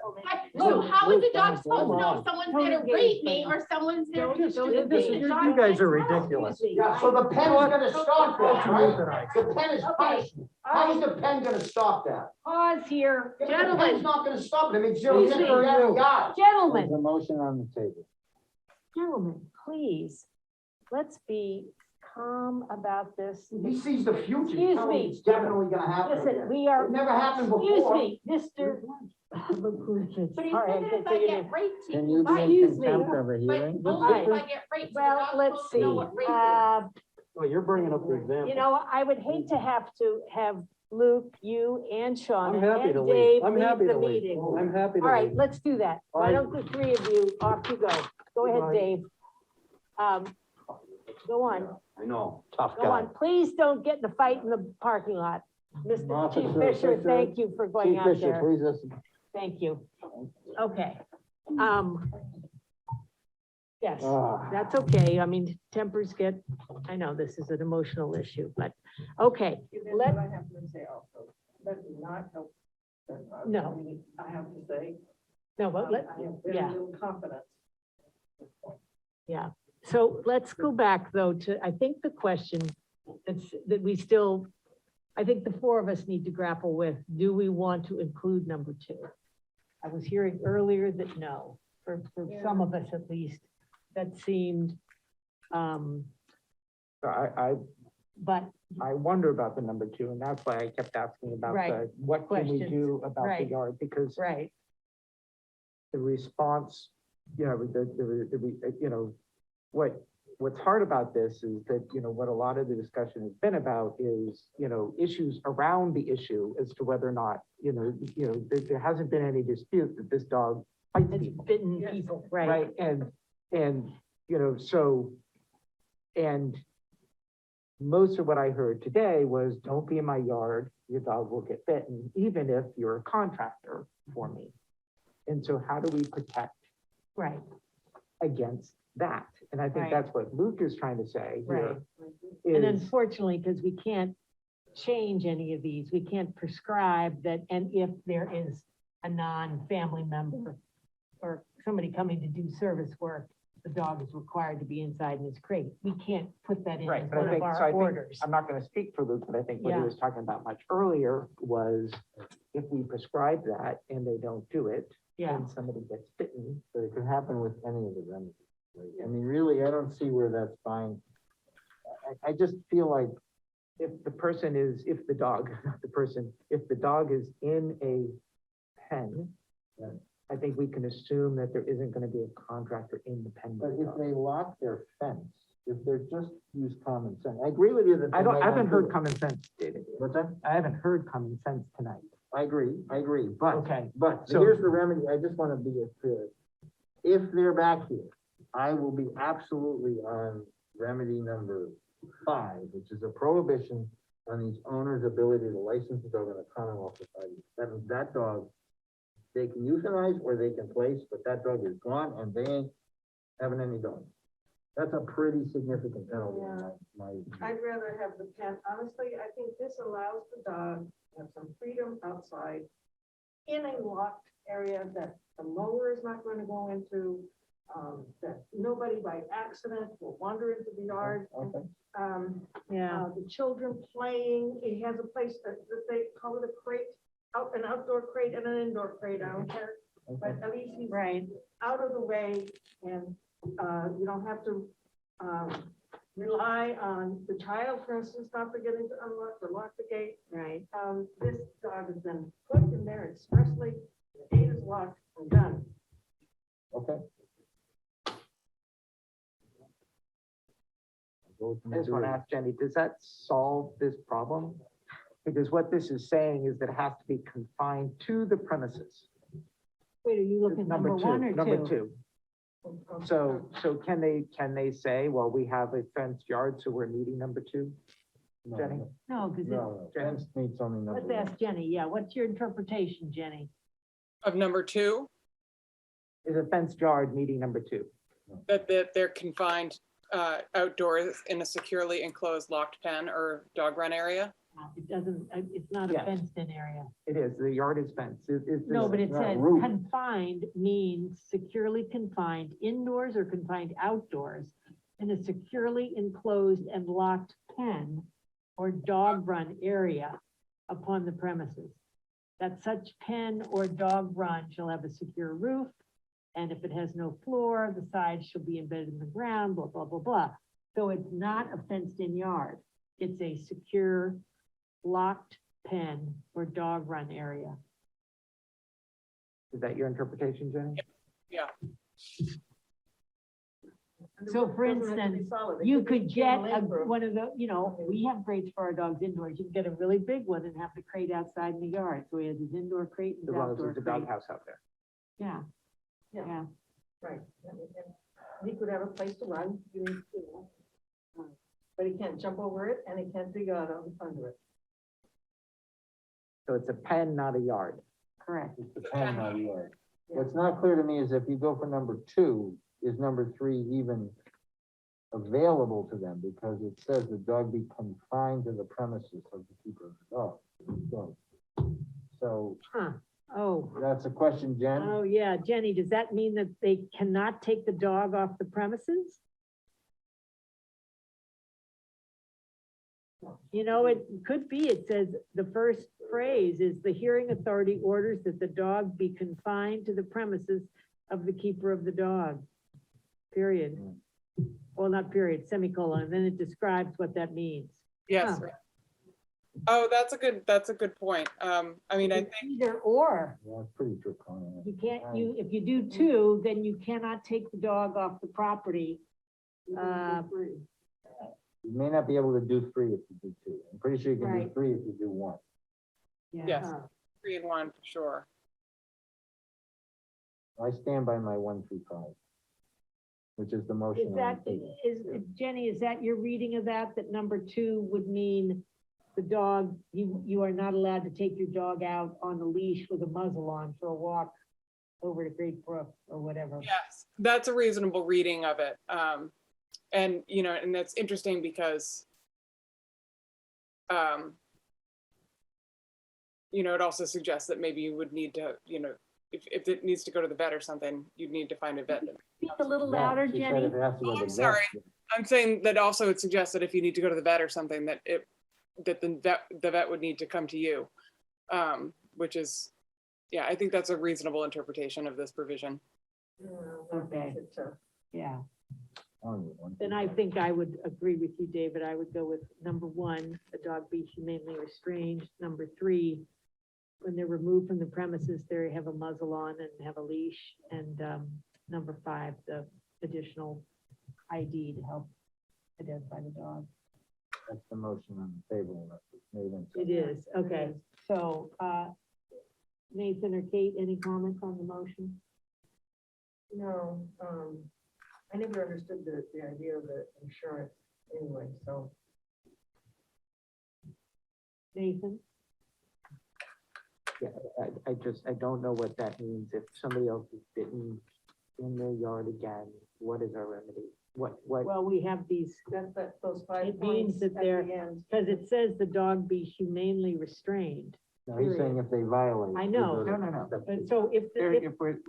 S12: So how is the dog supposed to
S10: Come
S12: know
S10: on.
S12: if someone's there to rape me or someone's there to
S1: Don't
S12: do
S10: This is-
S1: engage.
S10: You guys are ridiculous.
S6: Yeah, so the pen is gonna stop that, right? The pen is
S1: Okay.
S6: punishment. How is the pen gonna stop that?
S1: Pause here,
S6: The pen's
S1: gentlemen,
S6: not gonna stop it. I mean, zero,
S1: Excuse
S6: zero,
S1: me.
S6: zero, yard.
S1: gentlemen,
S3: a motion on the table.
S1: gentlemen, please, let's be calm about this.
S6: He sees the future.
S1: Excuse
S6: He's telling
S1: me.
S6: It's definitely gonna happen.
S1: Listen,
S6: again.
S1: we are,
S6: It never happened
S1: excuse
S6: before.
S1: me, Mr.
S12: But he's
S1: All right,
S12: saying
S1: I
S12: if I
S1: figured
S12: get
S1: it.
S12: raped,
S3: Can
S12: he
S3: you
S12: can
S3: be
S12: bite
S3: in
S12: me.
S10: Excuse me.
S3: contempt of a
S12: But
S3: hearing?
S12: only if I get raped. So the
S1: Well,
S12: dog's
S1: let's
S12: supposed to know
S1: see,
S12: what rape is.
S10: Well, you're bringing up the example.
S1: you know, I would hate to have Luke, you and Sean
S10: I'm happy to
S1: and
S10: leave.
S1: Dave
S10: I'm
S1: leave
S10: happy
S1: the
S10: to leave.
S1: meeting.
S10: I'm happy to
S1: All right,
S10: leave.
S1: let's do that. Why
S10: I-
S1: don't the 3 of you, off you go. Go ahead,
S10: Goodbye.
S1: Dave. Go on,
S7: I know, tough
S1: go
S7: guy.
S1: on. Please don't get in a fight in the parking lot. Mr.
S3: Officer
S1: Chief Fisher,
S3: Fisher,
S1: thank you for going
S3: Chief
S1: out
S3: Fisher,
S1: there.
S3: please listen.
S1: Thank you. Okay. Yes,
S3: Ah.
S1: that's okay. I mean, tempers get, I know this is an emotional issue, but, okay. Let,
S5: I have to say also, that did not help.
S1: No.
S5: I have to say.
S1: no, but let,
S5: I have very
S1: yeah.
S5: little confidence.
S1: Yeah, so let's go back though to, I think the question that we still, I think the 4 of us need to grapple with, do we want to include number 2? I was hearing earlier that no, for some of us at least, that seemed, but,
S5: I wonder about the number 2, and that's why I kept asking about
S1: Right.
S5: what can we
S1: Questions.
S5: do about the
S1: Right.
S5: yard? Because
S1: right,
S5: the response, what's hard about this is that, what a lot of the discussion has been about is, issues around the issue as to whether or not, there hasn't been any dispute that this dog bites
S1: it's
S5: people.
S1: bitten people, right,
S5: And, and most of what I heard today was, don't be in my yard, your dog will get bitten, even if you're a contractor for me. And so how do we protect
S1: right,
S5: against that? And I think
S1: Right.
S5: that's what Luke is trying to say
S1: right.
S5: here.
S1: And
S5: is-
S1: unfortunately, because we can't change any of these, we can't prescribe that, and if there is a non-family member or somebody coming to do service work, the dog is required to be inside in his crate. We can't put that in
S5: Right,
S1: as
S5: but I
S1: one of
S5: think, so I
S1: our
S5: think,
S1: orders.
S5: I'm not gonna speak for Luke, but I think what he
S1: Yeah.
S5: was talking about much earlier was if we prescribe that and they don't do it,
S1: Yeah,
S5: and somebody gets bitten,
S3: But it could happen with any of the remedies. Right? I mean, really, I don't see where that's fine. I just feel like
S5: if the person is, if the dog, not the person, if the dog is in a pen,
S3: Yeah.
S5: I think we can assume that there isn't gonna be a contractor in the pen.
S3: But
S5: with the
S3: if
S5: dog.
S3: they lock their fence, if they're just use common sense, I agree with you that.
S5: I
S3: they might
S5: haven't
S3: not do
S5: heard
S3: it.
S5: common sense, David.
S3: What's that?
S5: I haven't heard common sense tonight.
S3: I agree, but,
S5: Okay,
S3: but
S5: So-
S3: here's the remedy, I just wanna be as clear. If they're back here, I will be absolutely on remedy number 5, which is a prohibition on these owners' ability to license a dog in a Commonwealth society. That means that dog, they can euthanize or they can place, but that dog is gone and they ain't having any dogs. That's a pretty significant penalty in my.
S4: I'd rather have the pen, honestly, I think this allows the dog to have some freedom outside in a locked area that the mower is not going to go into, that nobody by accident will wander into the yard.
S3: Okay.
S1: yeah,
S4: The children playing, it has a place that they call it a crate, an outdoor crate and an indoor crate, I don't care. but at least he's
S1: Right.
S4: out of the way and, you don't have to, rely on the child, for instance, not forgetting to unlock or lock the gate.
S1: Right.
S4: This dog has been put in there expressly, the gate is locked, I'm done.
S3: Okay.
S5: I just want to ask Jenny, does that solve this problem? Because what this is saying is that it has to be confined to the premises.
S1: Wait, are you looking at number one or two?
S5: Number two. So can they say, well, we have a fenced yard, so we're meeting number two? Jenny?
S1: No, because
S3: No, fence meets only number
S1: let's
S3: one.
S1: ask Jenny. Yeah, what's your interpretation, Jenny?
S11: Of number two,
S5: Is a fenced yard meeting number two?
S11: that they're confined outdoors in a securely enclosed locked pen or dog run area.
S1: It doesn't, it's not a
S5: Yes.
S1: fenced-in area.
S5: It is, the yard is fenced.
S1: No, but it
S3: not
S1: says
S3: roof.
S1: confined means securely confined indoors or confined outdoors in a securely enclosed and locked pen or dog run area upon the premises. That such pen or dog run shall have a secure roof, and if it has no floor, the sides shall be embedded in the ground, blah, blah, blah, blah. So it's not a fenced-in yard. It's a secure, locked pen or dog run area.
S5: Is that your interpretation, Jenny?
S11: Yeah,
S4: And the
S1: So
S4: roof
S1: for
S4: doesn't have to be
S1: instance,
S4: solid. It
S1: You
S4: could be
S1: could get
S4: cantilever.
S1: one of the, we have crates for our dogs indoors. You can get a really big one and have the crate outside in the yard. So he has his indoor crate and
S5: As
S1: his
S5: long as
S1: outdoor
S5: there's a
S1: crate.
S5: doghouse out there.
S1: Yeah,
S4: Yeah.
S1: yeah.
S4: Right. And he could have a place to run, but he can't jump over it and he can't dig out under it.
S5: So it's a pen, not a yard.
S1: Correct.
S3: It's the pen, not the yard. What's not clear to me is if you go for number two, is number three even available to them? Because it says the dog be confined to the premises of the keeper of the dog. So
S1: Huh. Oh,
S3: that's a question, Jen.
S1: oh, yeah. Jenny, does that mean that they cannot take the dog off the premises? It could be, it says, the first phrase is the hearing authority orders that the dog be confined to the premises of the keeper of the dog. Period. Well, not period, semicolon, and then it describes what that means.
S11: yes.
S1: Huh.
S11: Oh, that's a good point. I mean, I think,
S1: Either or,
S3: Yeah, it's pretty draconian.
S1: you can't, if you do two, then you cannot take the dog off the property.
S3: You may not be able to do three if you do two. I'm pretty sure you can do
S1: Right.
S3: three if you do one.
S11: yes, 3 and 1 for sure.
S3: I stand by my 1 through 5, which is the motion.
S1: Is
S3: on
S1: that,
S3: the table.
S1: Jenny, is that your reading of that number two would mean the dog, you are not allowed to take your dog out on a leash with a muzzle on for a walk over to Great Brook or whatever?
S11: Yes, that's a reasonable reading of it. And, and that's interesting because, it also suggests that maybe you would need to, if it needs to go to the vet or something, you'd need to find a vet.
S1: Speak a little
S3: Yeah,
S1: louder,
S3: she said
S1: Jenny.
S3: if it has to go to
S11: I'm
S3: the
S11: sorry.
S3: vet,
S11: I'm saying that also it suggests that if you need to go to the vet or something, that the vet would need to come to you. Which is, yeah, I think that's a reasonable interpretation of this provision.
S1: Okay. Yeah,
S3: only 1
S1: then
S3: through
S1: I
S3: 5.
S1: think I would agree with you, David. I would go with number one, the dog be humanely restrained. Number three, when they're removed from the premises, they have a muzzle on and have a leash. And number five, the additional ID to help identify the dog.
S3: That's the motion on the table. That's made and
S1: It
S3: seconded.
S1: is, okay. So, Nathan or Kate, any comments on the motion?
S4: No, I never understood the idea of the insurance anyway, so.
S1: Nathan?
S5: Yeah, I don't know what that means. If somebody else is bitten in their yard again, what is our remedy? What,
S1: Well, we have these,
S4: Those 5
S1: It
S4: points
S1: means that
S4: at
S1: they're-
S4: the end.
S1: because it says the dog be humanely restrained.
S3: No, he's saying if they violate.
S1: I
S3: we
S1: know.
S3: go to-
S5: No.
S1: But so if,
S5: if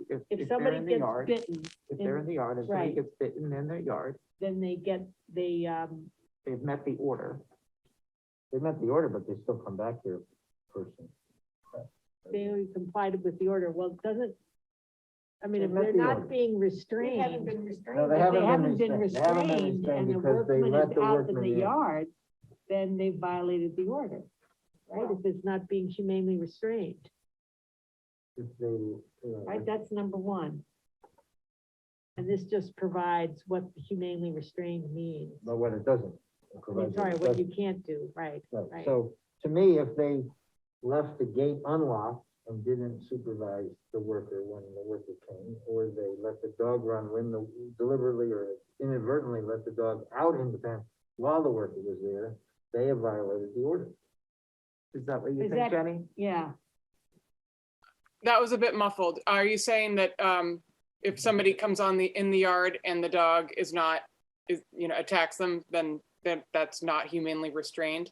S1: if
S5: they're
S1: somebody
S5: in the
S1: gets
S5: yard,
S1: bitten,
S5: if they're in the yard and somebody
S1: Right.
S5: gets bitten in their yard,
S1: then
S5: they've met the order.
S3: They met the order, but they still come back here person.
S1: they complied with the order. Well, doesn't I mean, if
S3: They met
S1: they're
S3: the
S1: not
S3: order.
S1: being
S4: They haven't
S1: restrained,
S4: been restrained.
S3: No, they
S1: if
S3: haven't
S1: they
S3: been
S1: haven't been
S3: restrained. They haven't been
S1: restrained and the
S3: restrained because they
S1: workman
S3: let
S1: is
S3: the
S1: out in
S3: workman
S1: the
S3: in.
S1: yard, then they violated the order, right? If it's not being humanely restrained,
S3: If they, you know,
S1: right? That's number one. And this just provides what humanely restrained means.
S3: But what it doesn't. It
S1: I
S3: provides
S1: mean, sorry,
S3: it
S1: what you
S3: doesn't.
S1: can't do, right,
S3: Right.
S1: right.
S3: So to me, if they left the gate unlocked and didn't supervise the worker when the worker came, or they let the dog run when the, deliberately or inadvertently let the dog out in the pen while the worker was there, they have violated the order.
S5: Is that what you
S1: Is
S5: think,
S1: that-
S5: Jenny?
S1: Yeah,
S11: That was a bit muffled. Are you saying that if somebody comes in the yard and the dog is not, attacks them, then that's not humanely restrained?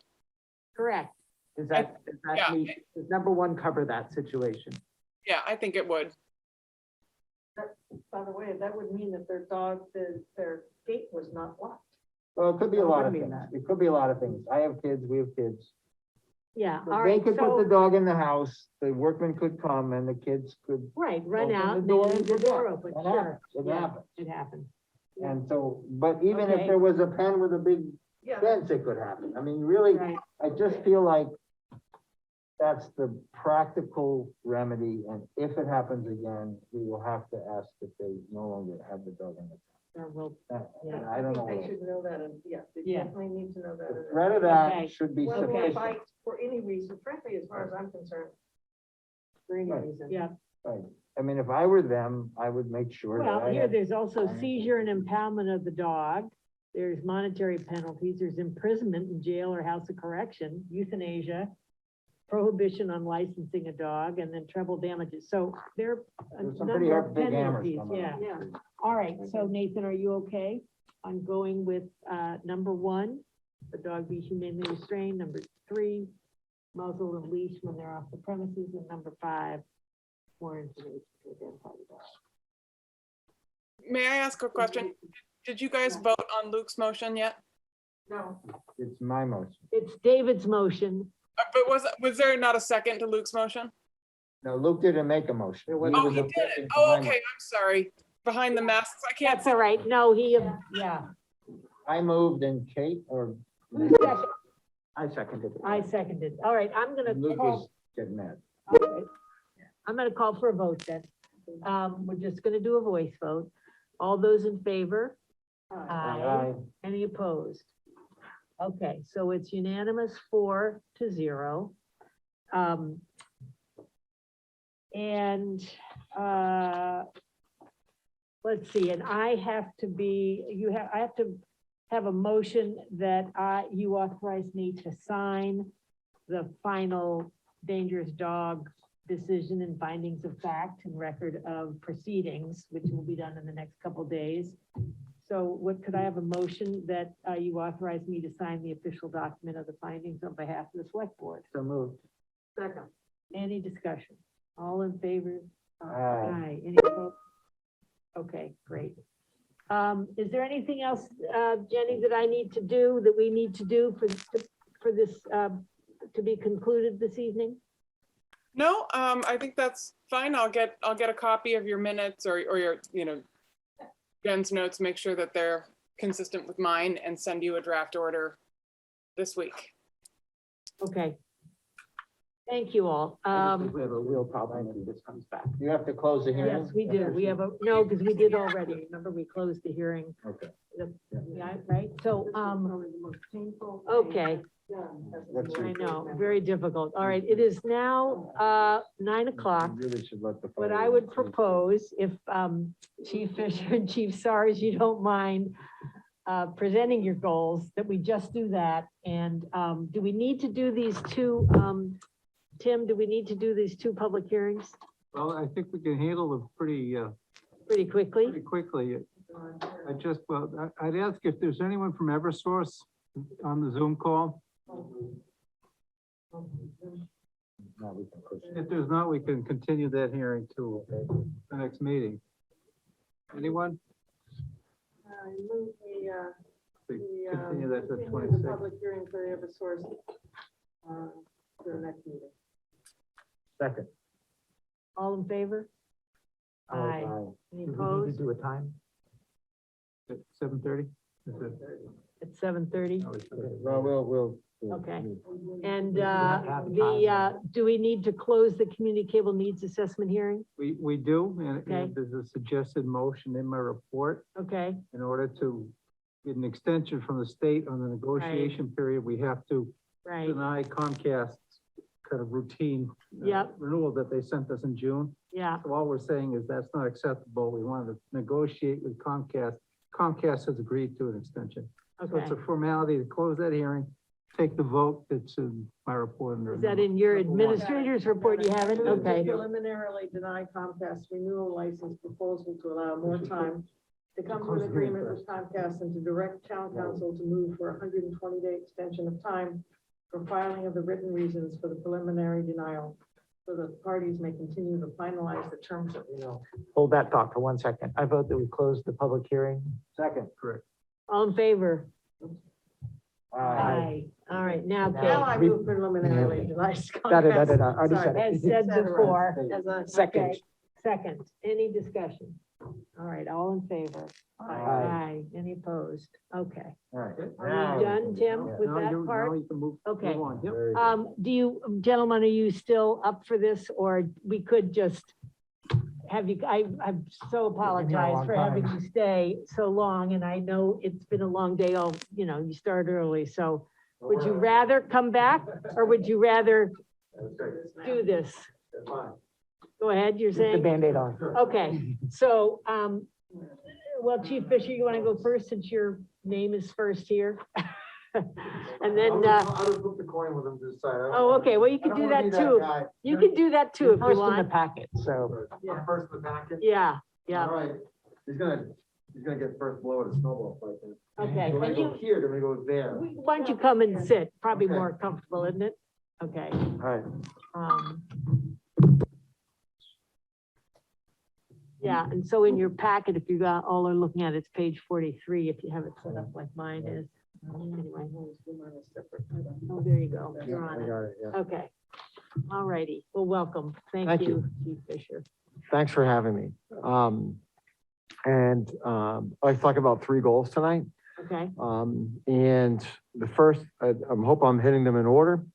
S1: correct.
S5: Does
S11: yeah.
S5: does number one cover that situation?
S11: Yeah, I think it would.
S4: By the way, that would mean that their gate was not locked.
S3: Well, it could be a
S5: No, it
S3: lot of
S5: wouldn't
S3: things.
S5: mean
S3: It could be a lot of things. I have kids, we have kids.
S1: Yeah, all
S3: They
S1: right,
S3: could put the
S1: so,
S3: dog in the house, the workman could come and the kids could.
S1: right, run
S3: open
S1: out
S3: the
S1: and
S3: door
S1: then leave the
S3: and
S1: door
S3: forget.
S1: open,
S3: That
S1: sure.
S3: happens. It
S1: Yeah,
S3: happens.
S1: it happens.
S3: And so, but even if
S1: Okay.
S3: there was a pen with a big
S4: Yeah.
S3: fence, it could happen. I mean, really,
S1: Right.
S3: I just feel like that's the practical remedy, and if it happens again, we will have to ask that they no longer have the dog in the
S1: Or we'll-
S3: pen.
S1: Yeah.
S3: I don't know.
S4: They should know that, and yeah, they
S1: Yeah.
S4: definitely need to know that.
S3: The threat of that
S1: Okay.
S3: should be
S4: Whether or
S3: sufficient.
S4: by, for any reason, frankly, as far as I'm concerned. For any
S3: Right.
S4: reason.
S1: Yeah,
S3: Right. I mean, if I were them, I would make sure that
S1: well,
S3: I
S1: here,
S3: had.
S1: there's also seizure and impoundment of the dog. There's monetary penalties, there's imprisonment in jail or house of correction, euthanasia, prohibition on licensing a dog, and then treble damages. So there are a
S3: There's some pretty
S1: number
S3: hard
S1: of
S3: big hammers
S1: penalties,
S3: coming
S1: yeah.
S3: up.
S4: Yeah.
S1: All right, so Nathan, are you okay on going with, number one, the dog be humanely restrained, number three, muzzle and leash when they're off the premises, and number five, more information to identify the dog.
S11: May I ask a question? Did you guys vote on Luke's motion yet?
S4: No,
S3: It's my motion.
S1: It's David's motion.
S11: But was there not a second to Luke's motion?
S3: No, Luke didn't make a motion.
S5: There was-
S11: Oh,
S3: was
S11: he did
S3: objecting
S11: it.
S3: to
S11: Oh,
S3: my
S11: okay,
S3: motion.
S11: I'm sorry. Behind the masks, I can't
S1: That's
S11: see.
S1: all right, no, he, yeah.
S3: I moved and Kate or
S1: Who's second?
S5: I seconded it.
S1: I seconded. All right, I'm gonna
S3: Luke
S1: call,
S3: is getting mad.
S1: okay. I'm gonna call for a vote then. We're just gonna do a voice vote. All those in favor? Aye. Any opposed? Okay, so it's unanimous 4-0. And, let's see, and I have to be, I have to have a motion that you authorize me to sign the final dangerous dog decision and findings of fact and record of proceedings, which will be done in the next couple days. So what, could I have a motion that you authorize me to sign the official document of the findings on behalf of the select board?
S5: So moved.
S4: second.
S1: Any discussion? All in favor?
S3: Aye.
S1: Any opposed? Okay, great. Is there anything else, Jenny, that I need to do, that we need to do for this, to be concluded this evening?
S11: No, I think that's fine. I'll get a copy of your minutes or your, Jen's notes, make sure that they're consistent with mine and send you a draft order this week.
S1: Okay. Thank you all.
S5: We have a real problem if this comes back.
S3: You have to close the hearing?
S1: Yes, we do. We have no, because we did already. Remember, we closed the hearing.
S3: Okay.
S1: Yeah, right? So,
S4: Probably the most painful. thing
S1: okay,
S4: done as a
S3: Let's see.
S1: I
S4: board
S1: know,
S4: member.
S1: very difficult. All right, it is now, 9 o'clock.
S3: You really should let the.
S1: What
S3: fire
S1: I would
S3: chief-
S1: propose, if, Chief Fisher and Chief Sars, you don't mind, presenting your goals, that we just do that. And, do we need to do these two, Tim, do we need to do these two public hearings
S13: Well, I think we can handle them pretty
S1: pretty quickly?
S13: quickly. I'd ask if there's anyone from Eversource on the Zoom call.
S3: No, we can push it.
S13: If there's not, we can continue that hearing to the next meeting. Anyone?
S4: I move
S13: We
S4: the,
S13: continue that to
S4: continue the
S13: 26.
S4: public hearing for the Eversource, to the next meeting.
S3: Second.
S1: All in favor? Aye. Any opposed?
S5: Do a time?
S13: At 7:30?
S1: At 7:30?
S3: Well, we'll.
S1: Okay. And,
S5: have
S1: do we need to close the community cable needs assessment hearing?
S13: We do,
S1: Okay.
S13: and there's a suggested motion in my report.
S1: Okay,
S13: In order to get an extension from the state on the negotiation period, we have to
S1: right,
S13: deny Comcast's kind of routine
S1: Yep.
S13: renewal that they sent us in June.
S1: yeah,
S13: So all we're saying is that's not acceptable. We wanted to negotiate with Comcast. Comcast has agreed to an extension. So
S1: okay.
S13: it's a formality to close that hearing, take the vote that's in my report.
S1: Is that in your administrator's report? You have it? Okay,
S4: Preliminarily deny Comcast renewal license proposal to allow more time to come to an agreement with Comcast and to direct town council to move for a 120-day extension of time for filing of the written reasons for the preliminary denial, so that parties may continue to finalize the terms of renewal.
S5: Hold that thought for 1 second. I vote that we close the public hearing.
S3: Second.
S13: Correct.
S1: all in favor?
S5: Aye.
S1: All right, now,
S4: Now I
S1: Kate,
S4: move preliminarily deny
S5: Da. Already said
S1: as
S5: it.
S1: said before.
S4: As a
S5: Second.
S1: Okay, second, any discussion? All right, all in favor? Aye. Any opposed? Okay.
S3: All right.
S1: Are we done, Tim, with
S13: Now
S1: that
S13: you
S1: part?
S13: can move
S1: Okay.
S13: on. Yep.
S1: Do you, gentlemen, are you still up for this, or we could just have you, I'm so apologize for having you stay so long, and I know it's been a long day, you start early, so would you rather come back, or would you rather do this? Go ahead, you're
S5: Keep the
S1: saying?
S5: Band-Aid on.
S1: Okay, so, well, Chief Fisher, you want to go first, since your name is first here? And then,
S2: I'll just flip the coin with them to decide.
S1: oh, okay, well, you can do that too. You can do that too if you
S5: First in the
S1: want.
S5: packet, so.
S2: I'm first in the packet.
S1: Yeah, yeah,
S2: All right, he's gonna get first blow at a snowball fight then.
S1: okay.
S2: So when
S1: And
S2: I go
S1: you,
S2: here, then we go there.
S1: why don't you come and sit? Probably
S2: Okay.
S1: more comfortable, isn't it? Okay.
S2: All right.
S1: um, Yeah, and so in your packet, if you got, all are looking at, it's page 43, if you have it set up like mine is. Anyway. Oh, there you go. You're on
S2: I
S1: it.
S2: got it, yeah.
S1: Okay. All righty. Well, welcome. Thank
S2: Thank
S1: you, Chief Fisher.
S2: Thanks for having me. I'd like to talk about 3 goals tonight.
S1: Okay,
S2: And the first, I hope I'm hitting them in order.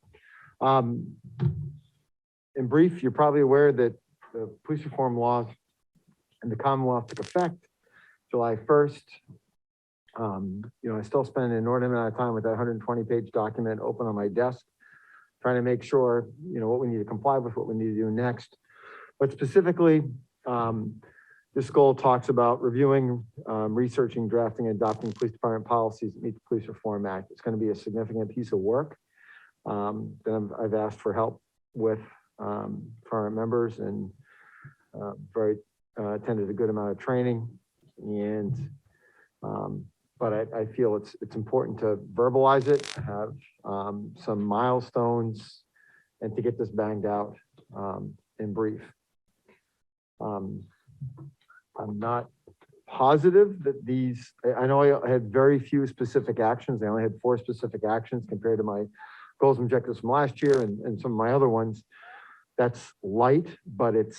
S2: In brief, you're probably aware that the police reform laws in the Commonwealth took effect July 1st. I still spend an inordinate amount of time with that 120-page document open on my desk, trying to make sure, what we need to comply with, what we need to do next. But specifically, this goal talks about reviewing, researching, drafting, and adopting police department policies that meet the Police Reform Act. It's going to be a significant piece of work that I've asked for help with for our members, and attended a good amount of training. And but I feel it's important to verbalize it, have some milestones, and to get this banged out in brief. I'm not positive that I know I had very few specific actions. I only had 4 specific actions compared to my goals and objectives from last year and some of my other ones. That's light, but it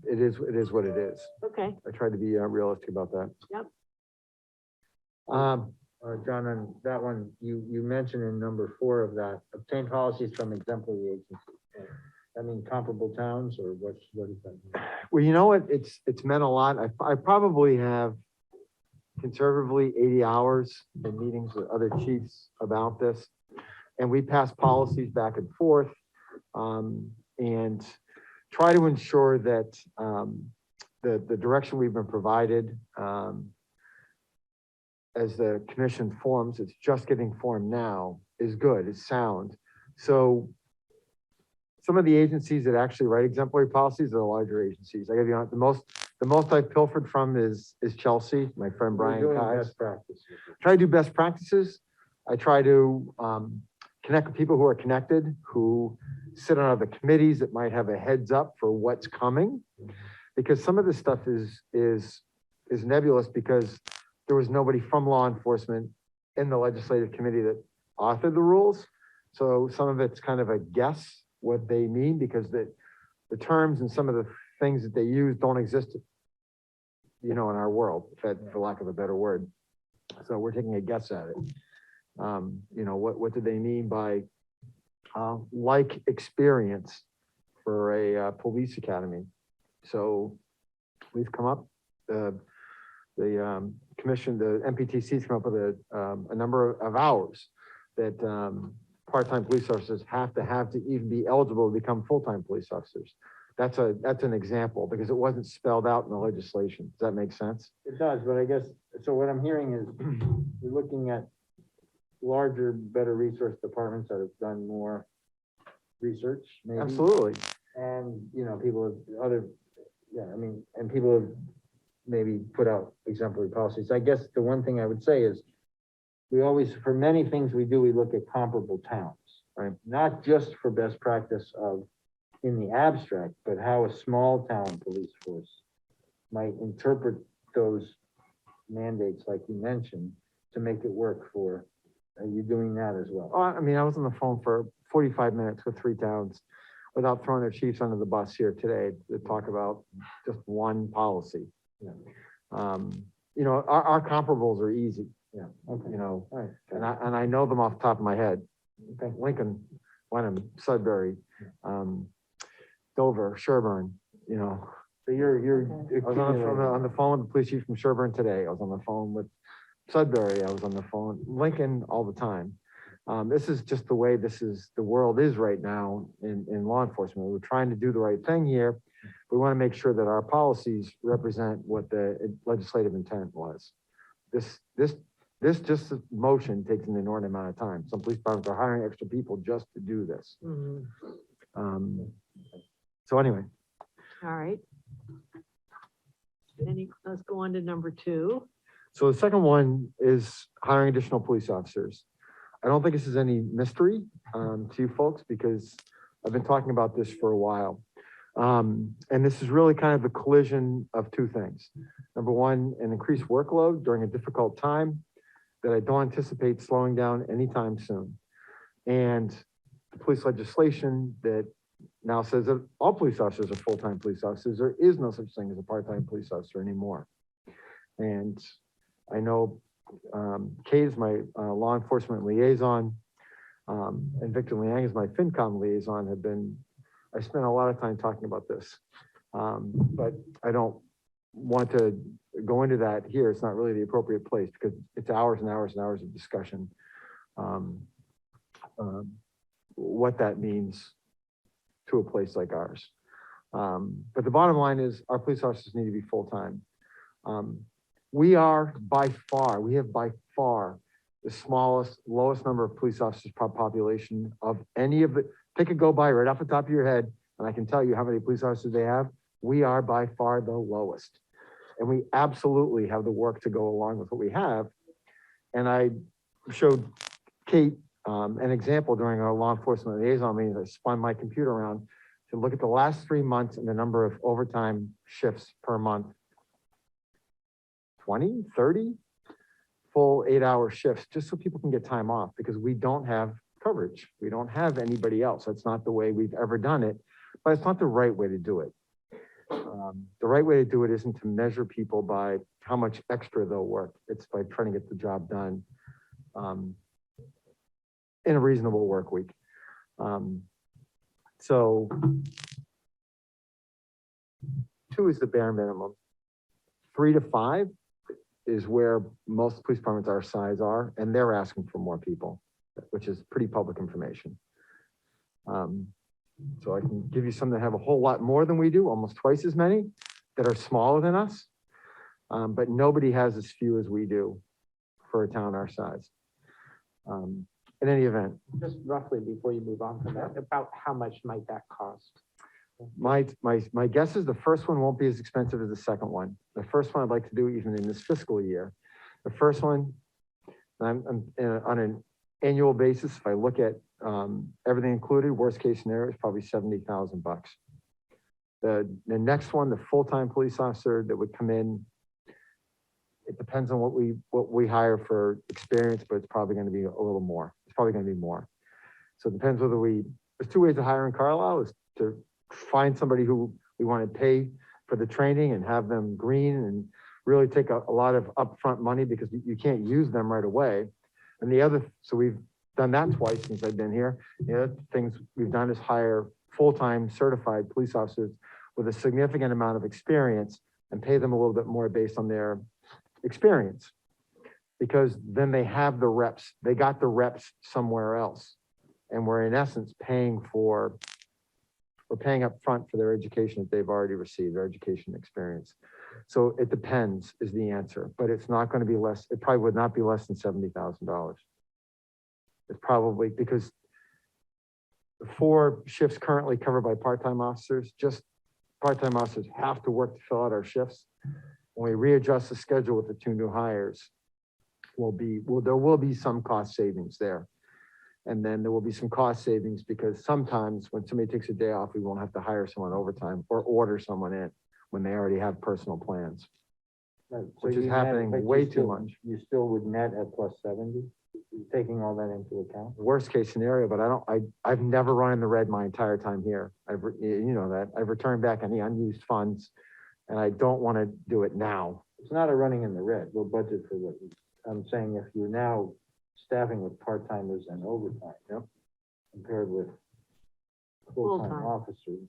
S2: is what it is.
S1: okay.
S2: I tried to be realistic about that.
S1: Yep.
S3: John, on that one, you mentioned in number 4 of that, obtain policies from exemplary agencies. I mean, comparable towns, or what is that mean?
S2: Well, you know what? It's meant a lot. I probably have conservatively 80 hours in meetings with other chiefs about this. And we pass policies back and forth, and try to ensure that the direction we've been provided as the commission forms, it's just getting formed now, is good, is sound. So some of the agencies that actually write exemplary policies are the larger agencies. I gotta be honest, the most I've pilfered from is Chelsea, my friend
S3: We're
S2: Brian
S3: doing
S2: Kai's.
S3: best practice.
S2: Try to do best practices. I try to connect with people who are connected, who sit on other committees that might have a heads up for what's coming. Because some of this stuff is nebulous because there was nobody from law enforcement in the legislative committee that authored the rules. So some of it's kind of a guess what they mean, because the the terms and some of the things that they use don't exist, in our world, for lack of a better word. So we're taking a guess at it. What do they mean by, like experience for a, police academy? So we've come up, the commission, the MPTC's come up with a number of hours that, part-time police officers have to even be eligible to become full-time police officers. That's an example, because it wasn't spelled out in the legislation. Does that make sense?
S3: It does, but I guess, so what I'm hearing is, you're looking at larger, better resource departments that have done more research, maybe.
S2: Absolutely.
S3: And, people have and people have maybe put out exemplary policies. I guess the one thing I would say is, we always, for many things we do, we look at comparable towns, right? Not just for best practice of, in the abstract, but how a small town police force might interpret those mandates, like you mentioned, to make it work for, are you doing that as well?
S2: I was on the phone for 45 minutes with 3 towns without throwing their chiefs under the bus here today to talk about just one policy.
S3: Yeah.
S2: Our comparables are easy,
S3: Yeah, okay.
S2: All
S3: right.
S2: and I know them off the top of my head.
S3: Okay.
S2: Lincoln, Wenham, Sudbury, Dover, Sherburne,
S3: So you're.
S2: I was on the phone with the police chief from Sherburne today. I was on the phone with Sudbury. I was on the phone, Lincoln, all the time. This is just the way the world is right now in law enforcement. We're trying to do the right thing here. We want to make sure that our policies represent what the legislative intent was. This just motion takes an inordinate amount of time. Some police departments are hiring extra people just to do this. So anyway.
S1: All right. Let's go on to number 2.
S2: So the second one is hiring additional police officers. I don't think this is any mystery to you folks, because I've been talking about this for a while. And this is really kind of the collision of 2 things. Number one, an increased workload during a difficult time that I don't anticipate slowing down anytime soon. And the police legislation that now says that all police officers are full-time police officers. There is no such thing as a part-time police officer anymore. And I know Kate is my law enforcement liaison, and Victor Liang is my FinCom liaison. I spent a lot of time talking about this, but I don't want to go into that here. It's not really the appropriate place, because it's hours and hours and hours of discussion. What that means to a place like ours. But the bottom line is, our police officers need to be full-time. We have by far the smallest, lowest number of police officers per population of any of the, pick a go by right off the top of your head, and I can tell you how many police officers they have. We are by far the lowest. And we absolutely have the work to go along with what we have. And I showed Kate an example during our law enforcement liaison meetings. I spun my computer around to look at the last 3 months and the number of overtime shifts per month. 20, 30 full 8-hour shifts, just so people can get time off, because we don't have coverage. We don't have anybody else. That's not the way we've ever done it, but it's not the right way to do it. The right way to do it isn't to measure people by how much extra they'll work. It's by trying to get the job done in a reasonable work week. So 2 is the bare minimum. 3 to 5 is where most police departments our size are, and they're asking for more people, which is pretty public information. So I can give you some that have a whole lot more than we do, almost twice as many, that are smaller than us. But nobody has as few as we do for a town our size. In any event,
S5: Just roughly, before you move on from that, about how much might that cost?
S2: my guess is the first one won't be as expensive as the second one. The first one I'd like to do even in this fiscal year. The first one, I'm on an annual basis, if I look at everything included, worst case scenario is probably $70,000. The next one, the full-time police officer that would come in, it depends on what we hire for experience, but it's probably going to be a little more. It's probably going to be more. So it depends whether there's 2 ways to hire in Carlisle, is to find somebody who we want to pay for the training and have them green and really take a lot of upfront money because you can't use them right away. And the other, so we've done that twice since I've been here. The other things we've done is hire full-time certified police officers with a significant amount of experience and pay them a little bit more based on their experience. Because then they have the reps, they got the reps somewhere else. And we're in essence paying up front for their education that they've already received, their education experience. So it depends is the answer, but it's not gonna be less, it probably would not be less than $70,000. It's probably because the 4 shifts currently covered by part-time officers, just part-time officers have to work to fill out our shifts. When we readjust the schedule with the 2 new hires, there will be some cost savings there. And then there will be some cost savings because sometimes when somebody takes a day off, we won't have to hire someone overtime or order someone in when they already have personal plans.
S3: Right, so
S2: Which is
S3: you net-
S2: happening
S3: but you
S2: way too
S3: still-
S2: much.
S3: You still would net at plus 70, taking all that into account?
S2: Worst case scenario, but I've never run in the red my entire time here. You know that. I've returned back any unused funds and I don't want to do it now.
S3: It's not a running in the red, we'll budget for what, I'm saying if you're now staffing with part-timers and overtime, compared with full-time
S1: Full-time.
S3: officers,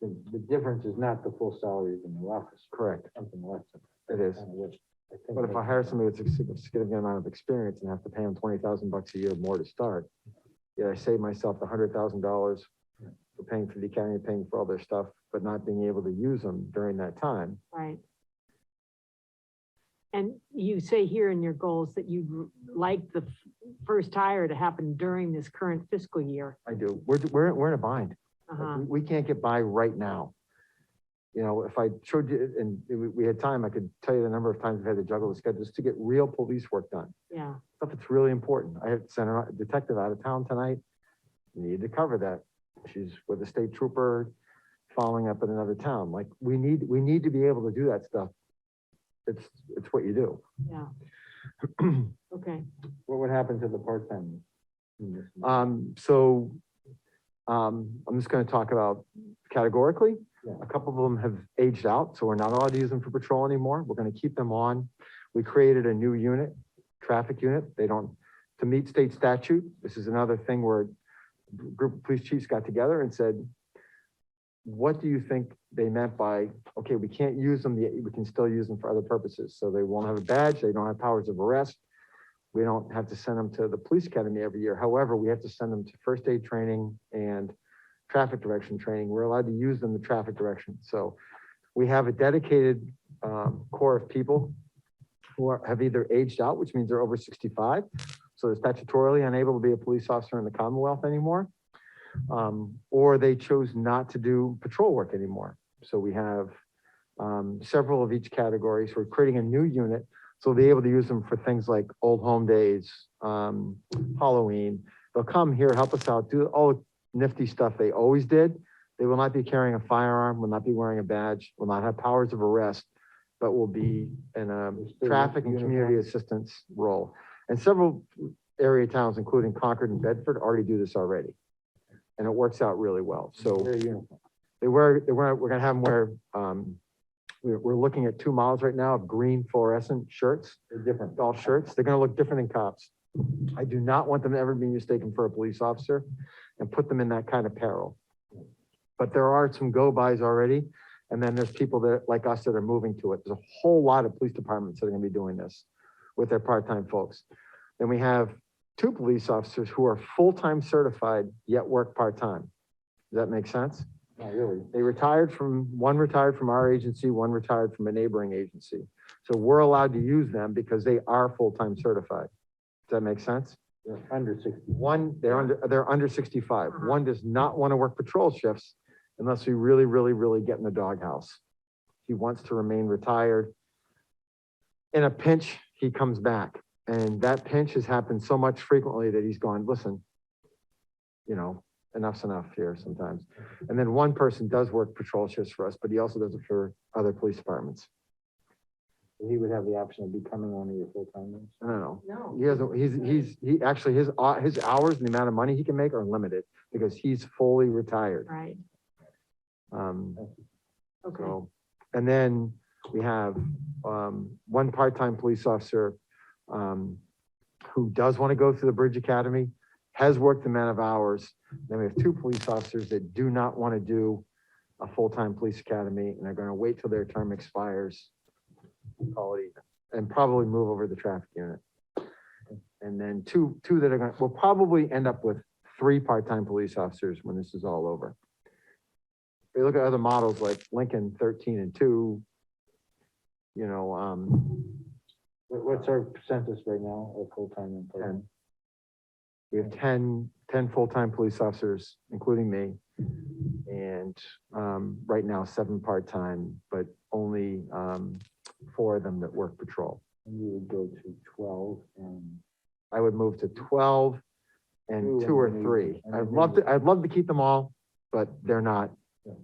S3: the difference is not the full salary of the new officer.
S2: Correct.
S3: Something less.
S2: It is.
S3: Kind of what I think
S2: But if I hire somebody with a significant amount of experience and have to pay them $20,000 a year more to start, yeah, I save myself $100,000 for paying for the academy, paying for all their stuff, but not being able to use them during that time.
S1: Right. And you say here in your goals that you'd like the first hire to happen during this current fiscal year.
S2: I do. We're in a bind.
S1: Uh-huh.
S2: We can't get by right now. You know, if I showed you, and we had time, I could tell you the number of times we've had to juggle the schedules to get real police work done.
S1: Yeah,
S2: Stuff that's really important. I had to send a detective out of town tonight. Needed to cover that. She's with a state trooper following up in another town. Like, we need to be able to do that stuff. It's what you do.
S1: yeah. Okay,
S3: What would happen to the part-time?
S2: I'm just gonna talk about categorically.
S3: Yeah.
S2: A couple of them have aged out, so we're not allowed to use them for patrol anymore. We're gonna keep them on. We created a new unit, traffic unit. To meet state statute, this is another thing where a group of police chiefs got together and said, what do you think they meant by, okay, we can't use them, yet we can still use them for other purposes. So they won't have a badge, they don't have powers of arrest. We don't have to send them to the police academy every year. However, we have to send them to first aid training and traffic direction training. We're allowed to use them in traffic direction. So we have a dedicated core of people who have either aged out, which means they're over 65. So they're statutorily unable to be a police officer in the Commonwealth anymore. Or they chose not to do patrol work anymore. So we have several of each category. So we're creating a new unit. So we'll be able to use them for things like old home days, Halloween. They'll come here, help us out, do all the nifty stuff they always did. They will not be carrying a firearm, will not be wearing a badge, will not have powers of arrest, but will be in a traffic and community assistance role. And several area towns, including Concord and Bedford, already do this already. And it works out really well. So we're gonna have them wear, we're looking at 2 models right now of green fluorescent shirts.
S3: They're different.
S2: All shirts. They're gonna look different than cops. I do not want them to ever be mistaken for a police officer and put them in that kind of peril. But there are some go-bys already. And then there's people that, like us, that are moving to it. There's a whole lot of police departments that are gonna be doing this with their part-time folks. Then we have 2 police officers who are full-time certified, yet work part-time. Does that make sense?
S3: Not really.
S2: One retired from our agency, one retired from a neighboring agency. So we're allowed to use them because they are full-time certified. Does that make sense?
S3: They're under 60.
S2: One, they're under 65. One does not want to work patrol shifts unless we really get in the doghouse. He wants to remain retired. In a pinch, he comes back. And that pinch has happened so much frequently that he's gone, listen, you know, enough's enough here sometimes. And then one person does work patrol shifts for us, but he also does it for other police departments.
S3: He would have the option of becoming one of your full-timers.
S2: No.
S1: no.
S2: He hasn't, he actually, his hours and the amount of money he can make are limited because he's fully retired.
S1: Right. Okay,
S2: So, and then we have, one part-time police officer, who does want to go through the Bridge Academy, has worked the amount of hours. Then we have 2 police officers that do not want to do a full-time police academy, and are going to wait till their term expires, call it even, and probably move over to the traffic unit. And then two that are going, we'll probably end up with 3 part-time police officers when this is all over. If you look at other models like Lincoln 13 and 2, you know,
S3: What's our percentage right now of full-time and part-time?
S2: we have 10 full-time police officers, including me. And, right now, 7 part-time, but only, 4 of them that work patrol.
S3: And you would go to 12 and.
S2: I would move to 12 and 2 or 3.
S3: and
S2: I'd love to keep them all, but they're not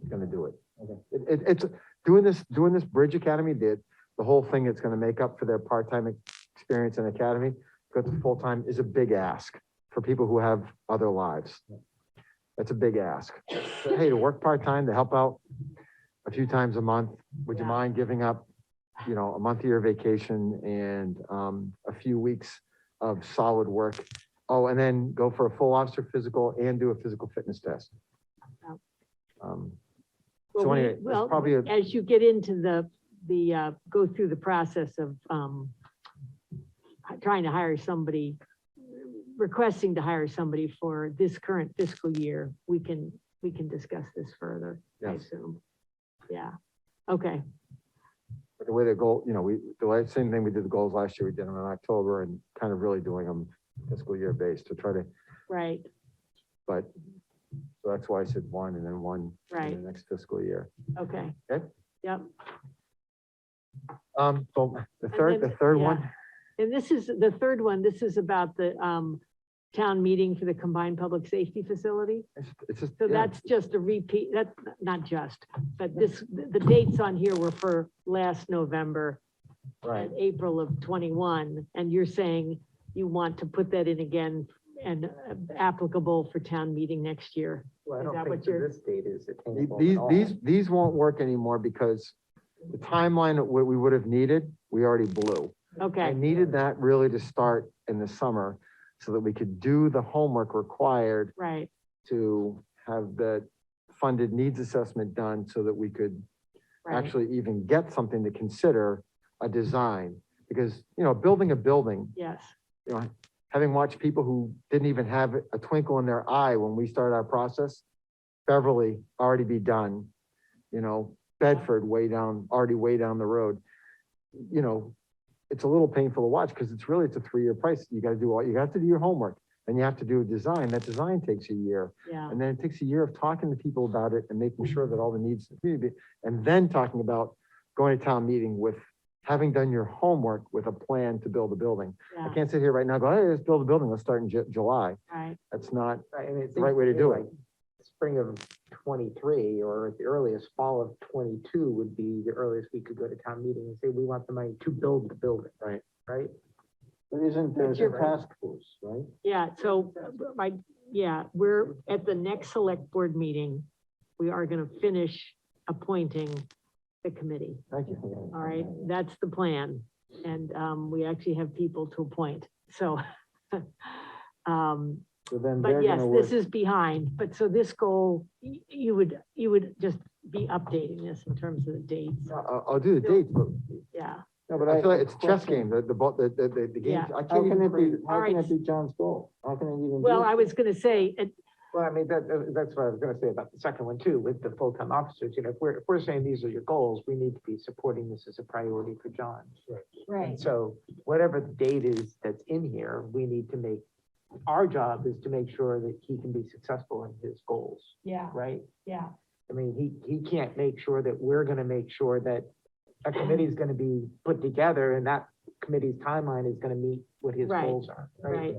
S2: gonna do it.
S3: Okay.
S2: It's, doing this Bridge Academy, the whole thing that's gonna make up for their part-time experience in academy, go to full-time is a big ask for people who have other lives. That's a big ask. So, hey, to work part-time, to help out a few times a month, would you
S1: Yeah.
S2: mind giving up, you know, a month of your vacation and, a few weeks of solid work? Oh, and then go for a full officer physical and do a physical fitness test.
S1: Yeah.
S2: So
S1: well,
S2: anyway, it's
S1: well,
S2: probably a,
S1: as you get into go through the process of, trying to hire somebody, requesting to hire somebody for this current fiscal year, we can discuss this further, I
S2: Yes.
S1: assume. Yeah, okay,
S2: but the way the goal, you know, same thing we did the goals last year, we did them in October and kind of really doing them fiscal year based to try to,
S1: right,
S2: but, so that's why I said 1 and then 1 in
S1: Right.
S2: the next fiscal year.
S1: okay.
S2: Okay.
S1: Yep.
S2: So the
S1: And
S2: third
S1: then- yeah.
S2: one,
S1: And this is, the third one, this is about the, town meeting for the combined public safety facility.
S2: it's just,
S1: So
S2: yeah,
S1: that's just a repeat, that's not just, but the dates on here were for last November
S2: right.
S1: and April of 21, and you're saying you want to put that in again and applicable for town meeting next year.
S5: Well, I
S1: Is
S5: don't
S1: that
S5: think
S1: what
S5: to
S1: you're-
S5: this date is
S2: These,
S5: attainable at
S2: these,
S5: all.
S2: these won't work anymore because the timeline that we would have needed, we already blew. I
S1: Okay,
S2: needed that really to start in the summer so that we could do the homework required
S1: right,
S2: to have the funded needs assessment done so that we could
S1: right,
S2: actually even get something to consider a design. Because, you know, building a building,
S1: yes,
S2: you know, having watched people who didn't even have a twinkle in their eye when we started our process, Beverly already be done, you know, Bedford already way down the road. You know, it's a little painful to watch because it's a 3-year price. You have to do your homework, and you have to do a design. That design takes a year.
S1: yeah,
S2: And then it takes a year of talking to people about it and making sure that all the needs of the community, and then talking about going to town meeting with, having done your homework with a plan to build a building. I
S1: yeah,
S2: can't sit here right now and go, hey, let's build a building. Let's start in July.
S1: right,
S2: That's not
S5: Right, I mean, it
S2: the right
S5: seems
S2: way to
S5: me
S2: do
S5: like Spring of 23 or at the earliest fall of 22 would be the earliest we could go to town meeting and say, we want the money to build the building.
S2: Right.
S5: Right?
S3: But isn't there
S1: You're
S3: a
S1: right.
S3: task force, right?
S1: yeah, so, we're at the next select board meeting, we are gonna finish appointing the committee.
S2: Thank you.
S1: All right, that's the plan, and, we actually have people to appoint, so.
S3: So then
S1: But
S3: they're
S1: yes,
S3: gonna
S1: this
S3: work,
S1: is behind, but so this goal, you would just be updating this in terms of the dates,
S2: I'll do the dates, but
S1: yeah.
S3: no, but
S2: I feel like it's a chess
S3: question,
S2: game, the games,
S1: Yeah.
S2: I
S3: How
S2: can't
S3: can
S2: even
S3: it be,
S2: create.
S3: how can
S1: Alright.
S3: it be John's goal? How can it even be?
S1: Well, I was gonna say,
S5: Well, I mean, that's what I was gonna say about the second one too, with the full-time officers. You know, if we're saying these are your goals, we need to be supporting this as a priority for John. And so whatever the date is that's in here, we need to make, our job is to make sure that he can be successful in his goals,
S1: yeah,
S5: right?
S1: yeah,
S5: I mean, he can't make sure that we're gonna make sure that a committee is gonna be put together and that committee's timeline is gonna meet what his
S1: Right,
S5: goals are,
S1: right.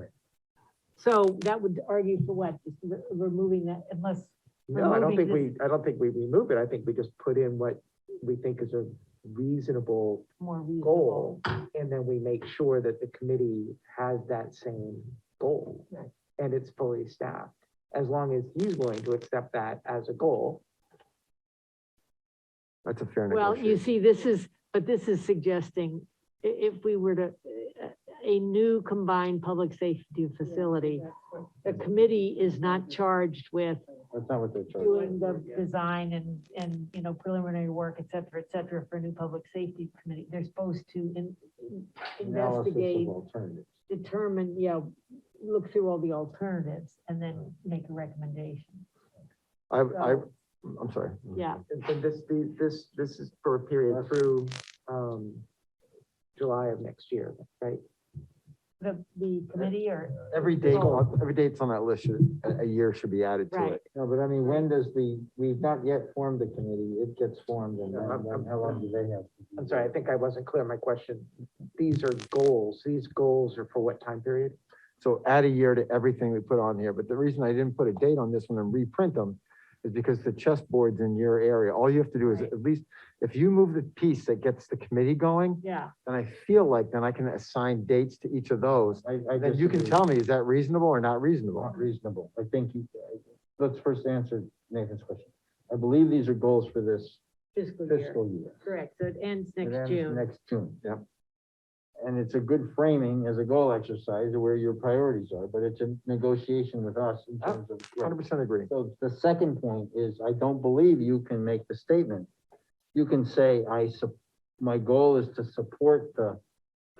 S1: So that would argue for what, just removing that, unless,
S5: No, I don't think
S1: removing
S5: I don't think we remove it. I think we just put in what we think is a reasonable
S1: more reasonable.
S5: goal. And then we make sure that the committee has that same goal.
S1: Right.
S5: And it's fully staffed, as long as he's willing to accept that as a goal.
S2: That's a fair
S1: Well, you
S2: negotiation.
S1: see, this is suggesting, if we were to, a new combined public safety facility, the committee is not charged with
S3: That's not what they're charging.
S1: doing the design and, you know, preliminary work, et cetera, for a new public safety committee. They're supposed to
S3: Analysis of
S1: investigate,
S3: alternatives.
S1: determine, look through all the alternatives and then make a recommendation.
S2: I'm sorry.
S1: Yeah,
S5: And this is for a period through, July of next year, right?
S1: the committee or,
S2: Every date's on that list, a year should be added to
S1: Right.
S2: it.
S3: No, but I mean, when does we've not yet formed the committee, it gets formed, and then how long do they have?
S5: I'm sorry, I think I wasn't clear on my question. These are goals. These goals are for what time period?
S2: So add a year to everything we put on here, but the reason I didn't put a date on this one and reprint them is because the chessboard's in your area. All you have to do is
S1: Right.
S2: at least, if you move the piece that gets the committee going,
S1: yeah.
S2: then I feel like then I can assign dates to each of those.
S3: I
S2: Then you can
S3: disagree.
S2: tell me, is that reasonable or not reasonable?
S3: Not reasonable. I think let's first answer Nathan's question. I believe these are goals for this
S1: Fiscal year,
S3: fiscal year.
S1: correct, so it ends
S3: It
S1: next
S3: ends
S1: June.
S3: Next June.
S2: Yep.
S3: And it's a good framing as a goal exercise of where your priorities are, but it's a negotiation with us in terms of.
S2: 100% agree.
S3: So the second point is, I don't believe you can make the statement. You can say, my goal is to support the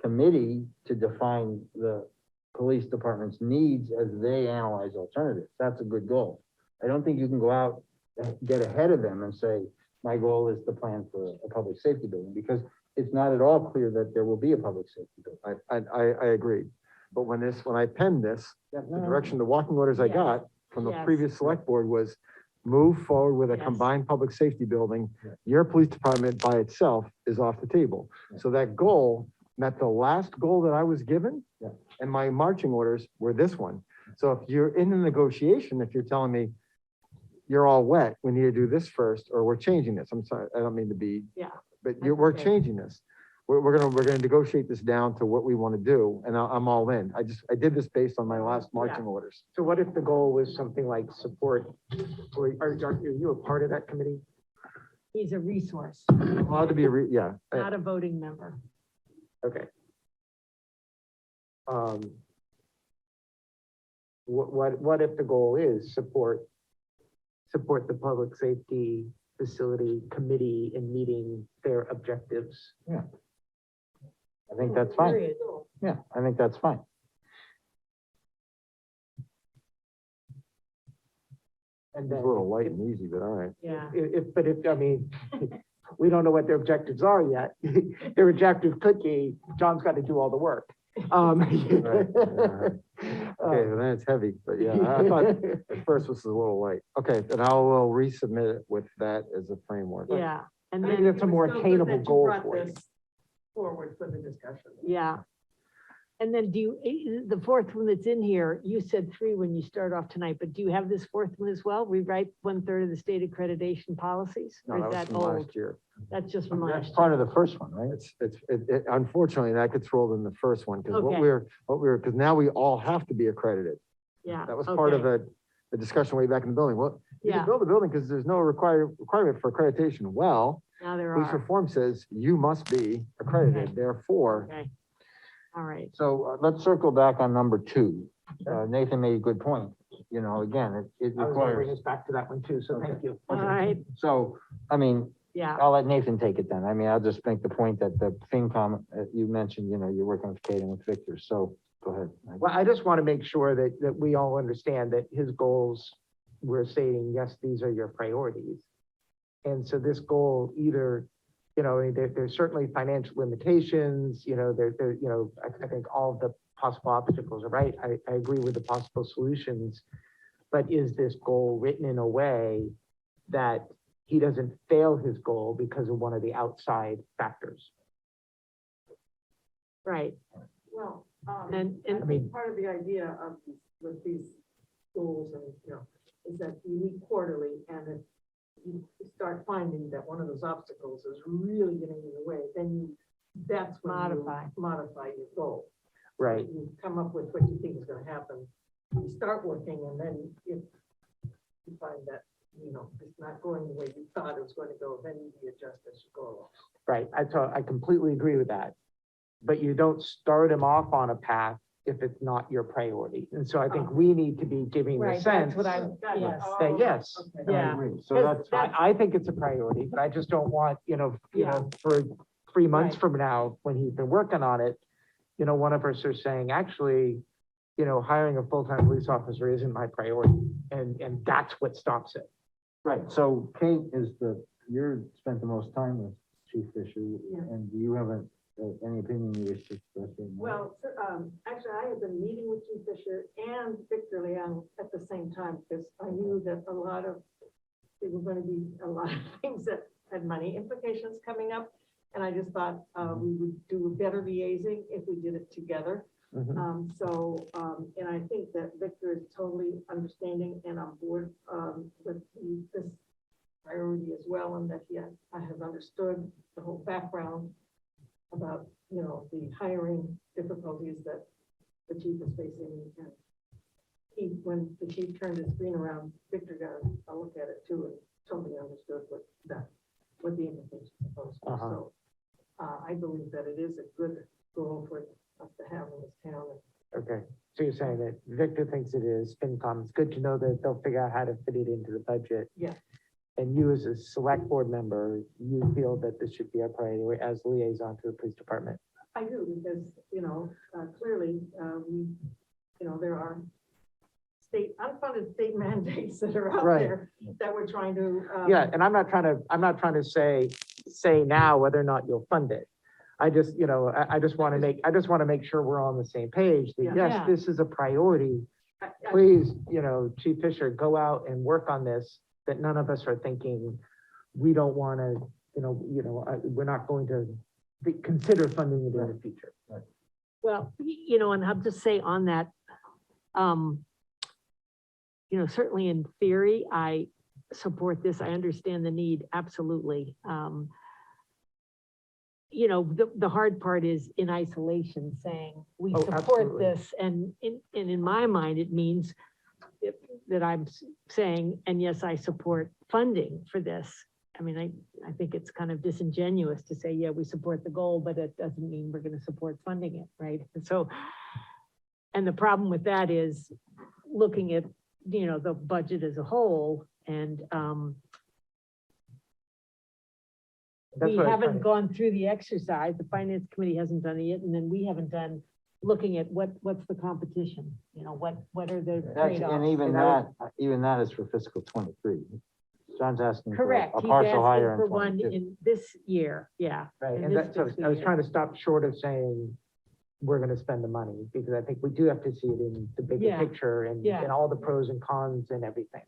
S3: committee to define the police department's needs as they analyze alternatives. That's a good goal. I don't think you can go out and get ahead of them and say, my goal is to plan for a public safety building, because it's not at all clear that there will be a public safety building.
S2: I agree. But when I penned this, the direction, the walking orders I
S1: Yes.
S2: got from the
S1: Yes.
S2: previous select board was move forward with a
S1: Yes.
S2: combined public safety building.
S3: Yeah.
S2: Your police department by itself is off the table.
S3: Yeah.
S2: So that goal met the last goal that I was given.
S3: Yeah.
S2: And my marching orders were this one. So if you're in the negotiation, if you're telling me you're all wet, we need to do this first, or we're changing this. I'm sorry, I don't mean to be.
S1: Yeah.
S2: But
S1: That's
S2: we're
S1: okay.
S2: changing this. We're gonna negotiate this down to what we want to do, and I'm all in. I did this based on my last marching orders.
S5: So what if the goal was something like support, or are you a part of that committee?
S1: He's a resource,
S2: Allowed to be, yeah.
S1: not a voting member.
S5: Okay. What if the goal is support the public safety facility committee in meeting their objectives?
S3: I think that's fine.
S1: Period.
S3: Yeah, I think that's fine.
S5: And
S2: It's
S5: then,
S2: a little light and easy, but all right.
S1: Yeah,
S5: I mean, we don't know what their objectives are yet. Their objective could be, John's got to do all the work.
S2: Right, Okay, well, then it's heavy, but yeah, I thought at first this was a little light. Okay, then I will resubmit it with that as a framework.
S1: yeah. And
S5: I think
S1: then,
S5: that's a more attainable goal for you.
S4: Forward for the discussion.
S1: yeah. And then the fourth one that's in here, you said 3 when you started off tonight, but do you have this fourth one as well? Rewrite 1/3 of the state accreditation policies?
S2: No,
S1: Or
S2: that
S1: is
S2: was
S1: that
S2: from
S1: old?
S2: last year.
S1: That's just from
S3: That's
S1: last
S3: part
S1: year.
S3: of the first one, right?
S2: Unfortunately, that gets rolled in the first one, because
S1: Okay.
S2: because now we all have to be accredited.
S1: Yeah.
S2: That was part of
S1: okay.
S2: the discussion way back in the building. Well, you
S1: Yeah.
S2: can build a building because there's no requirement for accreditation. Well,
S1: Now there
S2: police
S1: are.
S2: reform says you must be accredited,
S1: Okay.
S2: therefore.
S1: Okay. All right.
S3: So let's circle back on number 2. Nathan made a good point. You know, again, it
S5: I was gonna bring
S3: requires,
S5: us back to that one too, so thank you.
S1: All right.
S3: so, I mean,
S1: Yeah.
S3: I'll let Nathan take it then. I mean, I'll just make the point that the FinCom, you mentioned, you know, you're working with Kate and with Victor, so go ahead.
S5: Well, I just want to make sure that we all understand that his goals, we're saying, yes, these are your priorities. And so this goal either, you know, there's certainly financial limitations, you know, I think all of the possible obstacles are right. I agree with the possible solutions. But is this goal written in a way that he doesn't fail his goal because of one of the outside factors?
S1: Right.
S4: Well,
S1: And,
S5: I
S1: and,
S5: mean,
S4: part of the idea of with these goals and, you know, is that you meet quarterly, and if you start finding that one of those obstacles is really getting in the way, then that's when you modify your goal.
S5: right.
S4: You come up with what you think is gonna happen, you start working, and then if you find that
S1: it's not going the way you thought it was going to go, then you readjust as you go along.
S5: Right, I completely agree with that. But you don't start him off on a path if it's not your priority. And so I think we need to be giving the
S1: Right,
S5: sense
S1: that's what I'm, yes.
S5: that, yes,
S1: Okay. Yeah.
S3: So
S1: Because
S3: that's,
S5: I think it's a priority, but I just don't want, for 3 months
S1: Right.
S5: from now, when he's been working on it, one of us are saying, actually, hiring a full-time police officer isn't my priority, and that's what stops it.
S3: right, so Kate you're spent the most time with Chief Fisher,
S1: Yeah.
S3: and do you have any opinion you wish to express? right now?
S4: Well, actually, I have been meeting with Chief Fisher and Victor Leon at the same time, because I knew that there were going to be a lot of things that had money implications coming up. And I just thought we would do better liaising if we did it together.
S5: Mhm.
S4: And I think that Victor is totally understanding and on board with this priority as well, and that I have understood the whole background about, the hiring difficulties that the chief is facing. And when the chief turned his screen around, Victor got a look at it too, and totally understood what the implications of those were.
S5: Uh-huh.
S4: So I believe that it is a good goal for us to have in this town.
S5: Okay, so you're saying that Victor thinks it is, FinCom, it's good to know that they'll figure out how to fit it into the budget.
S4: Yeah.
S5: And you as a select board member, you feel that this should be our priority as liaison to the police department?
S4: I do, because, clearly, there are unfunded state mandates that are out
S5: Right.
S4: there that we're trying to.
S5: Yeah, and I'm not trying to say now whether or not you'll fund it. I just, I just want to make sure we're on the same page, that
S4: Yeah.
S5: yes,
S1: Yeah.
S5: this is a priority. Please, Chief Fisher, go out and work on this, that none of us are thinking, we don't want to, we're not going to consider funding it in the future.
S1: Well, and I'll just say on that, certainly in theory, I support this. I understand the need, absolutely. The hard part is in isolation, saying we
S5: Oh,
S1: support
S5: absolutely.
S1: this, and in my mind, it means that I'm saying, and yes, I support funding for this. I mean, I think it's kind of disingenuous to say, yeah, we support the goal, but it doesn't mean we're gonna support funding it, right? And so, and the problem with that is looking at, the budget as a whole, and,
S5: That's
S1: we
S5: what I was
S1: haven't
S5: trying to-
S1: gone through the exercise, the finance committee hasn't done it yet, and then we haven't done, looking at what's the competition? What are the
S3: And
S1: trade-offs?
S3: even that is for fiscal 23. John's asking for
S1: Correct,
S3: a
S1: he's
S3: partial hire
S1: asking for
S3: in
S1: one
S3: 22.
S1: in this year, yeah.
S5: Right,
S1: in
S5: and
S1: this
S5: that's, I
S1: fiscal
S5: was
S1: year.
S5: trying to stop short of saying, we're gonna spend the money, because I think we do have to see it in the bigger
S1: Yeah,
S5: picture and
S1: yeah.
S5: all the pros and cons and everything.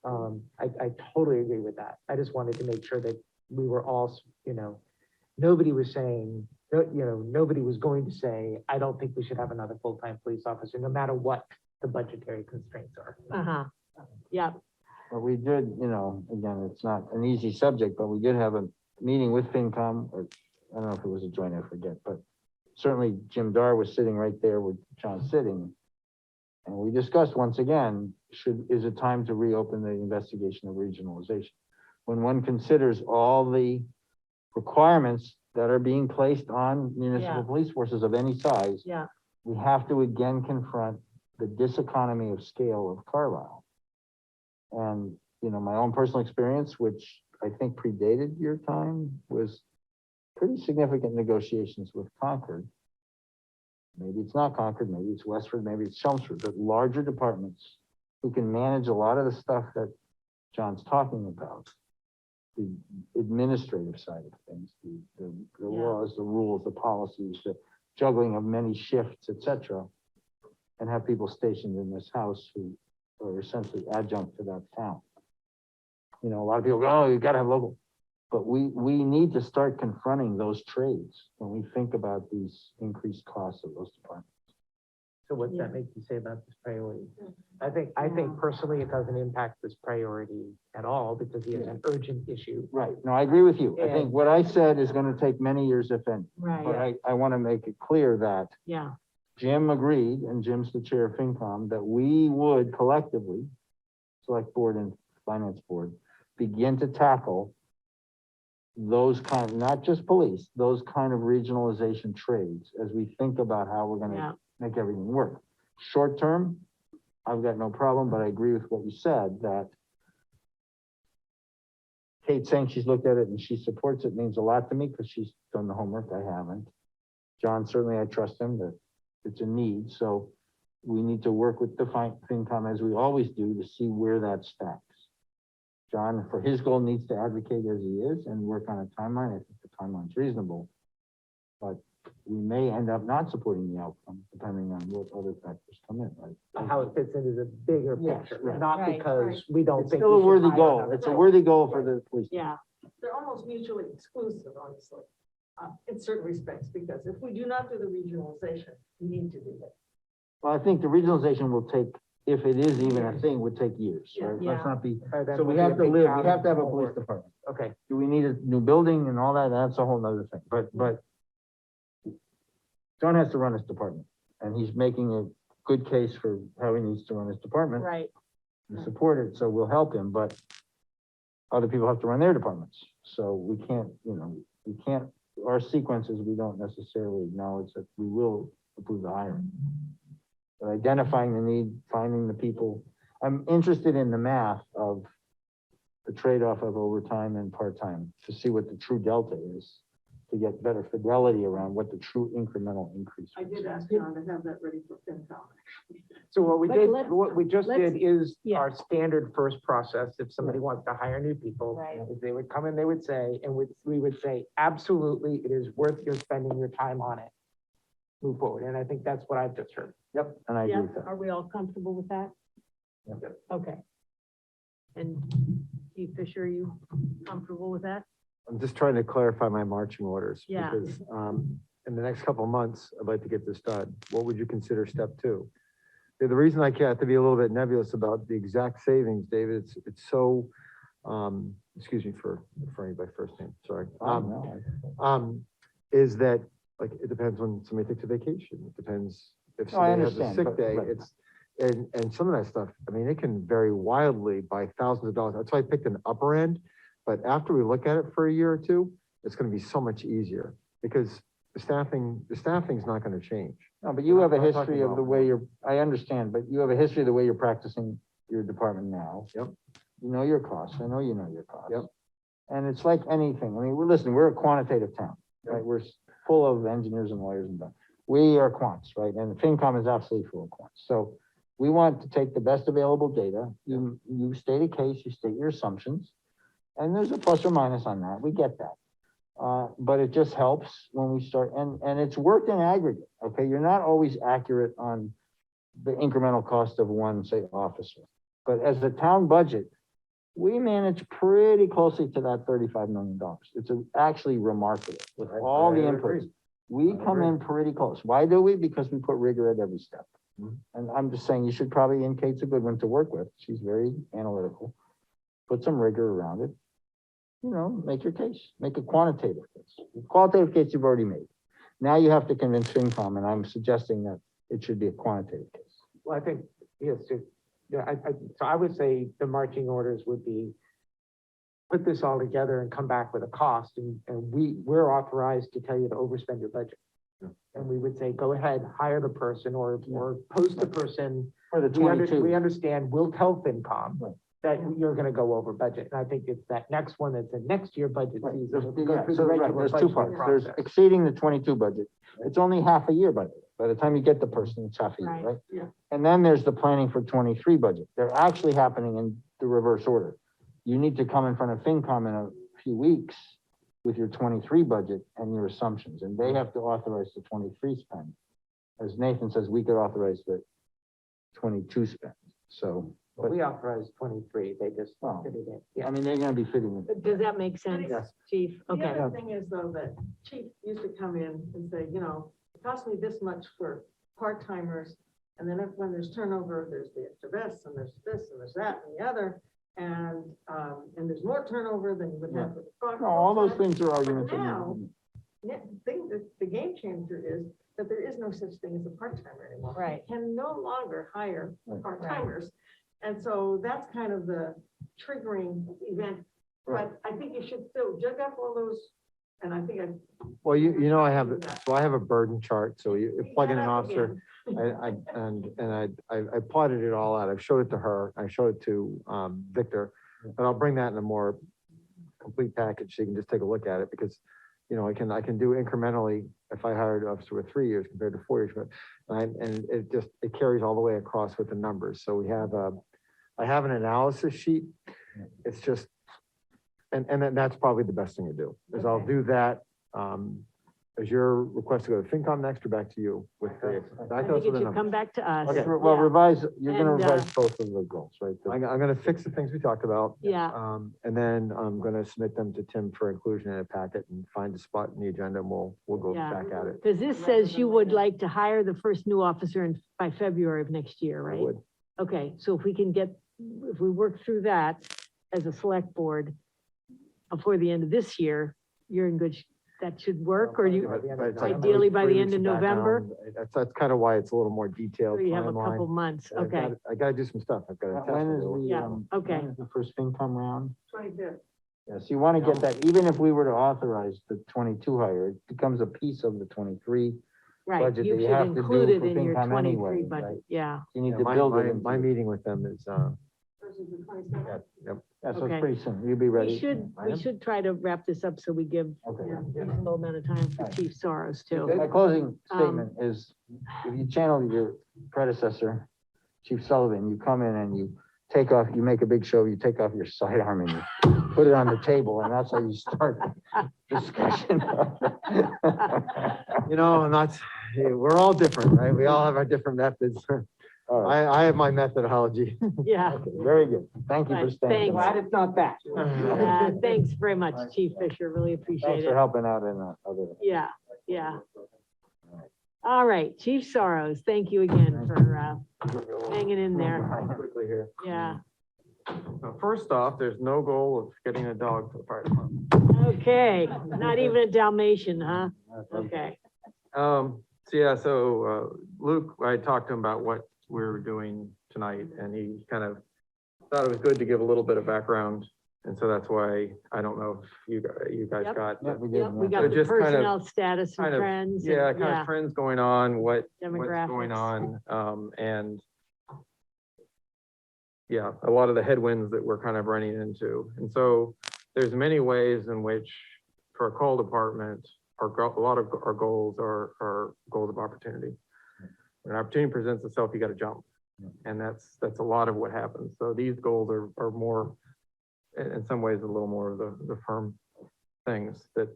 S5: I totally agree with that. I just wanted to make sure that we were all, nobody was saying, nobody was going to say, I don't think we should have another full-time police officer, no matter what the budgetary constraints are.
S1: Uh-huh, yeah,
S3: But we did, again, it's not an easy subject, but we did have a meeting with FinCom, or I don't know if it was a joint, I forget, but certainly Jim Dar was sitting right there with John sitting. And we discussed once again, is it time to reopen the investigation of regionalization? When one considers all the requirements that are being placed on municipal
S1: Yeah.
S3: police forces of any size,
S1: yeah,
S3: we have to again confront the diseconomy of scale of Carlisle. And, my own personal experience, which I think predated your time, was pretty significant negotiations with Concord. Maybe it's not Concord, maybe it's Westford, maybe it's Chelmsford, but larger departments who can manage a lot of the stuff that John's talking about. The administrative side of things, the laws, the rules, the policies, the juggling of many shifts, et cetera. And have people stationed in this house who are essentially adjunct to that town. A lot of people go, oh, you gotta have local. But we need to start confronting those trades when we think about these increased costs of those departments.
S5: So what's
S1: Yeah.
S5: that make you say about this priority? I think personally, it doesn't impact this priority at all, because he has an urgent issue.
S3: Right, no, I agree with you. I think
S5: And-
S3: what I said is gonna take many years, if any.
S1: right,
S3: But I wanna make it clear that
S1: yeah,
S3: Jim agreed, and Jim's the chair of FinCom, that we would collectively, select board and finance board, begin to tackle those kind, not just police, those kind of regionalization trades as we think about how we're
S1: Yeah.
S3: gonna make everything work. Short term, I've got no problem, but I agree with what you said, that Kate saying she's looked at it and she supports it means a lot to me because she's done the homework. I haven't. John, certainly I trust him that it's a need, so we need to work with the FinCom as we always do to see where that stacks. John, for his goal, needs to advocate as he is and work on a timeline. I think the timeline's reasonable. But we may end up not supporting the outcome depending on what other factors come in, right?
S5: How it fits into the bigger
S3: Yes,
S5: picture,
S3: right.
S5: not
S1: Right,
S5: because we don't
S3: It's
S5: think.
S3: still a
S5: we should
S3: worthy
S5: hire
S3: goal.
S5: another
S3: It's a
S5: person.
S3: worthy goal for the police.
S1: Yeah,
S4: They're almost mutually exclusive, honestly, in certain respects, because if we do not do the regionalization, we need to do that.
S3: Well, I think the regionalization will take, if it is even a thing, would take years, right? Let's
S1: Yeah.
S3: not be,
S5: Or then
S3: so we
S5: we'll
S3: have
S5: be a
S3: to
S5: big
S3: live,
S5: town
S3: we have to have a
S5: and
S3: police
S5: work.
S3: department.
S5: Okay,
S3: Do we need a new building and all that? That's a whole nother thing, but John has to run his department, and he's making a good case for how he needs to run his department.
S1: right.
S3: And support it, so we'll help him, but other people have to run their departments, so we can't, we can't, our sequences, we don't necessarily acknowledge that we will approve the hiring. But identifying the need, finding the people, I'm interested in the math of the trade-off of overtime and part-time, to see what the true delta is, to get better fidelity around what the true incremental increase
S4: I
S3: is.
S4: did ask John to have that ready for FinCom.
S5: so what we
S1: But
S5: did,
S1: let's-
S5: what we just
S1: let's-
S5: did is
S1: yeah.
S5: our standard first process, if somebody wants to hire new people.
S1: Right.
S5: Is they would come in, they would say, and we would say, absolutely, it is worth your spending your time on it. Move forward, and I think that's what I've just heard.
S3: Yep, and I agree
S1: Yeah,
S3: with that.
S1: are we all comfortable with that?
S3: Yep.
S1: Okay. And Chief Fisher, are you comfortable with that?
S2: I'm just trying to clarify my marching orders.
S1: Yeah.
S2: Because, in the next couple of months, I'd like to get this done. What would you consider step two? The reason I have to be a little bit nebulous about the exact savings, David, it's so, excuse me for referring by first name, sorry. Is that, like, it depends when somebody takes a vacation. It depends if
S3: No, I
S2: somebody has a
S3: understand,
S2: sick
S3: but-
S2: day.
S3: right.
S2: It's, and some of that stuff, I mean, it can vary wildly by thousands of dollars. That's why I picked an upper end. But after we look at it for a year or two, it's gonna be so much easier because the staffing's not gonna change.
S3: No, but you have a
S2: We're not talking
S3: history of the
S2: about-
S3: way I understand, but you have a history of the way you're practicing your department now.
S2: Yep.
S3: You know your costs, I know you know your costs.
S2: Yep.
S3: And it's like anything, I mean, we're a quantitative town, right? We're full of engineers and lawyers and, we are quants, right? And FinCom is absolutely full of quants. So we want to take the best available data, you state a case, you state your assumptions, and there's a plus or minus on that, we get that. But it just helps when we start, and it's worked in aggregate, okay? You're not always accurate on the incremental cost of one, say, officer. But as a town budget, we manage pretty closely to that $35 million. It's actually remarkable with all the inputs. We come in pretty close. Why do we? Because we put rigor at every step. And I'm just saying, you should probably, and Kate's a good one to work with. She's very analytical. Put some rigor around it. Make your case, make a quantitative case. The qualitative case you've already made. Now you have to convince FinCom, and I'm suggesting that it should be a quantitative case.
S5: Well, I think, yes, so I would say the marching orders would be put this all together and come back with a cost, and we're authorized to tell you to overspend your budget. And we would say, go ahead, hire the person or post the person.
S3: For the
S5: We
S3: 22.
S5: understand, we'll tell FinCom
S3: Right.
S5: that you're gonna go over budget. And I think it's that next one that's the next year budget
S3: Right,
S5: season.
S3: there's,
S5: If we go through the
S3: so, right,
S5: regular
S3: there's two
S5: budgeting
S3: parts. There's
S5: process.
S3: exceeding the 22 budget. It's only half a year budget. By the time you get the person, it's half a year,
S1: Right,
S3: right?
S4: yeah.
S3: And then there's the planning for 23 budget. They're actually happening in the reverse order. You need to come in front of FinCom in a few weeks with your 23 budget and your assumptions, and they have to authorize the 23 spend. As Nathan says, we could authorize the 22 spend. So,
S5: But we authorized 23, they just
S3: Oh.
S5: did it in. Yeah.
S3: I mean, they're gonna be fitting in.
S1: But does that make sense,
S5: Yes.
S1: Chief?
S4: The
S1: Okay,
S4: other thing is though, that Chief used to come in and say, it costs me this much for part-timers. And then when there's turnover, there's the extra this and there's this and there's that and the other. And there's more turnover than you would have with the.
S3: No, all those
S4: full-time.
S3: things are arguments.
S4: now- The game changer is that there is no such thing as a part-timer anymore.
S1: Right.
S4: You can no longer hire
S3: Right.
S4: part-timers. And so that's kind of the triggering event. But I think you should still jug up all those, and I think
S2: Well, you know, I have a burden chart, so you plug in an
S4: that up
S2: officer. I plotted it all out. I've showed it to her. I showed it to, Victor, but I'll bring that in a more complete package, so you can just take a look at it, because, you know, I can do incrementally if I hired an officer with 3 years compared to 4 years, but, and it carries all the way across with the numbers. So I have an analysis sheet. It's just, and then that's probably the best thing to do, is I'll do that, as your request to go to FinCom next, or back to you with the.
S1: I think it should come back to us.
S2: Okay.
S3: Well,
S1: Yeah.
S3: revise, you're gonna
S1: And,
S3: revise both of the goals, right?
S2: I'm gonna fix the things we talked about.
S1: Yeah.
S2: And then I'm gonna submit them to Tim for inclusion in a packet and find a spot in the agenda, and we'll go
S1: Yeah.
S2: back at it.
S1: Because this says you would like to hire the first new officer by February of next year,
S2: I
S1: right?
S2: would.
S1: Okay, so if we work through that as a select board before the end of this year, you're in good, that should work, or you,
S2: But it's like
S1: ideally by
S2: 3
S1: the
S2: weeks
S1: end of November?
S2: background. That's kind of why it's a little more detailed
S1: Or you have a
S2: timeline.
S1: couple months,
S2: I've
S1: okay,
S2: got- I gotta do some stuff. I've got to test
S3: When
S2: a
S3: is
S2: little.
S3: the,
S1: Yeah, okay.
S3: when is the first FinCom round?
S4: 25th.
S3: Yes, you wanna get that, even if we were to authorize the 22 hire, it becomes a piece of the 23.
S1: right,
S3: budget
S1: you
S3: that you
S1: should
S3: have to
S1: include
S3: do
S1: it
S3: for
S1: in your
S3: FinCom
S1: 23
S3: anyway,
S1: budget,
S3: right?
S1: yeah,
S3: You need
S2: Yeah,
S3: to build it
S2: my
S3: into.
S2: meeting with them is,
S4: Versus the 27th.
S2: yep.
S3: Yeah, so
S1: Okay.
S3: it's pretty soon, you'll be ready.
S1: we should try to wrap this up so we give
S3: Okay.
S1: a reasonable amount of time for
S3: Right.
S1: Chief Soros too.
S3: My closing
S1: Um,
S3: statement is, if you channel your predecessor, Chief Sullivan, you come in and you take off, you make a big show, you take off your sidearm and you put it on the table, and that's how you start the discussion.
S2: You know, and that's, we're all different, right? We all have our different methods.
S3: All right,
S2: I have my methodology.
S1: Yeah,
S3: okay, very good. Thank you for
S1: Right,
S3: staying.
S1: thanks.
S5: Glad it's not that.
S1: thanks very much, Chief Fisher, really appreciate
S3: Thanks for
S1: it.
S3: helping out in that other.
S1: Yeah, yeah. All right, Chief Soros, thank you again for hanging in there,
S2: Quickly here.
S1: yeah.
S14: First off, there's no goal of getting a dog for the fire department.
S1: Okay, not even a Dalmatian, huh? Okay,
S14: So Luke, I talked to him about what we were doing tonight, and he kind of thought it was good to give a little bit of background. And so that's why, I don't know if you guys
S1: Yep.
S14: got,
S3: Yeah, we did.
S1: yep, we
S3: yeah.
S1: got
S14: So
S1: the
S14: just kind of-
S1: personnel status
S14: kind
S1: and
S14: of-
S1: trends. and-
S14: yeah, kind of trends going on, what's going
S1: Demographics.
S14: on, and yeah, a lot of the headwinds that we're kind of running into. And so there's many ways in which, for a call department, a lot of our goals are goals of opportunity. When an opportunity presents itself, you got to jump. And that's a lot of what happens. So these goals are more, in some ways, a little more of the firm things that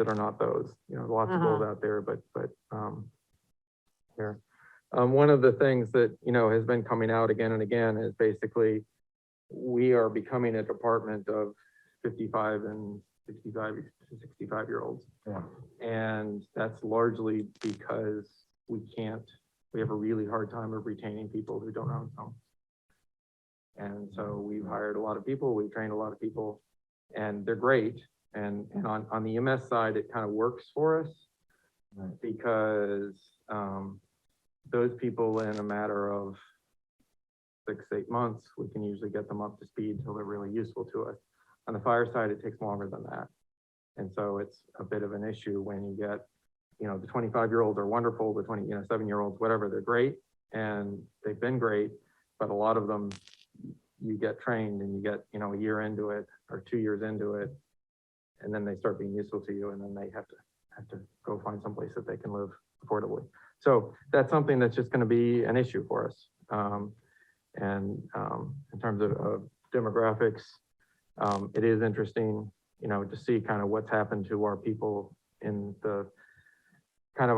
S14: are not those, you know, lots of goals out there, but here. One of the things that, you know, has been coming out again and again is basically, we are becoming a department of 55 and 65-year-olds.
S3: Yeah.
S14: And that's largely because we have a really hard time of retaining people who don't own homes. And so we've hired a lot of people, we've trained a lot of people, and they're great. And on the EMS side, it kind of works for us because those people, in a matter of 6-8 months, we can usually get them up to speed until they're really useful to us. On the fire side, it takes longer than that. And so it's a bit of an issue when you get, you know, the 25-year-olds are wonderful, the 7-year-olds, whatever, they're great, and they've been great, but a lot of them, you get trained and you get, you know, a year into it or 2 years into it, and then they start being useful to you, and then they have to go find someplace that they can live affordably. So that's something that's just gonna be an issue for us. In terms of demographics, it is interesting, you know, to see kind of what's happened to our people in the kind of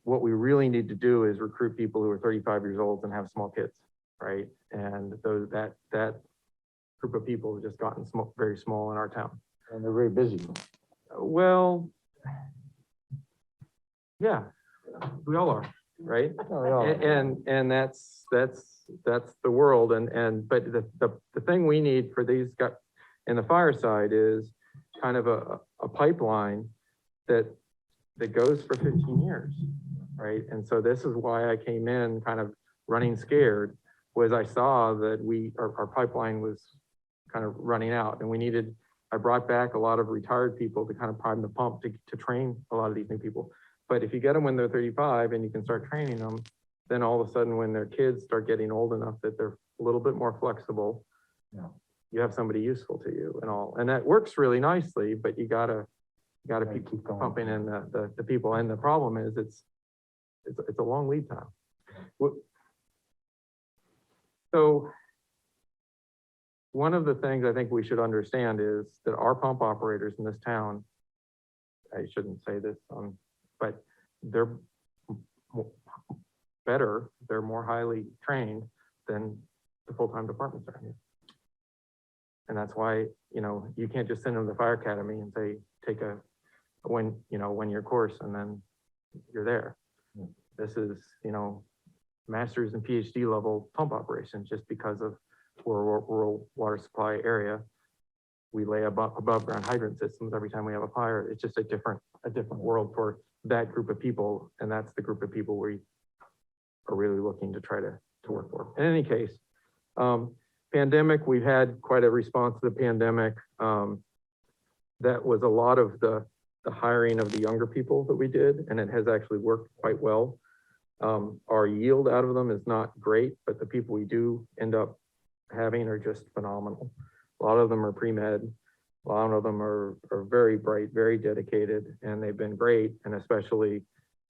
S14: what we really need to do is recruit people who are 35 years old and have small kids, right? And that group of people have just gotten very small in our town.
S3: And they're very busy.
S14: Well, yeah, we all are, right?
S3: Oh, they are.
S14: And that's the world, but the thing we need for these guys in the fire side is kind of a pipeline that goes for 15 years, right? And so this is why I came in kind of running scared, was I saw that our pipeline was kind of running out, and I brought back a lot of retired people to kind of prime the pump to train a lot of these new people. But if you get them when they're 35 and you can start training them, then all of a sudden when their kids start getting old enough that they're a little bit more flexible, you have somebody useful to you and all, and that works really nicely, but you gotta keep pumping in the people, and the problem is it's a long lead time. So one of the things I think we should understand is that our pump operators in this town, I shouldn't say this, but they're better, they're more highly trained than the full-time departments are here. And that's why, you can't just send them to the fire academy and say, take a 1-year course and then you're there. This is, master's and PhD level pump operations, just because of rural water supply area. We lay above ground hydrant systems every time we have a fire. It's just a different world for that group of people. And that's the group of people we are really looking to try to work for. In any case, pandemic, we've had quite a response to the pandemic. That was a lot of the hiring of the younger people that we did, and it has actually worked quite well. Our yield out of them is not great, but the people we do end up having are just phenomenal. A lot of them are pre-med, a lot of them are very bright, very dedicated, and they've been great. And especially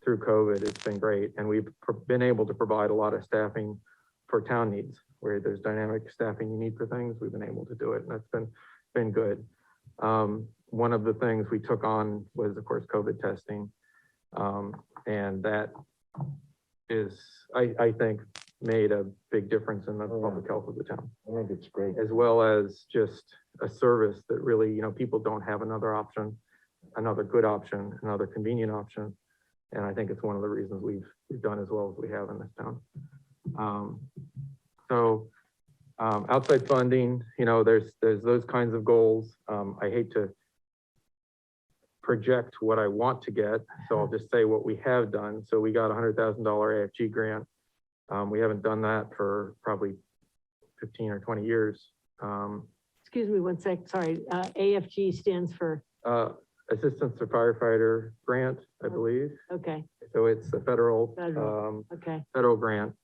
S14: through COVID, it's been great. And we've been able to provide a lot of staffing for town needs, where there's dynamic staffing you need for things. We've been able to do it, and that's been good. One of the things we took on was, of course, COVID testing. And that is, I think, made a big difference in the public health of the town.
S3: I think it's great.
S14: As well as just a service that really, people don't have another option, another good option, another convenient option. And I think it's one of the reasons we've done as well as we have in this town. Outside funding, there's those kinds of goals. I hate to project what I want to get, so I'll just say what we have done. So we got a $100,000 AFG grant. We haven't done that for probably 15 or 20 years.
S1: Excuse me one sec, sorry. AFG stands for?
S14: Assistance to Firefighter Grant, I believe.
S1: Okay.
S14: So it's a federal grant.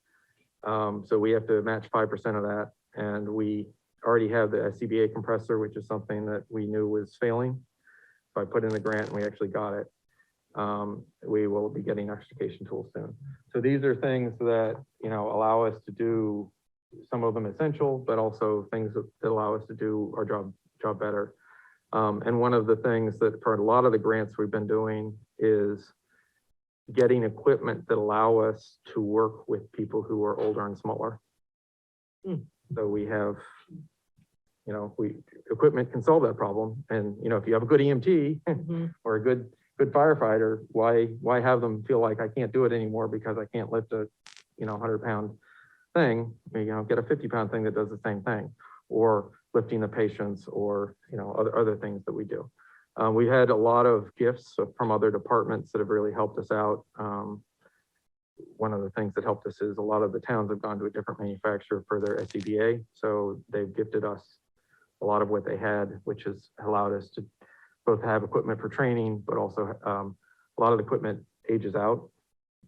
S14: So we have to match 5% of that. And we already have the SCBA compressor, which is something that we knew was failing. So I put in the grant and we actually got it. We will be getting extrication tools soon. So these are things that, allow us to do, some of them essential, but also things that allow us to do our job better. And one of the things that for a lot of the grants we've been doing is getting equipment that allow us to work with people who are older and smaller. So we have, equipment can solve that problem. And, if you have a good EMT or a good firefighter, why have them feel like I can't do it anymore because I can't lift a, 100-pound thing, get a 50-pound thing that does the same thing, or lifting the patients, or, other things that we do. We had a lot of gifts from other departments that have really helped us out. One of the things that helped us is a lot of the towns have gone to a different manufacturer for their SCBA. So they've gifted us a lot of what they had, which has allowed us to both have equipment for training, but also a lot of the equipment ages out.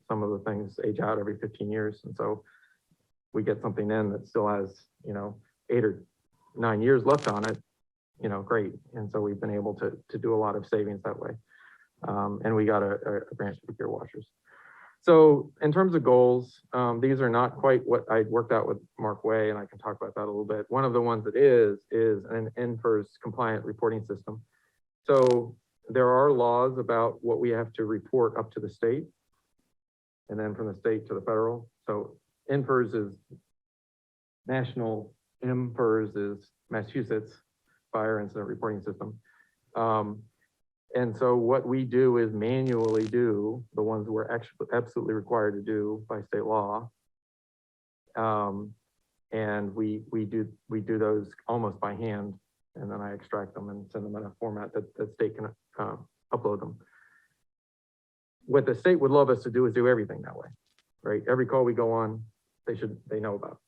S14: Some of the things age out every 15 years. And so we get something in that still has, 8 or 9 years left on it, great. And so we've been able to do a lot of savings that way. And we got a grant for gear washers. So in terms of goals, these are not quite what I worked out with Mark Way, and I can talk about that a little bit. One of the ones that is an NFIRS compliant reporting system. So there are laws about what we have to report up to the state, and then from the state to the federal. So NFIRS is national, MFIRS is Massachusetts Fire Incident Reporting System. And so what we do is manually do the ones we're actually absolutely required to do by state law. And we do those almost by hand, and then I extract them and send them in a format that the state can upload them. What the state would love us to do is do everything that way, right? Every call we go on, they know about.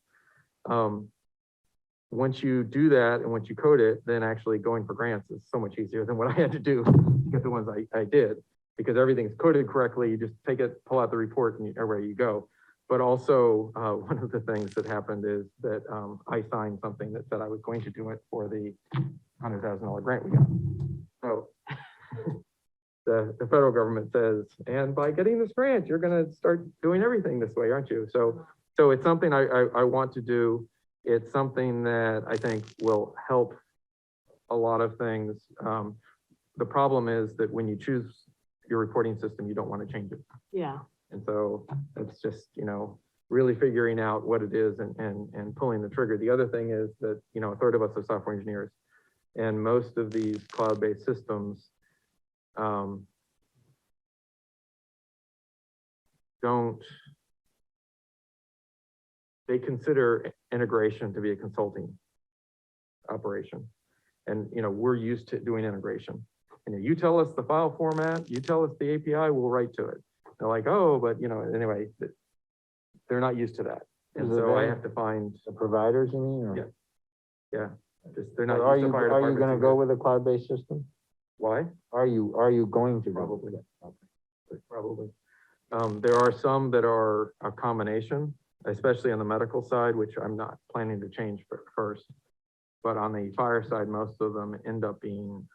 S14: once you do that and once you code it, then actually going for grants is so much easier than what I had to do to get the ones I did. Because everything's coded correctly, you just take it, pull out the report and away you go. But also, one of the things that happened is that I signed something that said I was going to do it for the $100,000 grant we got. So the federal government says, and by getting this grant, you're gonna start doing everything this way, aren't you? So it's something I want to do. It's something that I think will help a lot of things. The problem is that when you choose your reporting system, you don't want to change it.
S1: Yeah.
S14: And so it's just, really figuring out what it is and pulling the trigger. The other thing is that, a third of us are software engineers, and most of these cloud-based systems they consider integration to be a consulting operation. And, we're used to doing integration. And you tell us the file format, you tell us the API, we'll write to it. They're like, oh, but anyway, they're not used to that. And
S3: Is it
S14: so I
S3: then
S14: have to find,
S3: The providers, you mean, or?
S14: Yeah. yeah, just, they're not
S3: Are
S14: used
S3: you,
S14: to fire
S3: are you
S14: departments
S3: gonna
S14: and
S3: go
S14: that.
S3: with a cloud-based system?
S14: Why?
S3: Are you going to go?
S14: Probably. Probably. There are some that are a combination, especially on the medical side, which I'm not planning to change first. But on the fire side, most of them end up being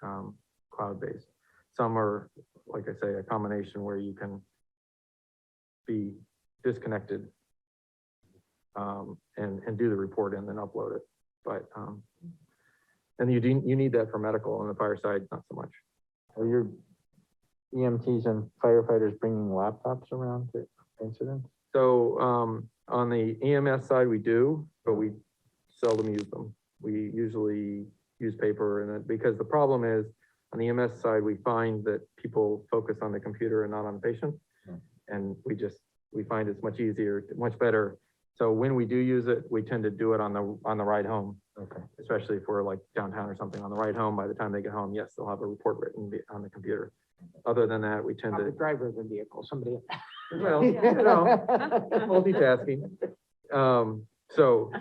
S14: cloud-based. Some are, like I say, a combination where you can be disconnected and do the report and then upload it. But and you need that for medical. On the fire side, not so much.
S3: Are your EMTs and firefighters bringing laptops around to incidents?
S14: So on the EMS side, we do, but we seldom use them. We usually use paper, and because the problem is on the EMS side, we find that people focus on the computer and not on the patient. And we find it's much easier, much better. So when we do use it, we tend to do it on the ride home.
S3: Okay.
S14: Especially if we're like downtown or something on the ride home. By the time they get home, yes, they'll have a report written on the computer. Other than that, we tend
S5: Not the
S14: to,
S5: driver of the vehicle, somebody.
S14: well, multitasking. So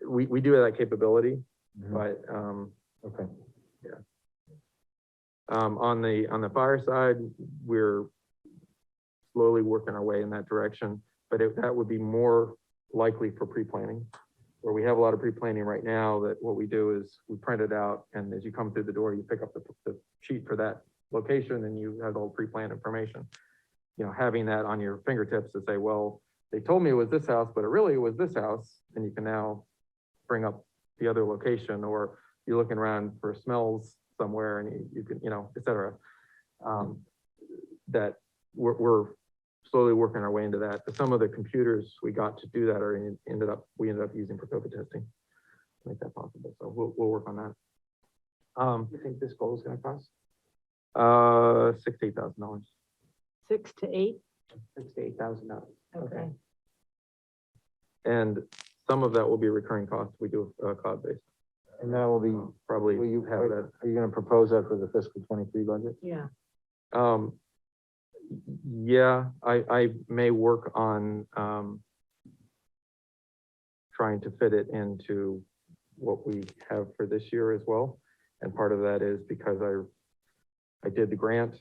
S14: we do have that capability, but
S3: Okay.
S14: on the fire side, we're slowly working our way in that direction, but that would be more likely for pre-planning, where we have a lot of pre-planning right now. That what we do is we print it out, and as you come through the door, you pick up the sheet for that location, and you have all pre-planned information. Having that on your fingertips to say, well, they told me it was this house, but it really was this house, and you can now bring up the other location, or you're looking around for smells somewhere, and you can, et cetera. That we're slowly working our way into that. But some of the computers we got to do that we ended up using for COVID testing to make that possible. So we'll work on that.
S5: You think this goal is gonna cost
S14: $6,000 to $8,000.
S1: 6 to 8?
S5: $6,000 to $8,000?
S1: Okay.
S14: And some of that will be recurring costs. We do cloud-based.
S3: And that will be,
S14: Probably
S3: will you
S14: have that.
S3: are you gonna propose that for the fiscal 23 budget?
S1: Yeah.
S14: Yeah, I may work on trying to fit it into what we have for this year as well. And part of that is because I did the grant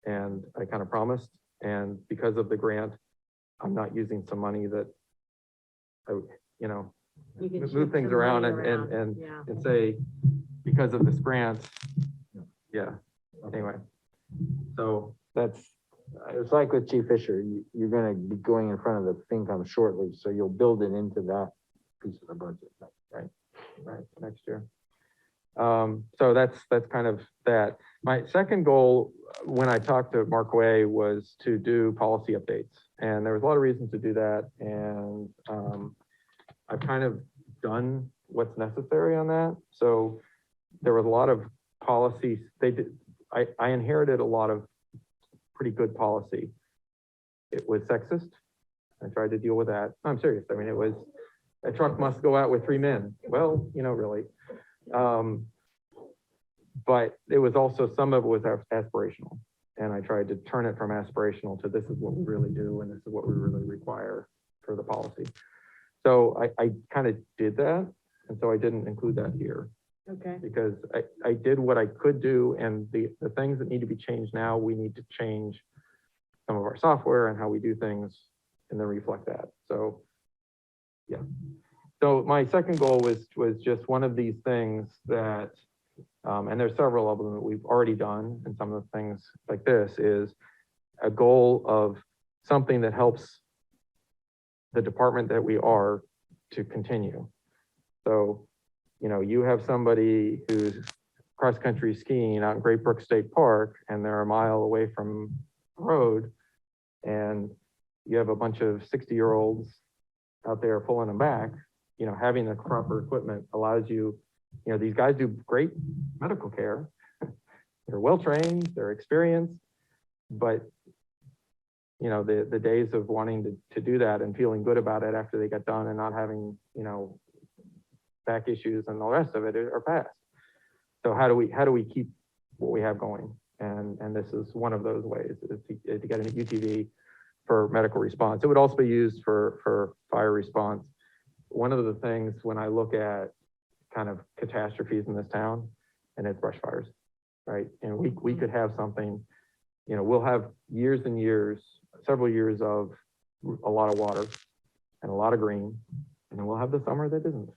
S14: and I kind of promised, and because of the grant, I'm not using some money that
S1: You can
S14: move
S1: shift
S14: things
S1: some
S14: around
S1: money
S14: and
S1: Yeah.
S14: say, because of this grant, yeah, anyway. So
S3: It's like with Chief Fisher, you're gonna be going in front of the FinCom shortly, so you'll build it into that piece of the budget.
S14: right, next year. So that's kind of that. My second goal, when I talked to Mark Way, was to do policy updates. And there was a lot of reasons to do that. And I've kind of done what's necessary on that. So there was a lot of policies. I inherited a lot of pretty good policy. It was sexist. I tried to deal with that. I'm serious. I mean, it was, a truck must go out with 3 men. Well, really. But it was also, some of it was aspirational. And I tried to turn it from aspirational to this is what we really do, and this is what we really require for the policy. So I kind of did that, and so I didn't include that here,
S1: Okay,
S14: because I did what I could do, and the things that need to be changed now, we need to change some of our software and how we do things, and then reflect that, so, yeah. So my second goal was just one of these things that, and there's several of them that we've already done, and some of the things like this is a goal of something that helps the department that we are to continue. So, you know, you have somebody who's cross-country skiing out in Great Brook State Park, and they're a mile away from the road, and you have a bunch of 60-year-olds out there pulling them back. You know, having the proper equipment allows you, you know, these guys do great medical care. They're well-trained, they're experienced, but you know, the days of wanting to do that and feeling good about it after they get done and not having, you know, back issues and the rest of it are past. So how do we keep what we have going? And this is one of those ways, is to get an UTV for medical response. It would also be used for fire response. One of the things when I look at kind of catastrophes in this town, and it's brush fires, right? And we could have something, you know, we'll have years and years, several years of a lot of water and a lot of green, and then we'll have the summer that isn't.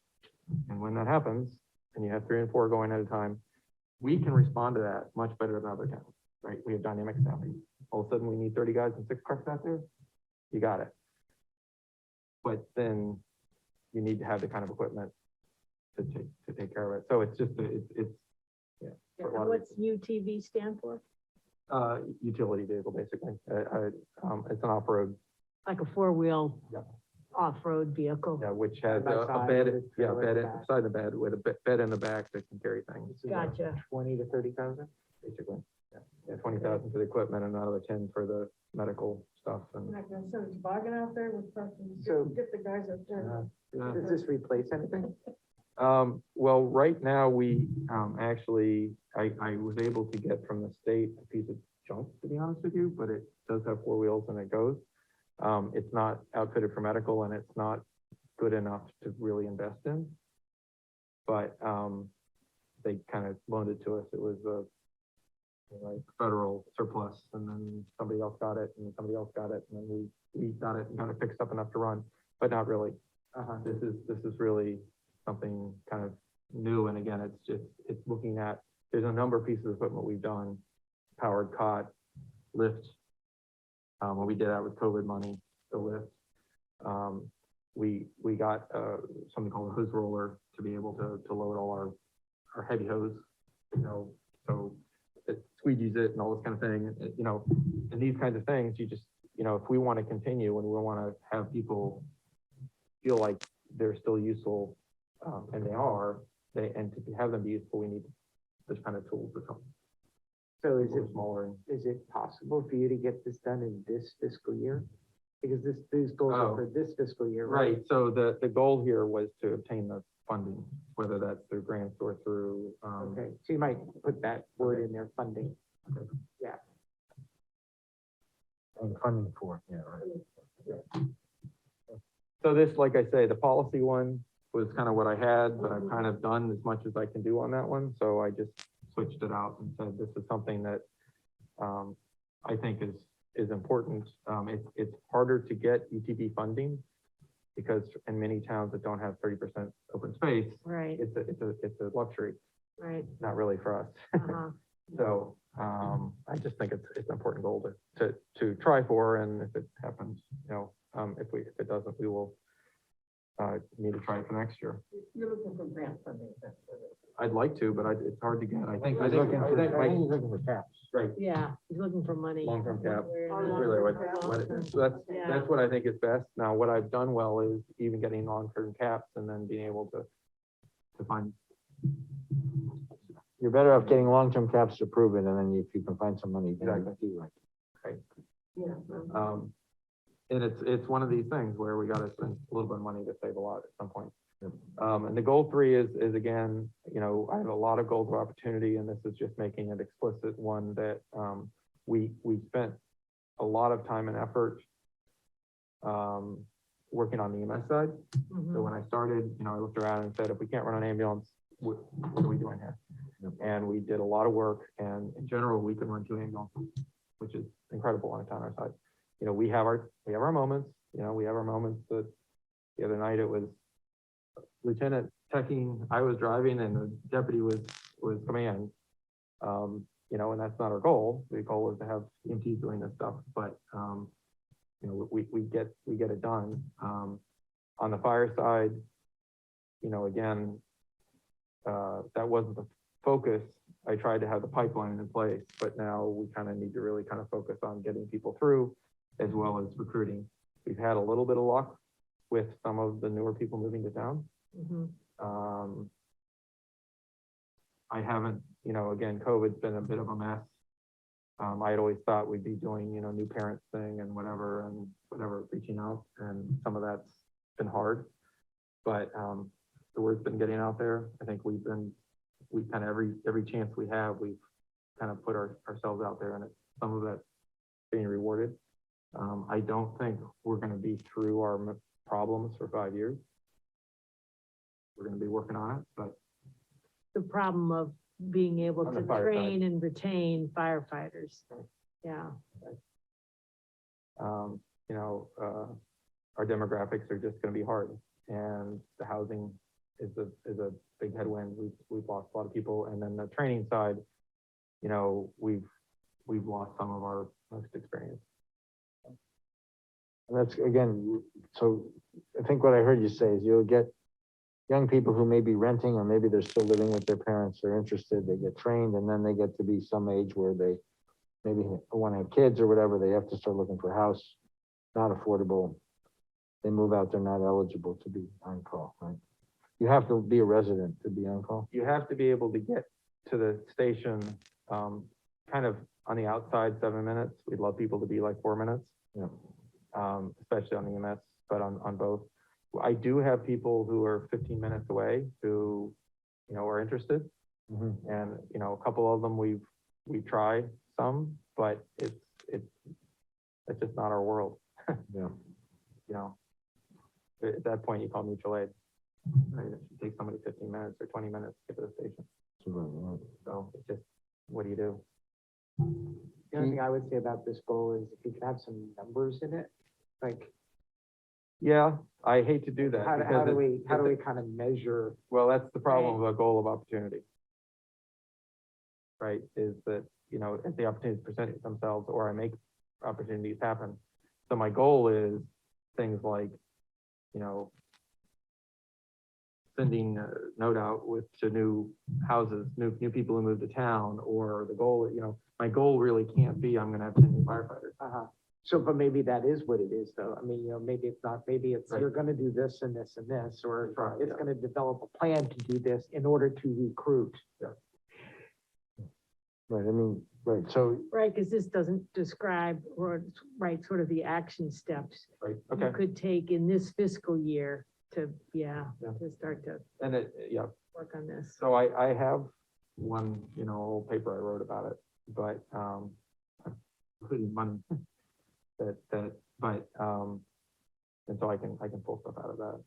S14: And when that happens, and you have 3 and 4 going at a time, we can respond to that much better than other towns, right? We have dynamic staffing. All of a sudden, we need 30 guys and 6 trucks out there. You got it. But then you need to have the kind of equipment to take care of it. So it's just, yeah. for a lot of
S1: what's UTV stand for?
S14: utility vehicle, basically. It's an off-road,
S1: Like a four-wheel
S14: Yeah.
S1: off-road vehicle?
S14: yeah, which has
S5: Side by
S14: a
S5: side
S14: bed,
S5: with a
S14: yeah,
S5: trailer
S14: bed
S5: in the back.
S14: inside the bed with a bed in the back that can carry things,
S1: Gotcha.
S5: 20 to 30,000?
S14: basically. Yeah, 20,000 for the equipment and another 10 for the medical stuff and.
S4: Not gonna send a toboggan out there with something,
S5: So-
S4: get the guys up there.
S5: Does this replace anything?
S14: Well, right now, we, actually, I was able to get from the state a piece of junk, to be honest with you, but it does have 4 wheels and it goes. It's not outfitted for medical and it's not good enough to really invest in. But, they kind of loaned it to us. It was a, like, federal surplus, and then somebody else got it, and somebody else got it, and then we got it and got it fixed up enough to run, but not really. This is really something kind of new, and again, it's looking at, there's a number of pieces of equipment we've done, powered cot, lift. When we did that with COVID money, the lift. We got, something called a hose roller to be able to load all our heavy hose, you know, so it squeegees it and all this kind of thing, you know, and these kinds of things, you just, you know, if we want to continue and we want to have people feel like they're still useful, and they are, and to have them be useful, we need this kind of tools to come.
S5: So is
S14: Or smaller.
S5: is it possible for you to get this done in this fiscal year? Because these goals are
S14: Oh.
S5: for this fiscal year, right?
S14: Right, so the goal here was to obtain the funding, whether that's through grants or through,
S5: Okay, so you might put that word in there, funding.
S3: And funding for, yeah, right.
S14: so this, like I say, the policy one was kind of what I had, but I've kind of done as much as I can do on that one, so I just switched it out and said, this is something that, I think is important. It's harder to get UTV funding, because in many towns that don't have 30% open space,
S1: Right,
S14: it's a luxury,
S1: right.
S14: not really for us.
S1: Uh-huh.
S14: So, I just think it's an important goal to try for, and if it happens, you know, if it doesn't, we will, need to try it for next year.
S4: You're looking for grant funding, that's what it is.
S14: I'd like to, but it's hard to get. I think
S3: He's looking for, I
S14: like,
S3: think he's looking for caps.
S14: right,
S1: Yeah, he's looking for money.
S14: long-term cap.
S1: Where-
S14: Is really so
S1: Yeah.
S14: that's what I think is best. Now, what I've done well is even getting long-term caps and then being able to find.
S3: You're better off getting long-term caps to prove it, and then if you can find some money, then
S14: Exactly.
S3: you like.
S4: Yeah.
S14: And it's one of these things where we gotta spend a little bit of money to save a lot at some point. And the goal 3 is again, you know, I have a lot of goals of opportunity, and this is just making it explicit one that, we spent a lot of time and effort, working on the EMS side.
S1: Mhm.
S14: So when I started, I looked around and said, if we can't run an ambulance, what are we doing here? And we did a lot of work, and in general, we can run 2 ambulances, which is incredible on a town our size. We have our moments, we have our moments that the other night it was Lieutenant teching, I was driving and the deputy was coming in. And that's not our goal. The goal is to have EMTs doing this stuff, but, we get it done. On the fire side, again, that wasn't the focus. I tried to have the pipeline in place, but now we kind of need to really kind of focus on getting people through as well as recruiting. We've had a little bit of luck with some of the newer people moving to town.
S1: Mhm.
S14: I haven't, again, COVID's been a bit of a mess. I had always thought we'd be doing, new parents thing and whatever, reaching out, and some of that's been hard. But, the word's been getting out there. I think we kind of every chance we have, we've kind of put ourselves out there, and some of that's being rewarded. I don't think we're gonna be through our problems for 5 years. We're gonna be working on it, but
S1: The problem of being able
S14: On
S1: to
S14: the fire
S1: train and retain firefighters. Yeah.
S14: Our demographics are just gonna be hard, and the housing is a big headwind. We've lost a lot of people, and then the training side, we've lost some of our most experienced.
S3: And that's, again, so I think what I heard you say is you'll get young people who may be renting, or maybe they're still living with their parents, they're interested, they get trained, and then they get to be some age where they maybe want to have kids or whatever, they have to start looking for a house, not affordable. They move out, they're not eligible to be on call, right? You have to be a resident to be on call.
S14: You have to be able to get to the station, kind of on the outside, 7 minutes. We'd love people to be like 4 minutes.
S3: Yeah.
S14: Especially on the EMS, but on both. I do have people who are 15 minutes away who, are interested.
S3: Mhm.
S14: And, a couple of them we've tried some, but it's just not our world.
S3: Yeah.
S14: At that point, you call mutual aid. Right? If you take somebody 15 minutes or 20 minutes to get to the station. So it's just, what do you do?
S5: The only thing I would say about this goal is if you could have some numbers in it, like,
S14: Yeah, I hate to do that.
S5: how
S14: because
S5: do
S14: it's-
S5: we kind of measure?
S14: Well, that's the problem with a goal of opportunity. Right, is that, if the opportunities present themselves, or I make opportunities happen. So my goal is things like, sending a note out to new houses, new people who move to town, or the goal, my goal really can't be, I'm gonna have 10 new firefighters.
S5: So, but maybe that is what it is, though. I mean, maybe it's not, maybe it's,
S14: Right.
S5: you're gonna do this and this and this, or
S14: Right,
S5: it's
S14: yeah.
S5: gonna develop a plan to do this in order to recruit.
S3: Right, I mean, right, so,
S1: Right, because this doesn't describe, or, right, sort of the action steps
S14: Right,
S1: you
S14: okay,
S1: could take in this fiscal year to,
S14: Yeah.
S1: to start to
S14: and yeah,
S1: work on this.
S14: so I have one, old paper I wrote about it, but, including money. And so I can pull stuff out of that.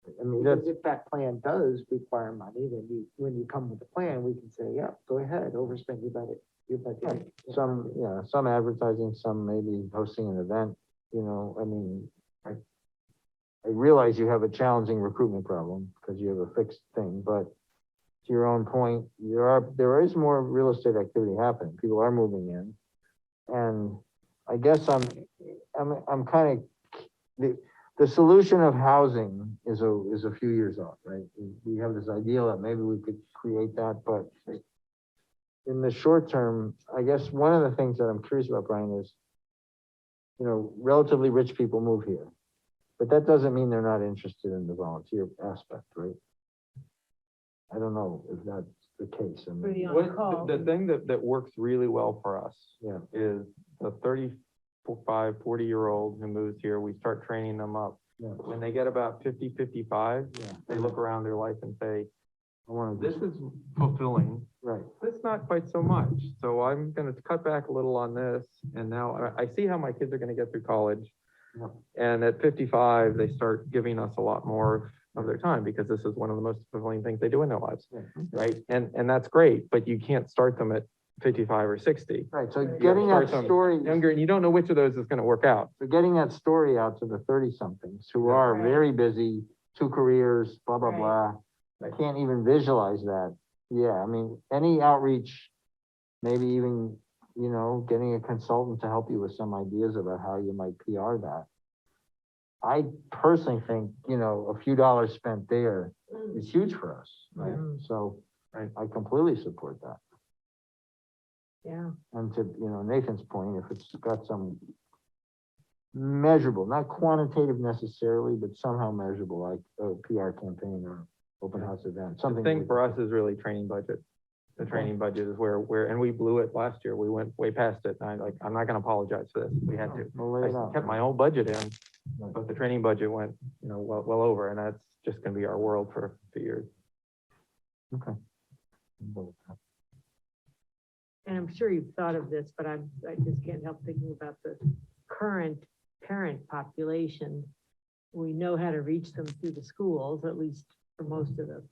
S3: I mean,
S5: Because
S3: that's,
S5: if that plan does require money, then when you come with a plan, we can say, yeah, go ahead, overspend your budget.
S3: some advertising, some maybe hosting an event, I mean, I realize you have a challenging recruitment problem because you have a fixed thing, but to your own point, there is more real estate activity happening. People are moving in. And I guess I'm kind of, the solution of housing is a few years off, right? We have this ideal that maybe we could create that, but in the short term, I guess one of the things that I'm curious about, Brian, is, relatively rich people move here, but that doesn't mean they're not interested in the volunteer aspect, right? I don't know if that's the case. I mean,
S1: For the
S14: What,
S1: on-call.
S14: the thing that works really well for us
S3: Yeah.
S14: is the 35, 40-year-old who moves here, we start training them up.
S3: Yeah.
S14: When they get about 50, 55,
S3: Yeah.
S14: they look around their life and say,
S3: I want
S14: this is fulfilling,
S3: right.
S14: it's not quite so much. So I'm gonna cut back a little on this, and now I see how my kids are gonna get through college.
S3: Yep.
S14: And at 55, they start giving us a lot more of their time because this is one of the most fulfilling things they do in their lives, right? And that's great, but you can't start them at 55 or 60.
S3: Right, so
S14: You gotta
S3: getting that
S14: start them
S3: story,
S14: Younger, and you don't know which of those is gonna work out.
S3: so getting that story out to the 30-somethings who are
S1: Right.
S3: very busy, 2 careers, blah, blah,
S1: Right.
S3: blah.
S14: Right.
S3: Can't even visualize that. Yeah, I mean, any outreach, maybe even, you know, getting a consultant to help you with some ideas about how you might PR that. I personally think, you know, a few dollars spent there is huge for us, right? So,
S14: Right.
S3: I completely support that.
S1: Yeah,
S3: And to, you know, Nathan's point, if it's got some measurable, not quantitative necessarily, but somehow measurable, like a PR campaign or open house event,
S14: The
S3: something.
S14: thing for us is really training budget. The training budget is where, and we blew it last year. We went way past it. And I'm not gonna apologize for this. We had to.
S3: We'll lay it
S14: I
S3: out.
S14: kept my whole budget in, but the training budget went, you know, well over, and that's just gonna be our world for 2 years.
S3: Okay.
S1: and I'm sure you've thought of this, but I just can't help thinking about the current parent population. We know how to reach them through the schools, at least for most of them.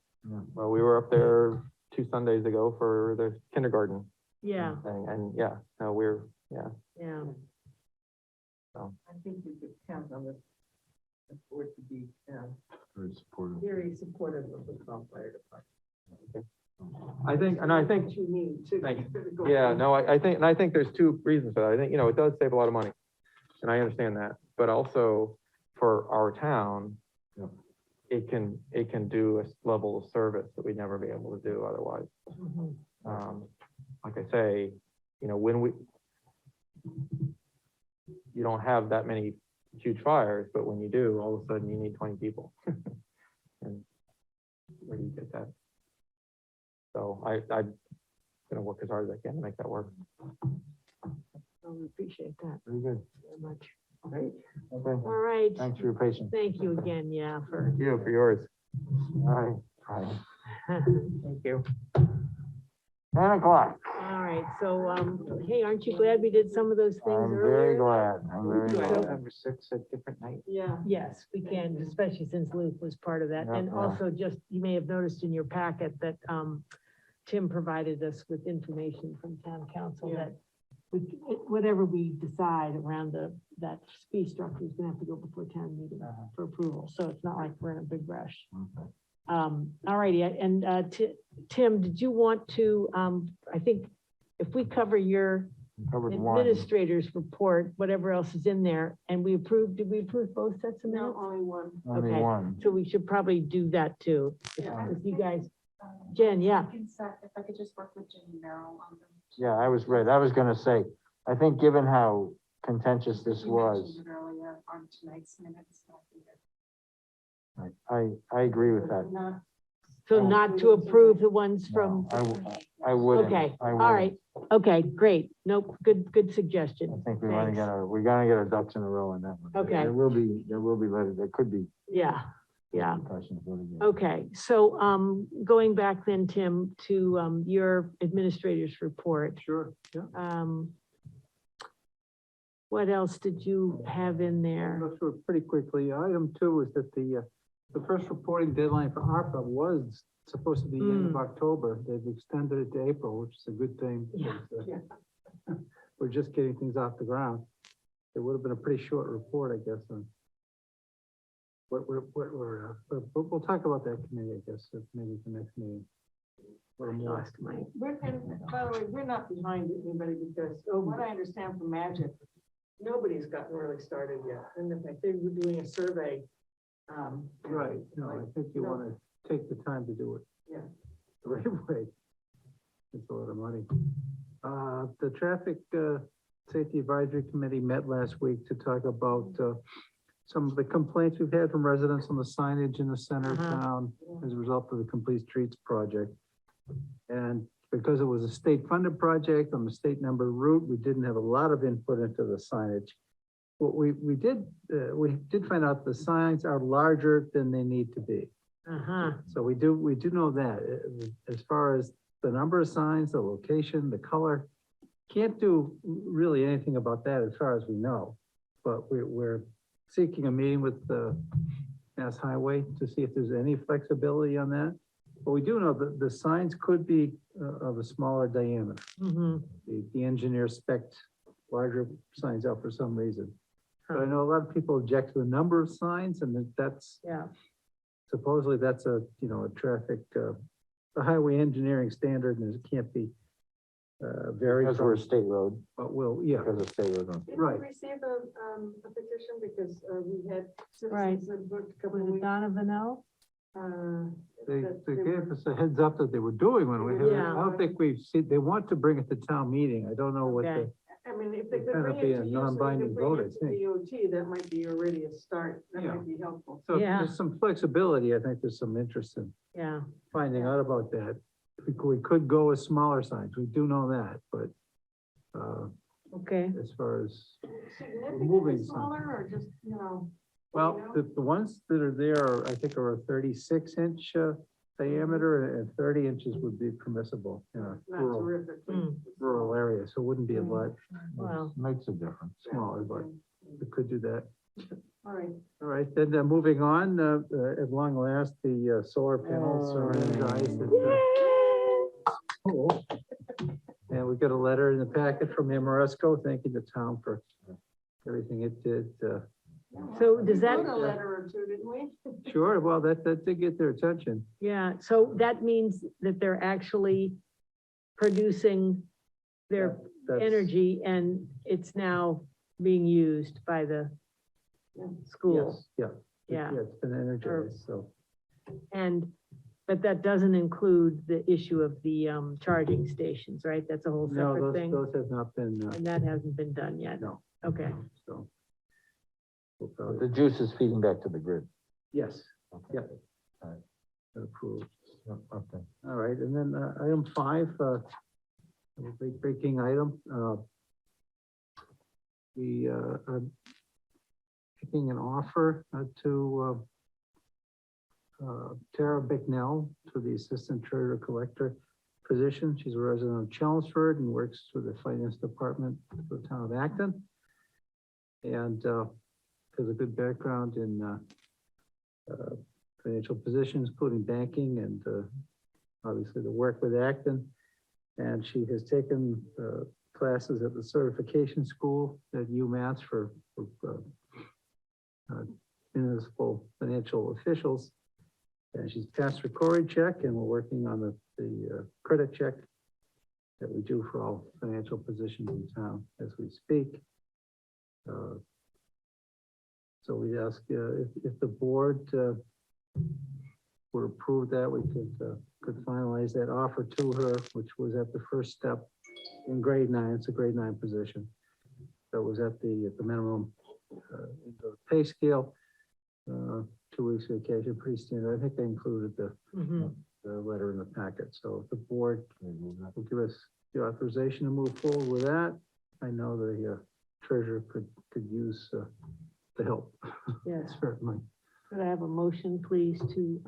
S14: Well, we were up there 2 Sundays ago for the kindergarten
S1: Yeah,
S14: thing, and yeah, no, yeah.
S1: yeah.
S5: I think we could count on the board to be,
S3: Very supportive.
S5: very supportive of the Carlisle Fire Department.
S14: I think, and I think,
S5: What you need to.
S14: Thank yeah, no, I think there's 2 reasons for that. I think, you know, it does save a lot of money, and I understand that, but also for our town,
S3: Yep.
S14: it can do a level of service that we'd never be able to do otherwise.
S1: Mhm.
S14: Like I say, you know, you don't have that many huge fires, but when you do, all of a sudden you need 20 people. And where do you get that? So I'm gonna work as hard as I can to make that work.
S1: Oh, we appreciate that
S3: Very good.
S1: very much.
S3: Okay,
S1: All right.
S3: thanks for your patience.
S1: Thank you again, yeah, for.
S14: Thank you for yours.
S3: All right, bye.
S5: Thank you.
S3: 10 o'clock.
S1: All right, so, hey, aren't you glad we did some of those things
S3: I'm
S1: earlier?
S3: very glad. I'm very
S5: Do I
S3: glad.
S5: have number 6 at different night?
S1: Yeah. Yes, we can, especially since Luke was part of that.
S3: Yeah,
S1: And
S3: yeah.
S1: also just, you may have noticed in your packet that, Tim provided us with information from town council
S5: Yeah.
S1: that whatever we decide around that fee structure is gonna have to go before town meeting for approval. So it's not like we're in a big rush.
S3: Okay.
S1: All righty, and, Tim, did you want to, I think if we cover your
S3: Covered one.
S1: administrator's report, whatever else is in there, and did we approve both sets of minutes?
S5: only one.
S3: Only
S1: Okay.
S3: one.
S1: So we should probably do that too.
S5: Yeah.
S1: If you guys, Jen, yeah,
S12: If I could just work with Jen and Merrill on them.
S3: Yeah, I was right. I was gonna say, I think given how contentious this
S12: You
S3: was,
S12: mentioned it earlier on tonight's minutes. So I think
S3: I agree with that.
S12: Not
S1: so not to approve the ones from,
S3: I wouldn't.
S1: okay,
S3: I
S1: all
S3: wouldn't.
S1: right, okay, great. Nope, good
S3: I
S1: suggestion.
S3: think we're
S1: Thanks.
S3: gonna get our ducks in a row on that one.
S1: Okay.
S3: There will be, there could be
S1: Yeah, yeah.
S3: questions.
S1: Okay, so, going back then, Tim, to, your administrator's report.
S13: Sure, yeah.
S1: What else did you have in there?
S13: Go through it pretty quickly. Item 2 is that the first reporting deadline for ARPA was supposed to be end of October. They've extended it to April, which is a good thing.
S1: Yeah,
S13: because, we're just getting things off the ground. It would have been a pretty short report, I guess, on but we'll talk about that committee, I guess, maybe the next meeting. Or more.
S1: Lost my,
S5: And by the way, we're not behind anybody because, what I understand from Magic, nobody's gotten really started yet. And in fact, they were doing a survey.
S13: Right, no, I think you want to take the time to do it.
S5: Yeah.
S13: The right way. It's a lot of money. The Traffic Safety Advisory Committee met last week to talk about some of the complaints we've had from residents on the signage in the center of town as a result of the Complete Streets project. And because it was a state-funded project on the state number route, we didn't have a lot of input into the signage. What we did find out the signs are larger than they need to be. So we do know that. As far as the number of signs, the location, the color, can't do really anything about that as far as we know. But we're seeking a meeting with the Mass Highway to see if there's any flexibility on that. But we do know that the signs could be of a smaller diameter.
S1: Mhm.
S13: The engineer spec'd larger signs out for some reason. But I know a lot of people object to the number of signs, and that's
S1: Yeah,
S13: supposedly that's a, you know, a traffic, a highway engineering standard, and it can't be varied
S3: Because we're a
S13: from,
S3: state road,
S13: but will, yeah,
S3: because of state road.
S4: Did
S13: Right.
S4: we receive a petition because we had
S1: Right.
S4: citizens that booked a couple
S1: was
S4: of
S1: it
S4: weeks?
S1: Donovan L?
S13: they
S4: that
S13: they
S4: they
S13: gave
S4: were-
S13: us a heads up that they were doing one. We haven't,
S1: Yeah.
S13: I don't think we've seen, they want to bring it to town meeting. I don't know what
S1: Okay.
S13: the,
S4: I mean, if they
S13: It'd
S4: could
S13: kinda
S4: bring
S13: be
S4: it
S13: a
S4: to you, so they
S13: non-binding
S4: could bring
S13: vote, I
S4: it to
S13: think.
S4: DOT, that might be already a start. That
S13: Yeah.
S4: might be helpful.
S13: so if
S1: Yeah.
S13: there's some flexibility. I think there's some interest in
S1: Yeah,
S13: finding out about that. We could go with smaller signs. We do know that, but,
S1: okay.
S13: as far as,
S4: Significantly
S13: moving some.
S4: smaller or just, you know?
S13: well,
S4: you know?
S13: the ones that are there, I think are a 36-inch diameter, and 30 inches would be permissible in a
S4: Not
S13: rural,
S4: terrifically.
S13: rural area, so it wouldn't be a lot
S1: Wow.
S3: Makes a difference.
S13: smaller, but we could do that.
S4: All right.
S13: All right, then, moving on, at long last, the solar panels are energized. Cool. And we got a letter in the packet from Amoresco thanking the town for everything it did.
S1: So does that,
S4: Wrote a letter or two, didn't we?
S13: Sure, well, that did get their attention.
S1: yeah, so that means that they're actually producing their
S13: That's-
S1: energy and it's now being used by the school.
S13: Yes, yeah.
S1: Yeah,
S13: It's been energized, so.
S1: and, but that doesn't include the issue of the charging stations, right? That's a whole
S13: No,
S1: separate thing,
S13: those have not been,
S1: and that hasn't been done yet.
S13: no,
S1: Okay,
S13: so. We'll
S3: But
S13: probably-
S3: the juice is feeding back to the grid.
S13: Yes, yeah.
S3: All right.
S13: Approved.
S3: Okay.
S13: All right, and then, item 5, a big breaking item, we, are making an offer to, Tara Bicknell to the Assistant Treasurer Collector position. She's a resident of Chelmsford and works for the Finance Department for the town of Acton. And, has a good background in, financial positions, including banking and, obviously the work with Acton. And she has taken, classes at the certification school at UMass for municipal financial officials. And she's passed her Cory check, and we're working on the credit check that we do for all financial positions in town as we speak. So we ask, if the board, would approve that, we could finalize that offer to her, which was at the first step in grade 9. It's a grade 9 position. That was at the minimum, the pay scale, 2 weeks vacation, pretty standard. I think they included the letter in the packet. So if the board will give us the authorization to move forward with that, I know the treasurer could use the help.
S1: yes.
S13: Certainly.
S1: Could I have a motion, please, to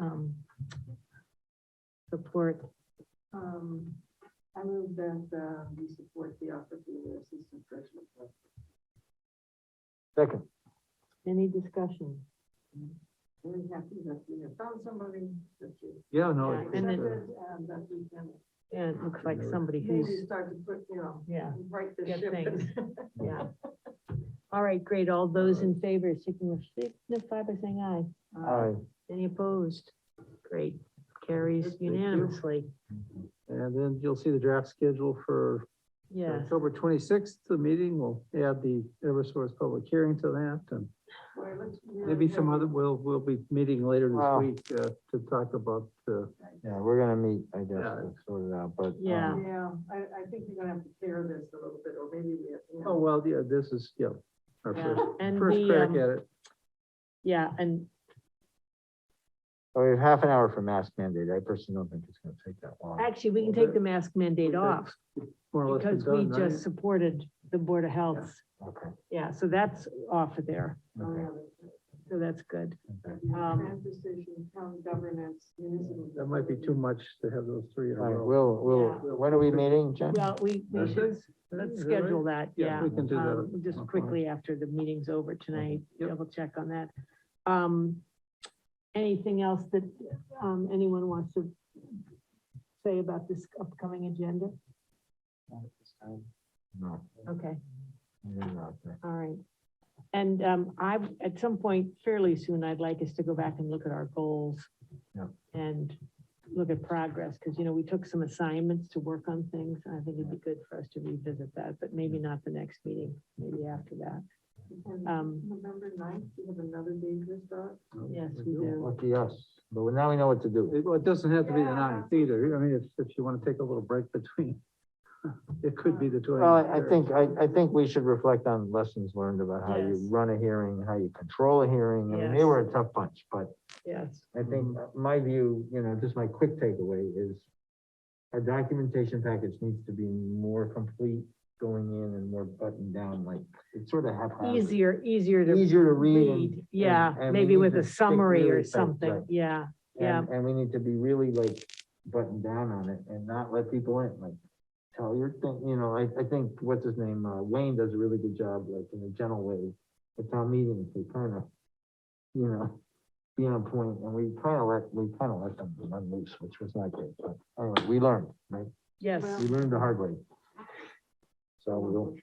S1: support?
S4: I move that we support the offer for the assistant treasurer.
S3: Second.
S1: Any discussion?
S4: Very happy that we have found somebody that you.
S13: Yeah, no.
S1: Yeah,
S13: it's,
S1: and then-
S4: And that we can
S1: Yeah, it looks like somebody
S4: maybe
S1: who's,
S4: start to put, you know,
S1: yeah,
S4: right the
S1: Get
S4: ship.
S1: things. yeah. All right, great. All those in favor, signify by saying aye.
S3: All right.
S1: Any opposed? Great, carries
S13: you.
S1: unanimously.
S13: And then you'll see the draft schedule for
S1: Yes,
S13: October 26th, the meeting. We'll add the Eversource public hearing to that, and
S4: Boy, it looks really
S13: maybe some
S4: good.
S13: other, we'll be meeting later
S3: Wow.
S13: this week, to talk about,
S3: Yeah, we're gonna meet, I guess,
S13: Yeah.
S3: to sort it out, but.
S1: Yeah.
S4: Yeah, I think you're gonna have to pair this a little bit, or maybe we have. you know.
S13: oh, well, yeah, this is, our
S1: Yeah, and
S13: first
S1: the,
S13: crack at it.
S1: yeah, and
S3: Oh, we have half an hour for mask mandate. I personally don't think it's gonna take that long.
S1: actually, we can take the mask mandate off
S13: More or less been
S1: because we
S13: done, right?
S1: just supported the Board of Health.
S3: Okay.
S1: Yeah, so that's off of there,
S4: Oh,
S3: Okay.
S4: yeah,
S1: so that's good.
S3: Okay.
S4: Transfer station, town governance, municipal.
S13: That might be too much to have those 3 in a
S3: All right,
S13: row.
S3: we'll, when are we meeting, Jen?
S1: Well, we should, Let's
S13: Is that right?
S1: schedule that,
S13: Yeah,
S1: yeah.
S13: we can do that.
S1: Just
S13: Okay.
S1: quickly after the meeting's over tonight,
S13: Yep.
S1: double check on that. Anything else that, anyone wants to say about this upcoming agenda?
S3: No.
S1: Okay,
S3: you're not there.
S1: all right. And, at some point fairly soon, I'd like us to go back and look at our goals.
S3: Yep.
S1: And look at progress, because, we took some assignments to work on things, and I think it'd be good for us to revisit that, but maybe not the next meeting, maybe after that.
S4: November 9th, we have another dangerous dog.
S1: Yes, we do.
S3: Lucky us, but now we know what to do.
S13: Well, it doesn't have to be the 9th either. I mean, if you want to take a little break between, it could be the 20th.
S3: Well, I think we should reflect on lessons learned about how you
S1: Yes.
S3: run a hearing, how you control a hearing. I mean, they
S1: Yes.
S3: were a tough bunch, but
S1: Yes,
S3: I think my view, just my quick takeaway is our documentation package needs to be more complete going in and more buttoned down, like it's sort of haphazard.
S1: easier to
S3: Easier to read.
S1: read, yeah,
S3: and we
S1: maybe
S3: need
S1: with
S3: to
S1: a
S3: stick
S1: summary
S3: really
S1: or
S3: tight,
S1: something,
S3: right.
S1: yeah, yeah.
S3: And we need to be really like buttoned down on it and not let people in, like, tell your thing, I think, what's his name, Wayne does a really good job, like, in a gentle way. At town meetings, we kind of, be on point, and we kind of let them run loose, which was not great, but anyway, we learned, right?
S1: Yes,
S3: We learned the hard way. So we don't,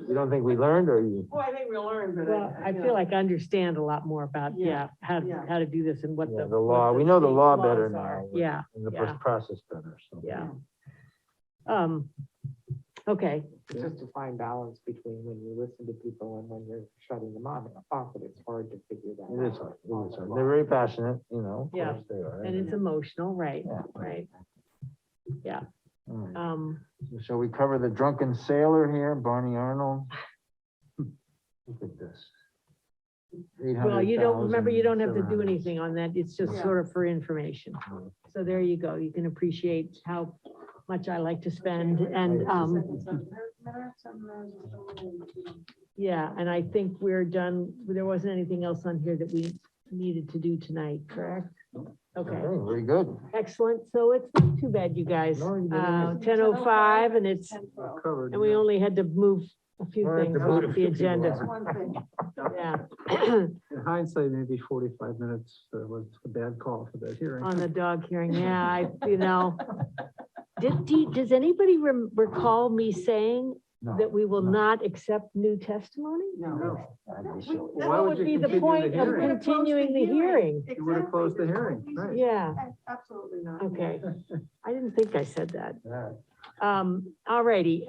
S3: you don't think we learned, or you?
S4: Well, I think we learned, but
S1: well, I feel like I understand a lot more about,
S4: Yeah,
S1: how
S4: yeah.
S1: to do this and what
S3: Yeah,
S1: the.
S3: the law,
S1: what
S3: we know the
S1: state
S3: law
S1: laws
S3: better
S1: are.
S3: now.
S1: Yeah,
S3: And the
S1: yeah.
S3: process better, so.
S1: yeah. Okay,
S5: It's just a fine balance between when you listen to people and when you're shutting them off, and it's hard to figure that out.
S3: It is hard, it is hard. They're very passionate, of
S1: Yeah.
S3: course they are.
S1: and it's emotional, right,
S3: Yeah.
S1: right, yeah,
S3: All right.
S1: um,
S3: Shall we cover the drunken sailor here, Barney Arnold? Look at this.
S1: well, you don't, remember, you don't have to do
S3: 800,000,
S1: anything on that, it's just
S4: Yeah.
S1: sort of for information. So there you go, you can appreciate how much I like to spend, and, yeah, and I think we're done, there wasn't anything else on here that we needed to do tonight, correct? Okay,
S3: Okay, very good.
S1: excellent, so it's not too bad, you guys,
S3: No, you didn't.
S1: 10:05, and it's,
S13: Covered.
S1: and we only had to move a few
S3: All right,
S1: things
S3: to move
S1: off
S3: a
S1: the
S3: few people
S1: agenda,
S3: around.
S1: yeah.
S13: In hindsight, maybe 45 minutes was a bad call for that hearing.
S1: On the dog hearing, yeah, does anybody recall me saying
S3: No,
S1: that we will
S3: no.
S1: not accept new testimony?
S3: That'd be silly.
S13: Why
S1: What
S13: would
S1: would
S13: you
S1: be the
S13: continue
S1: point
S13: the
S1: of
S13: hearing?
S1: continuing the hearing?
S13: You would have closed the hearing, right?
S1: Yeah,
S4: Absolutely not.
S1: okay, I didn't think I said that.
S3: Yeah.
S1: All righty,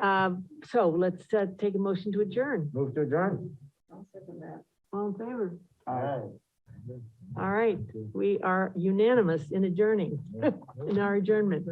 S1: so let's, take a motion to adjourn.
S3: Move to adjourn.
S4: I'll second that.
S1: All in favor?
S3: All right.
S1: All right, we are unanimous in adjourning, in our adjournment.